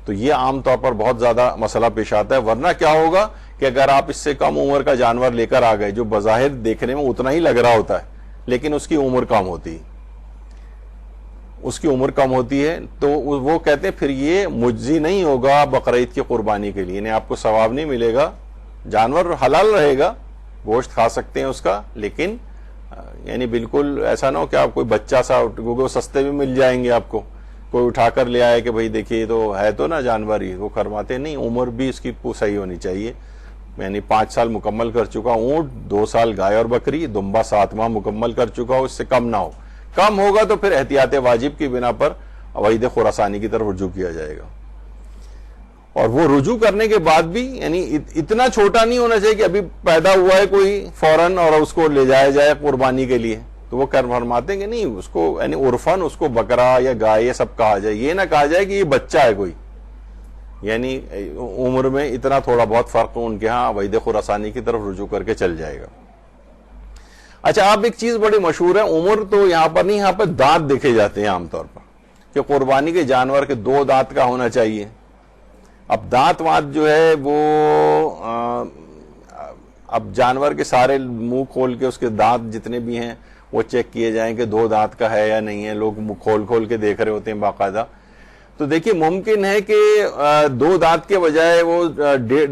S1: تو یہ عام طور پر بہت زیادہ مسئلہ پیش آتا ہے، ورنہ کیا ہوگا کہ اگر آپ اس سے کم عمر کا جانور لے کر آ گئے جو بظاہر دیکھنے میں اتنا ہی لگ رہا ہوتا ہے لیکن اس کی عمر کم ہوتی ہے، اس کی عمر کم ہوتی ہے، تو وہ کہتے ہیں پھر یہ مجزی نہیں ہوگا بقرعید کی قربانی کے لیے، یعنی آپ کو ثواب نہیں ملے گا، جانور حلال رہے گا، گوشت کھا سکتے ہیں اس کا، لیکن یعنی بالکل ایسا نہ ہو کہ آپ کوئی بچہ سا، کیونکہ وہ سستے بھی مل جائیں گے آپ کو، کوئی اٹھا کر لے آئے کہ بھئی دیکھیے تو ہے تو نا جانور ہی، وہ کرواتے نہیں، عمر بھی اس کی صحیح ہونی چاہیے، یعنی 5 سال مکمل کر چکا اونٹ، 2 سال گائے اور بکری، دمبا 7 ماہ مکمل کر چکا ہو، اس سے کم نہ ہو، کم ہوگا تو پھر احتیاط واجب کی بنا پر وحید خراسانی کی طرف رجوع کیا جائے گا۔ اور وہ رجوع کرنے کے بعد بھی یعنی اتنا چھوٹا نہیں ہونا چاہیے کہ ابھی پیدا ہوا ہے کوئی فوراً اور اس کو لے جایا جائے قربانی کے لیے، تو وہ فرماتے ہیں کہ نہیں، اس کو یعنی عرفاً اس کو بکرا یا گائے یہ سب کہا جائے، یہ نہ کہا جائے کہ یہ بچہ ہے کوئی، یعنی عمر میں اتنا تھوڑا بہت فرق ان کے ہاں وحید خراسانی کی طرف رجوع کر کے چل جائے گا۔ اچھا، آپ ایک چیز بڑی مشہور ہے، عمر تو یہاں پر نہیں، یہاں پر دانت دیکھے جاتے ہیں عام طور پر کہ قربانی کے جانور کے 2 دانت کا ہونا چاہیے۔ اب دانت وانت جو ہے وہ اب جانور کے سارے منہ کھول کے اس کے دانت جتنے بھی ہیں وہ چیک کیے جائیں کہ 2 دانت کا ہے یا نہیں ہے، لوگ منہ کھول کھول کے دیکھ رہے ہوتے ہیں باقاعدہ۔ تو دیکھیے ممکن ہے کہ 2 دانت کے بجائے وہ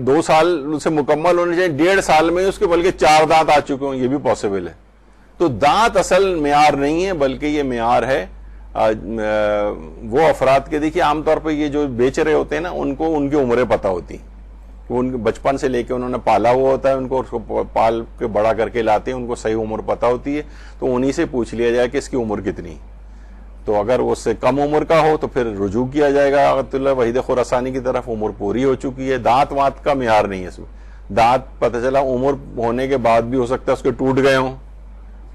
S1: 2 سال سے مکمل ہونے چاہیے، 1.5 سال میں اس کے بلکہ 4 دانت آ چکے ہوں، یہ بھی پاسبل ہے۔ تو دانت اصل معیار نہیں ہے، بلکہ یہ معیار ہے وہ افراد کے، دیکھیے عام طور پہ یہ جو بیچ رہے ہوتے ہیں نا، ان کو ان کی عمریں پتہ ہوتی ہیں، ان بچپن سے لے کے انہوں نے پالا ہوا ہوتا ہے، ان کو پال کے بڑا کر کے لاتے ہیں، ان کو صحیح عمر پتہ ہوتی ہے، تو انہی سے پوچھ لیا جائے کہ اس کی عمر کتنی، تو اگر اس سے کم عمر کا ہو تو پھر رجوع کیا جائے گا آیت اللہ وحید خراسانی کی طرف، عمر پوری ہو چکی ہے۔ دانت وانت کا معیار نہیں ہے اس میں، دانت پتہ چلا عمر ہونے کے بعد بھی ہو سکتا ہے اس کے ٹوٹ گئے ہوں،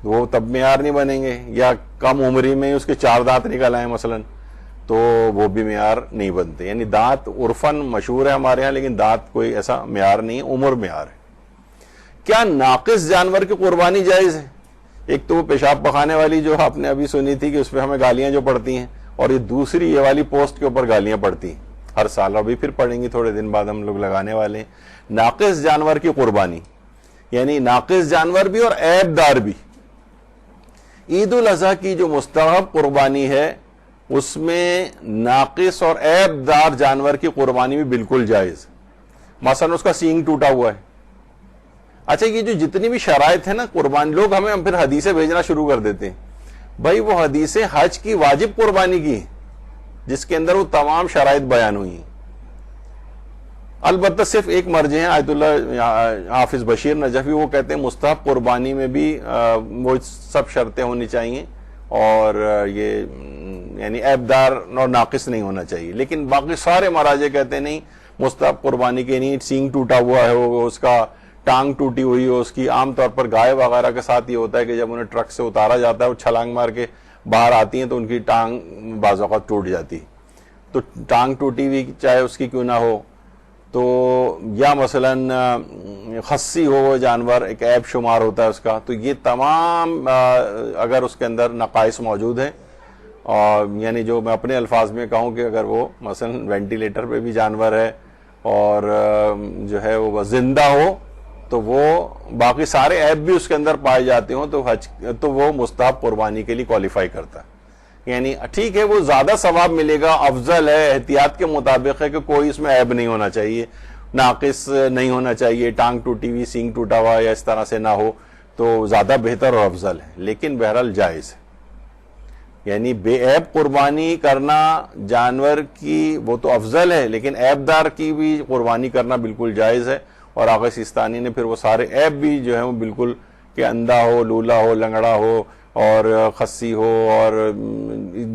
S1: وہ تب معیار نہیں بنیں گے، یا کم عمری میں اس کے 4 دانت نکل آئے مثلا، تو وہ بھی معیار نہیں بنتے۔ یعنی دانت عرفاً مشہور ہے ہمارے ہاں، لیکن دانت کوئی ایسا معیار نہیں ہے، عمر معیار ہے۔ کیا ناقص جانور کی قربانی جائز ہے؟ ایک تو وہ پیشاب پخانے والی جو آپ نے ابھی سنی تھی کہ اس پہ ہمیں گالیاں جو پڑتی ہیں، اور یہ دوسری یہ والی پوسٹ کے اوپر گالیاں پڑتی ہیں ہر سال، ابھی پھر پڑیں گی تھوڑے دن بعد ہم لوگ لگانے والے ہیں۔ ناقص جانور کی قربانی، یعنی ناقص جانور بھی اور عیب دار بھی۔ عید الاضحیٰ کی جو مستحب قربانی ہے اس میں ناقص اور عیب دار جانور کی قربانی بھی بالکل جائز، مثلا اس کا سینگ ٹوٹا ہوا ہے۔ اچھا، یہ جو جتنی بھی شرائط ہیں نا قربانی، لوگ ہمیں پھر حدیثیں بھیجنا شروع کر دیتے ہیں، بھائی وہ حدیثیں حج کی واجب قربانی کی ہیں جس کے اندر وہ تمام شرائط بیان ہوئی ہیں۔ البتہ صرف ایک مرجع ہیں آیت اللہ حافظ بشیر نجفی، وہ کہتے ہیں مستحب قربانی میں بھی وہ سب شرطیں ہونی چاہیے اور یہ یعنی عیب دار اور ناقص نہیں ہونا چاہیے، لیکن باقی سارے مراجع کہتے ہیں نہیں، مستحب قربانی کے نہیں، سینگ ٹوٹا ہوا ہے، اس کا ٹانگ ٹوٹی ہوئی ہو اس کی، عام طور پر گائے وغیرہ کے ساتھ یہ ہوتا ہے کہ جب انہیں ٹرک سے اتارا جاتا ہے وہ چھلانگ مار کے باہر آتی ہیں تو ان کی ٹانگ بعض اوقات ٹوٹ جاتی، تو ٹانگ ٹوٹی ہوئی چاہے اس کی کیوں نہ ہو، تو یا مثلاً خصی ہو وہ جانور، ایک عیب شمار ہوتا ہے اس کا، تو یہ تمام اگر اس کے اندر نقائص موجود ہیں، اور یعنی جو میں اپنے الفاظ میں کہوں کہ اگر وہ مثلاً وینٹیلیٹر پہ بھی جانور ہے اور جو ہے وہ زندہ ہو تو وہ باقی سارے عیب بھی اس کے اندر پائے جاتے ہوں تو وہ مستحب قربانی کے لیے کوالیفائی کرتا ہے۔ یعنی ٹھیک ہے وہ زیادہ ثواب ملے گا، افضل ہے، احتیاط کے مطابق ہے کہ کوئی اس میں عیب نہیں ہونا چاہیے، ناقص نہیں ہونا چاہیے، ٹانگ ٹوٹی ہوئی، سینگ ٹوٹا ہوا یا اس طرح سے نہ ہو، تو زیادہ بہتر اور افضل ہے، لیکن بہرحال جائز ہے۔ یعنی بے عیب قربانی کرنا جانور کی وہ تو افضل ہے، لیکن عیب دار کی بھی قربانی کرنا بالکل جائز ہے، اور آغا سیستانی نے پھر وہ سارے عیب بھی جو ہیں وہ بالکل کہ اندھا ہو، لولا ہو، لنگڑا ہو اور خصی ہو اور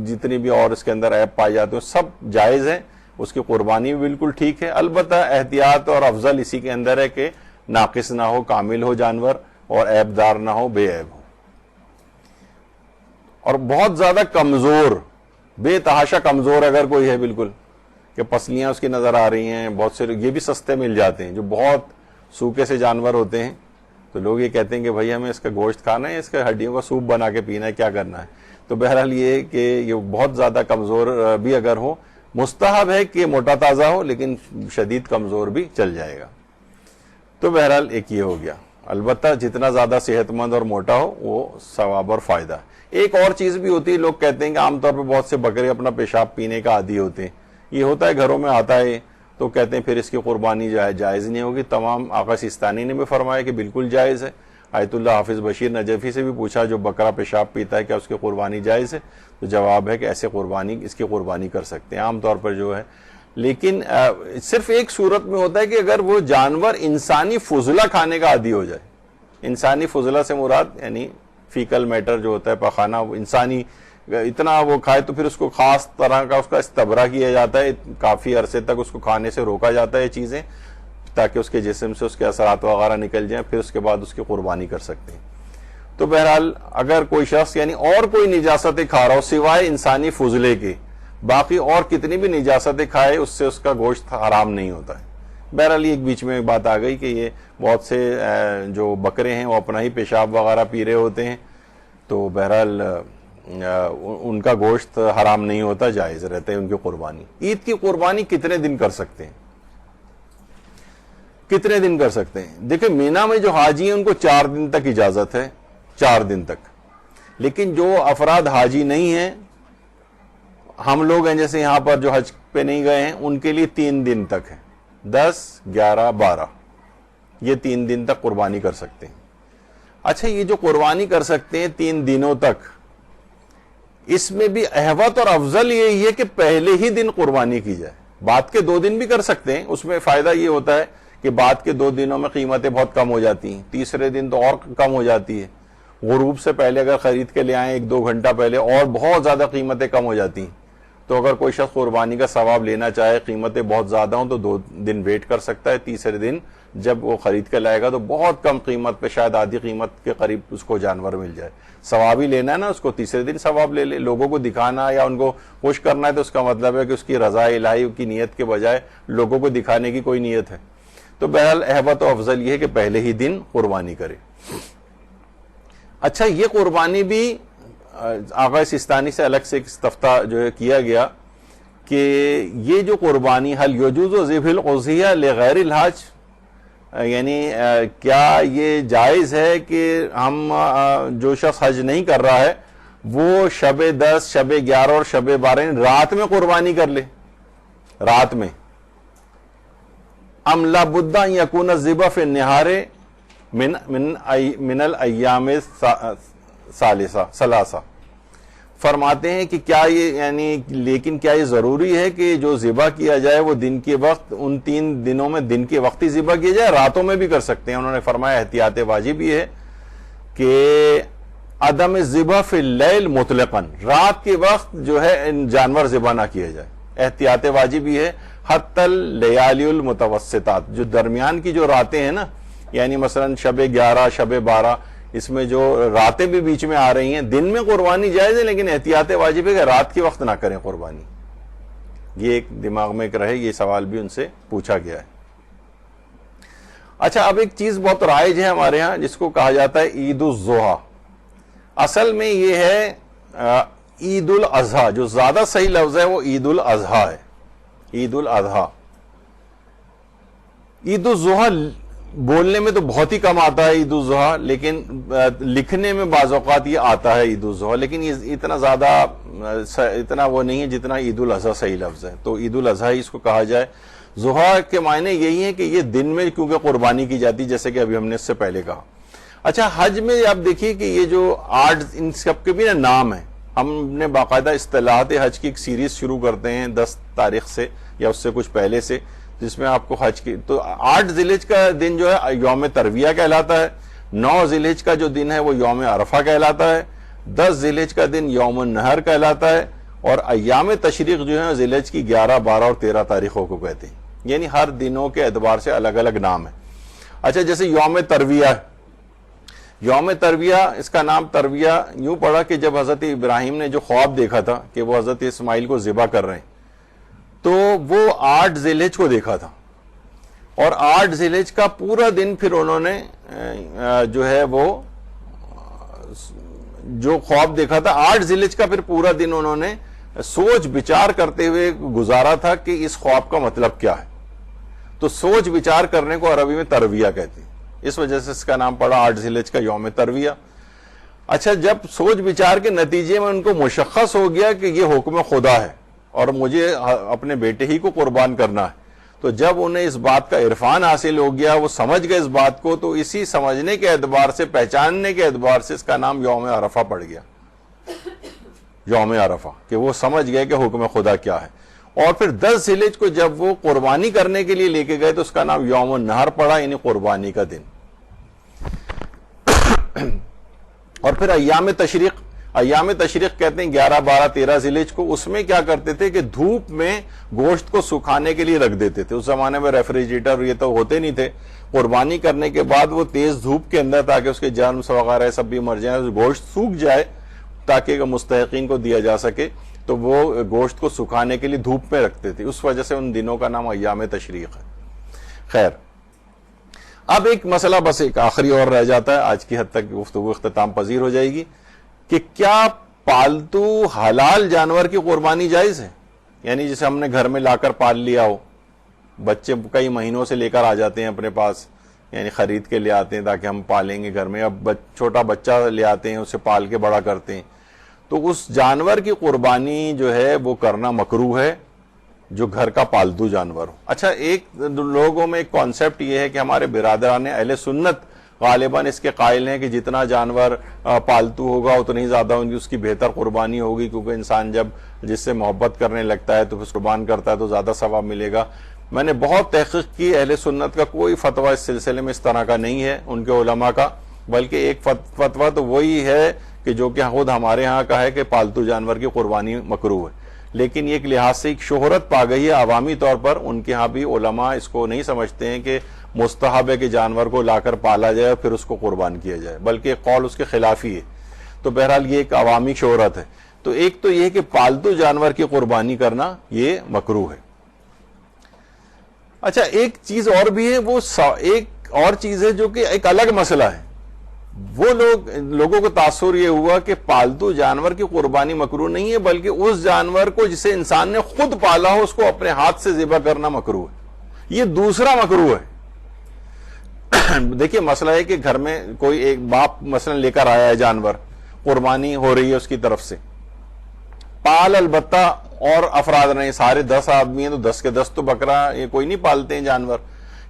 S1: جتنی بھی اور اس کے اندر عیب پائے جاتے ہیں سب جائز ہیں، اس کی قربانی بھی بالکل ٹھیک ہے۔ البتہ احتیاط اور افضل اسی کے اندر ہے کہ ناقص نہ ہو، کامل ہو جانور، اور عیب دار نہ ہو، بے عیب ہو۔ اور بہت زیادہ کمزور، بے تحاشا کمزور اگر کوئی ہے بالکل کہ پسلیاں اس کی نظر آ رہی ہیں. بہت سے یہ بھی سستے مل جاتے ہیں جو بہت سوکھے سے جانور ہوتے ہیں. تو لوگ یہ کہتے ہیں کہ بھائی ہمیں اس کا گوشت کھانا ہے, اس کے ہڈیوں کا سوپ بنا کے پینا ہے, کیا کرنا ہے. تو بہرحال یہ کہ یہ بہت زیادہ کمزور بھی اگر ہو, مستحب ہے کہ موٹا تازہ ہو, لیکن شدید کمزور بھی چل جائے گا. تو بہرحال ایک یہ ہو گیا. البتہ جتنا زیادہ صحت مند اور موٹا ہو وہ ثواب اور فائدہ. ایک اور چیز بھی ہوتی ہے, لوگ کہتے ہیں کہ عام طور پہ بہت سے بکرے اپنا پیشاب پینے کا عادی ہوتے ہیں. یہ ہوتا ہے, گھروں میں آتا ہے, تو کہتے ہیں پھر اس کی قربانی جائز نہیں ہوگی. تمام آقا سیستانی نے بھی فرمایا کہ بالکل جائز ہے. آیت اللہ حافظ بشیر نجفی سے بھی پوچھا جو بکرا پیشاب پیتا ہے کیا اس کی قربانی جائز ہے, تو جواب ہے کہ ایسے اس کی قربانی کر سکتے ہیں عام طور پر جو ہے. لیکن صرف ایک صورت میں ہوتا ہے کہ اگر وہ جانور انسانی فضلہ کھانے کا عادی ہو جائے. انسانی فضلہ سے مراد یعنی فیکل میٹر جو ہوتا ہے پخانہ, انسانی اتنا وہ کھائے تو پھر اس کو خاص طرح کا اس کا استبرا کیا جاتا ہے, کافی عرصے تک اس کو کھانے سے روکا جاتا ہے چیزیں, تاکہ اس کے جسم سے اس کے اثرات وغیرہ نکل جائیں, پھر اس کے بعد اس کی قربانی کر سکتے ہیں. تو بہرحال اگر کوئی شخص یعنی اور کوئی نجاستیں کھا رہا ہو سوائے انسانی فضلے کے, باقی اور کتنی بھی نجاستیں کھائے اس سے اس کا گوشت حرام نہیں ہوتا ہے. بہرحال ایک بیچ میں بات آ گئی کہ یہ بہت سے جو بکرے ہیں وہ اپنا ہی پیشاب وغیرہ پی رہے ہوتے ہیں, تو بہرحال ان کا گوشت حرام نہیں ہوتا, جائز رہتا ہے ان کی قربانی. عید کی قربانی کتنے دن کر سکتے ہیں, کتنے دن کر سکتے ہیں؟ دیکھیں مینا میں جو حاجی ہیں ان کو 4 دن تک اجازت ہے, 4 دن تک. لیکن جو افراد حاجی نہیں ہیں, ہم لوگ ہیں جیسے یہاں پر جو حج پہ نہیں گئے ہیں, ان کے لیے 3 دن تک ہے. 10, 11, 12 یہ 3 دن تک قربانی کر سکتے ہیں. اچھا, یہ جو قربانی کر سکتے ہیں 3 دنوں تک, اس میں بھی احوط اور افضل یہی ہے کہ پہلے ہی دن قربانی کی جائے. بعد کے 2 دن بھی کر سکتے ہیں, اس میں فائدہ یہ ہوتا ہے کہ بعد کے 2 دنوں میں قیمتیں بہت کم ہو جاتی ہیں, تیسرے دن تو اور کم ہو جاتی ہے. غروب سے پہلے اگر خرید کے لے آئیں 1-2 گھنٹہ پہلے, اور بہت زیادہ قیمتیں کم ہو جاتی ہیں. تو اگر کوئی شخص قربانی کا ثواب لینا چاہے, قیمتیں بہت زیادہ ہوں, تو 2 دن ویٹ کر سکتا ہے. تیسرے دن جب وہ خرید کے لائے گا تو بہت کم قیمت پہ, شاید آدھی قیمت کے قریب اس کو جانور مل جائے. ثواب ہی لینا ہے نا, اس کو تیسرے دن ثواب لے لے. لوگوں کو دکھانا یا ان کو خوش کرنا ہے تو اس کا مطلب ہے کہ اس کی رضا الہی کی نیت کے بجائے لوگوں کو دکھانے کی کوئی نیت ہے. تو بہرحال احوط و افضل یہ ہے کہ پہلے ہی دن قربانی کرے. اچھا, یہ قربانی بھی آقا سیستانی سے الگ سے ایک استفتاء جو ہے کیا گیا کہ یہ جو قربانی حل یجوز ذبح الاضحیہ لغیر الحاج, یعنی کیا یہ جائز ہے کہ ہم جو شخص حج نہیں کر رہا ہے وہ شب 10, شب 11 اور شب 12 رات میں قربانی کر لے, رات میں. ام لا بد ان یکون الذبح فی النہار من الایام ثلاثہ. فرماتے ہیں کہ کیا یہ یعنی لیکن کیا یہ ضروری ہے کہ جو ذبح کیا جائے وہ دن کے وقت, ان 3 دنوں میں دن کے وقت ہی ذبح کیا جائے, راتوں میں بھی کر سکتے ہیں؟ انہوں نے فرمایا احتیاط واجب یہ ہے کہ عدم الذبح فی اللیل مطلقاً, رات کے وقت جو ہے جانور ذبح نہ کیا جائے. احتیاط واجب یہ ہے حتی اللیالی المتوسطات, جو درمیان کی جو راتیں ہیں نا, یعنی مثلا شب 11, شب 12, اس میں جو راتیں بھی بیچ میں آ رہی ہیں, دن میں قربانی جائز ہے لیکن احتیاط واجب ہے کہ رات کے وقت نہ کریں قربانی. یہ ایک دماغ میں ایک رہے, یہ سوال بھی ان سے پوچھا گیا ہے. اچھا, اب ایک چیز بہت رائج ہے ہمارے ہاں جس کو کہا جاتا ہے عید الضحیٰ. اصل میں یہ ہے عید الاضحیٰ, جو زیادہ صحیح لفظ ہے وہ عید الاضحیٰ ہے. عید الاضحیٰ. عید الضحیٰ بولنے میں تو بہت ہی کم آتا ہے عید الاضحیٰ, لیکن لکھنے میں بعض اوقات یہ آتا ہے عید الاضحیٰ, لیکن یہ اتنا زیادہ اتنا وہ نہیں ہے جتنا عید الاضحیٰ صحیح لفظ ہے. تو عید الاضحیٰ اس کو کہا جائے. ضحیٰ کے معنی یہی ہے کہ یہ دن میں کیونکہ قربانی کی جاتی, جیسے کہ ابھی ہم نے اس سے پہلے کہا. اچھا, حج میں آپ دیکھیے کہ یہ جو 8 ان سب کے بھی نا نام ہیں. ہم نے باقاعدہ اصطلاحات حج کی ایک سیریز شروع کرتے ہیں 10 تاریخ سے یا اس سے کچھ پہلے سے, جس میں آپ کو حج کی تو 8 ذی الحج کا دن جو ہے یوم ترویہ کہلاتا ہے, 9 ذی الحج کا جو دن ہے وہ یوم عرفہ کہلاتا ہے, 10 ذی الحج کا دن یوم النحر کہلاتا ہے, اور ایام تشریق جو ہے ذی الحج کی 11, 12 اور 13 تاریخوں کو کہتے ہیں. یعنی ہر دنوں کے اعتبار سے الگ الگ نام ہے. اچھا, جیسے یوم ترویہ, یوم ترویہ اس کا نام ترویہ یوں پڑا کہ جب حضرت ابراہیم نے جو خواب دیکھا تھا کہ وہ حضرت اسماعیل کو ذبح کر رہے ہیں, تو وہ 8 ذی الحج کو دیکھا تھا، اور 8 ذی الحج کا پورا دن پھر انہوں نے جو ہے وہ جو خواب دیکھا تھا 8 ذی الحج کا پھر پورا دن انہوں نے سوچ بچار کرتے ہوئے گزارا تھا کہ اس خواب کا مطلب کیا ہے. تو سوچ بچار کرنے کو عربی میں ترویہ کہتے ہیں، اس وجہ سے اس کا نام پڑا 8 ذی الحج کا یوم ترویہ. اچھا، جب سوچ بچار کے نتیجے میں ان کو مشخص ہو گیا کہ یہ حکم خدا ہے اور مجھے اپنے بیٹے ہی کو قربان کرنا ہے، تو جب انہیں اس بات کا عرفان حاصل ہو گیا، وہ سمجھ گئے اس بات کو، تو اسی سمجھنے کے اعتبار سے، پہچاننے کے اعتبار سے اس کا نام یوم عرفہ پڑ گیا، یوم عرفہ، کہ وہ سمجھ گئے کہ حکم خدا کیا ہے. اور پھر 10 ذی الحج کو جب وہ قربانی کرنے کے لیے لے کے گئے تو اس کا نام یوم النحر پڑا، یعنی قربانی کا دن. اور پھر ایام تشریق کہتے ہیں 11 12 13 ذی الحج کو. اس میں کیا کرتے تھے کہ دھوپ میں گوشت کو سکھانے کے لیے رکھ دیتے تھے. اس زمانے میں ریفریجریٹر یہ تو ہوتے نہیں تھے. قربانی کرنے کے بعد وہ تیز دھوپ کے اندر، تاکہ اس کے جرمز وغیرہ سب بھی مر جائیں، گوشت سوکھ جائے تاکہ مستحقین کو دیا جا سکے، تو وہ گوشت کو سکھانے کے لیے دھوپ میں رکھتے تھے. اس وجہ سے ان دنوں کا نام ایام تشریق ہے. خیر، اب ایک مسئلہ بس ایک آخری اور رہ جاتا ہے، آج کی حد تک گفتگو اختتام پذیر ہو جائے گی، کہ کیا پالتو حلال جانور کی قربانی جائز ہے؟ یعنی جسے ہم نے گھر میں لا کر پال لیا ہو، بچے کئی مہینوں سے لے کر آ جاتے ہیں اپنے پاس، یعنی خرید کے لے آتے ہیں تاکہ ہم پالیں گے گھر میں. اب چھوٹا بچہ لے آتے ہیں، اسے پال کے بڑا کرتے ہیں، تو اس جانور کی قربانی جو ہے وہ کرنا مکروہ ہے جو گھر کا پالتو جانور ہو. اچھا، ایک لوگوں میں ایک کانسیپٹ یہ ہے کہ ہمارے برادران اہل سنت غالباً اس کے قائل ہیں کہ جتنا جانور پالتو ہوگا اتنی زیادہ اس کی بہتر قربانی ہوگی، کیونکہ انسان جب جس سے محبت کرنے لگتا ہے تو پھر قربان کرتا ہے تو زیادہ ثواب ملے گا. میں نے بہت تحقیق کی، اہل سنت کا کوئی فتویٰ اس سلسلے میں اس طرح کا نہیں ہے ان کے علماء کا، بلکہ ایک فتویٰ تو وہی ہے کہ جو کہ خود ہمارے ہاں کا ہے کہ پالتو جانور کی قربانی مکروہ ہے. لیکن یہ ایک لحاظ سے ایک شہرت پا گئی ہے عوامی طور پر، ان کے ہاں بھی علماء اس کو نہیں سمجھتے ہیں کہ مستحب ہے کہ جانور کو لا کر پالا جائے اور پھر اس کو قربان کیا جائے، بلکہ ایک قول اس کے خلاف ہی ہے. تو بہرحال یہ ایک عوامی شہرت ہے. تو ایک تو یہ کہ پالتو جانور کی قربانی کرنا یہ مکروہ ہے. اچھا، ایک چیز اور بھی ہے، وہ ایک اور چیز ہے جو کہ ایک الگ مسئلہ ہے. وہ لوگوں کو تاثر یہ ہوا کہ پالتو جانور کی قربانی مکروہ نہیں ہے، بلکہ اس جانور کو جسے انسان نے خود پالا ہو اس کو اپنے ہاتھ سے ذبح کرنا مکروہ ہے. یہ دوسرا مکروہ ہے. دیکھیے، مسئلہ ہے کہ گھر میں کوئی ایک باپ مثلا لے کر آیا ہے جانور، قربانی ہو رہی ہے اس کی طرف سے، پال البتہ اور افراد نہیں، سارے 10 آدمی ہیں تو 10 کے 10 تو بکرا یہ کوئی نہیں پالتے ہیں جانور،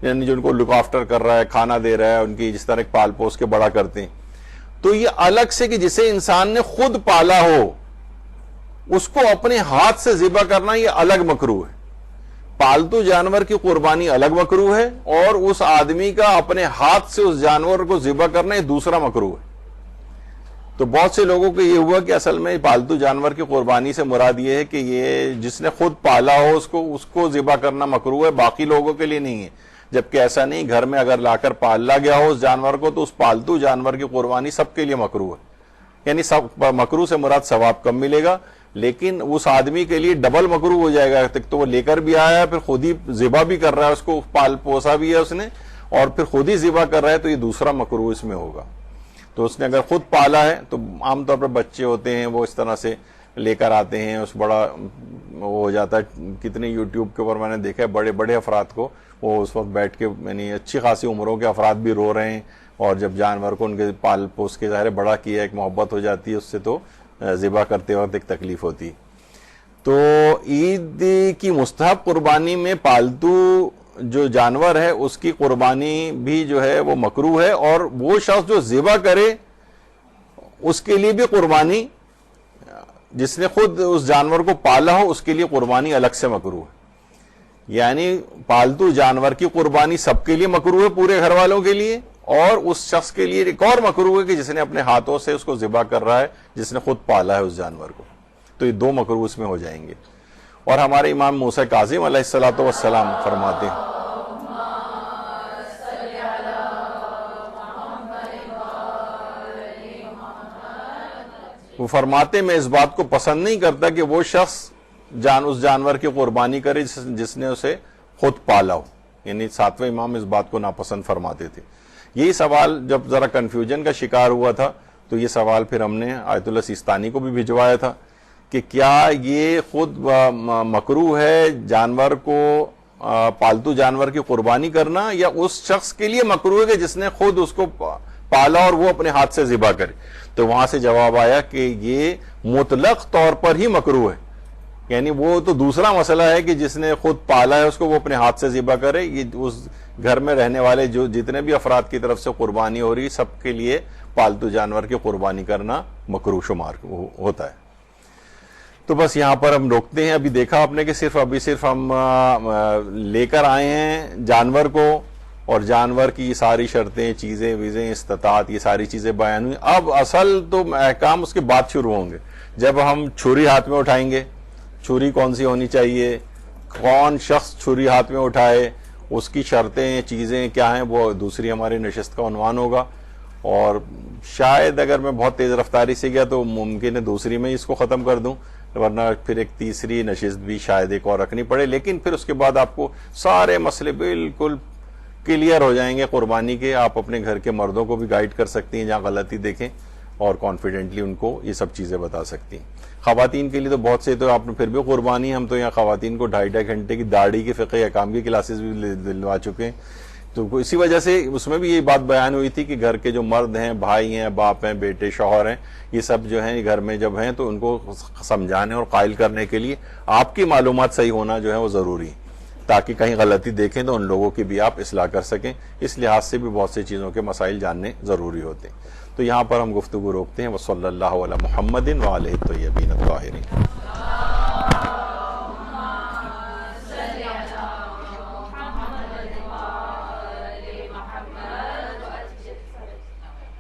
S1: یعنی جو ان کو لک آفٹر کر رہا ہے، کھانا دے رہا ہے، ان کی جس طرح پال پوس کے بڑا کرتے ہیں. تو یہ الگ سے کہ جسے انسان نے خود پالا ہو اس کو اپنے ہاتھ سے ذبح کرنا یہ الگ مکروہ ہے. پالتو جانور کی قربانی الگ مکروہ ہے، اور اس آدمی کا اپنے ہاتھ سے اس جانور کو ذبح کرنا یہ دوسرا مکروہ ہے. تو بہت سے لوگوں کو یہ ہوا کہ اصل میں پالتو جانور کی قربانی سے مراد یہ ہے کہ یہ جس نے خود پالا ہو اس کو ذبح کرنا مکروہ ہے، باقی لوگوں کے لیے نہیں ہے. جبکہ ایسا نہیں، گھر میں اگر لا کر پالا گیا ہو اس جانور کو تو اس پالتو جانور کی قربانی سب کے لیے مکروہ ہے. یعنی سب مکروہ سے مراد ثواب کم ملے گا، لیکن اس آدمی کے لیے ڈبل مکروہ ہو جائے گا. تو وہ لے کر بھی آیا ہے، پھر خود ہی ذبح بھی کر رہا ہے، اس کو پال پوسا بھی ہے اس نے، اور پھر خود ہی ذبح کر رہا ہے، تو یہ دوسرا مکروہ اس میں ہوگا. تو اس نے اگر خود پالا ہے تو عام طور پر بچے ہوتے ہیں وہ اس طرح سے لے کر آتے ہیں، اس بڑا وہ ہو جاتا ہے. کتنے یوٹیوب کے اوپر میں نے دیکھا ہے بڑے بڑے افراد کو، وہ اس وقت بیٹھ کے یعنی اچھی خاصی عمروں کے افراد بھی رو رہے ہیں، اور جب جانور کو ان کے پال پوس کے ظاہر بڑا کیا، ایک محبت ہو جاتی ہے اس سے، تو ذبح کرتے وقت ایک تکلیف ہوتی. تو عید کی مستحب قربانی میں پالتو جو جانور ہے اس کی قربانی بھی جو ہے وہ مکروہ ہے، اور وہ شخص جو ذبح کرے اس کے لیے بھی قربانی، جس نے خود اس جانور کو پالا ہو اس کے لیے قربانی الگ سے مکروہ ہے. یعنی پالتو جانور کی قربانی سب کے لیے مکروہ ہے، پورے گھر والوں کے لیے، اور اس شخص کے لیے ایک اور مکروہ ہے کہ جس نے اپنے ہاتھوں سے اس کو ذبح کر رہا ہے، جس نے خود پالا ہے اس جانور کو. تو یہ دو مکروہ اس میں ہو جائیں گے. اور ہمارے امام موسیٰ کاظم علیہ الصلوۃ والسلام فرماتے ہیں، وہ فرماتے میں اس بات کو پسند نہیں کرتا کہ وہ شخص اس جانور کی قربانی کرے جس نے اسے خود پالا ہو، یعنی ساتویں امام اس بات کو ناپسند فرماتے تھے۔ یہی سوال جب ذرا کنفیوژن کا شکار ہوا تھا تو یہ سوال پھر ہم نے آیت اللہ سیستانی کو بھی بھجوایا تھا کہ کیا یہ خود مکروہ ہے جانور کو، پالتو جانور کی قربانی کرنا، یا اس شخص کے لیے مکروہ ہے جس نے خود اس کو پالا اور وہ اپنے ہاتھ سے ذبح کرے؟ تو وہاں سے جواب آیا کہ یہ مطلق طور پر ہی مکروہ ہے، یعنی وہ تو دوسرا مسئلہ ہے کہ جس نے خود پالا ہے اس کو وہ اپنے ہاتھ سے ذبح کرے، یہ اس گھر میں رہنے والے جو جتنے بھی افراد کی طرف سے قربانی ہو رہی سب کے لیے پالتو جانور کی قربانی کرنا مکروہ شمار ہوتا ہے۔ تو بس یہاں پر ہم روکتے ہیں۔ ابھی دیکھا آپ نے کہ صرف ہم لے کر آئے ہیں جانور کو، اور جانور کی یہ ساری شرطیں، چیزیں ویزیں، استطاعت، یہ ساری چیزیں بیان ہوئی۔ اب اصل تو احکام اس کے بعد شروع ہوں گے، جب ہم چھری ہاتھ میں اٹھائیں گے، چھری کون سی ہونی چاہیے، کون شخص چھری ہاتھ میں اٹھائے، اس کی شرطیں، چیزیں کیا ہیں، وہ دوسری ہماری نشست کا عنوان ہوگا۔ اور شاید اگر میں بہت تیز رفتاری سے گیا تو ممکن ہے دوسری میں اس کو ختم کر دوں، ورنہ پھر ایک تیسری نشست بھی شاید ایک اور رکھنی پڑے، لیکن پھر اس کے بعد آپ کو سارے مسئلے بالکل کلیئر ہو جائیں گے قربانی کے۔ آپ اپنے گھر کے مردوں کو بھی گائیڈ کر سکتی ہیں جہاں غلطی دیکھیں، اور کانفیڈنٹلی ان کو یہ سب چیزیں بتا سکتی ہیں۔ خواتین کے لیے تو بہت سے، تو آپ نے پھر بھی قربانی، ہم تو یہاں خواتین کو 2.5 گھنٹے کی داڑھی کی فقہ احکام کی کلاسز بھی دلوا چکے ہیں۔ تو اسی وجہ سے اس میں بھی یہ بات بیان ہوئی تھی کہ گھر کے جو مرد ہیں، بھائی ہیں، باپ ہیں، بیٹے، شوہر ہیں، یہ سب جو ہیں گھر میں جب ہیں تو ان کو سمجھانے اور قائل کرنے کے لیے آپ کی معلومات صحیح ہونا جو ہے وہ ضروری ہے، تاکہ کہیں غلطی دیکھیں تو ان لوگوں کی بھی آپ اصلاح کر سکیں۔ اس لحاظ سے بھی بہت سی چیزوں کے مسائل جاننے ضروری ہوتے ہیں۔ تو یہاں پر ہم گفتگو روکتے ہیں۔ وصلی اللہ علی محمد وآلہ الطیبین الطاہرین۔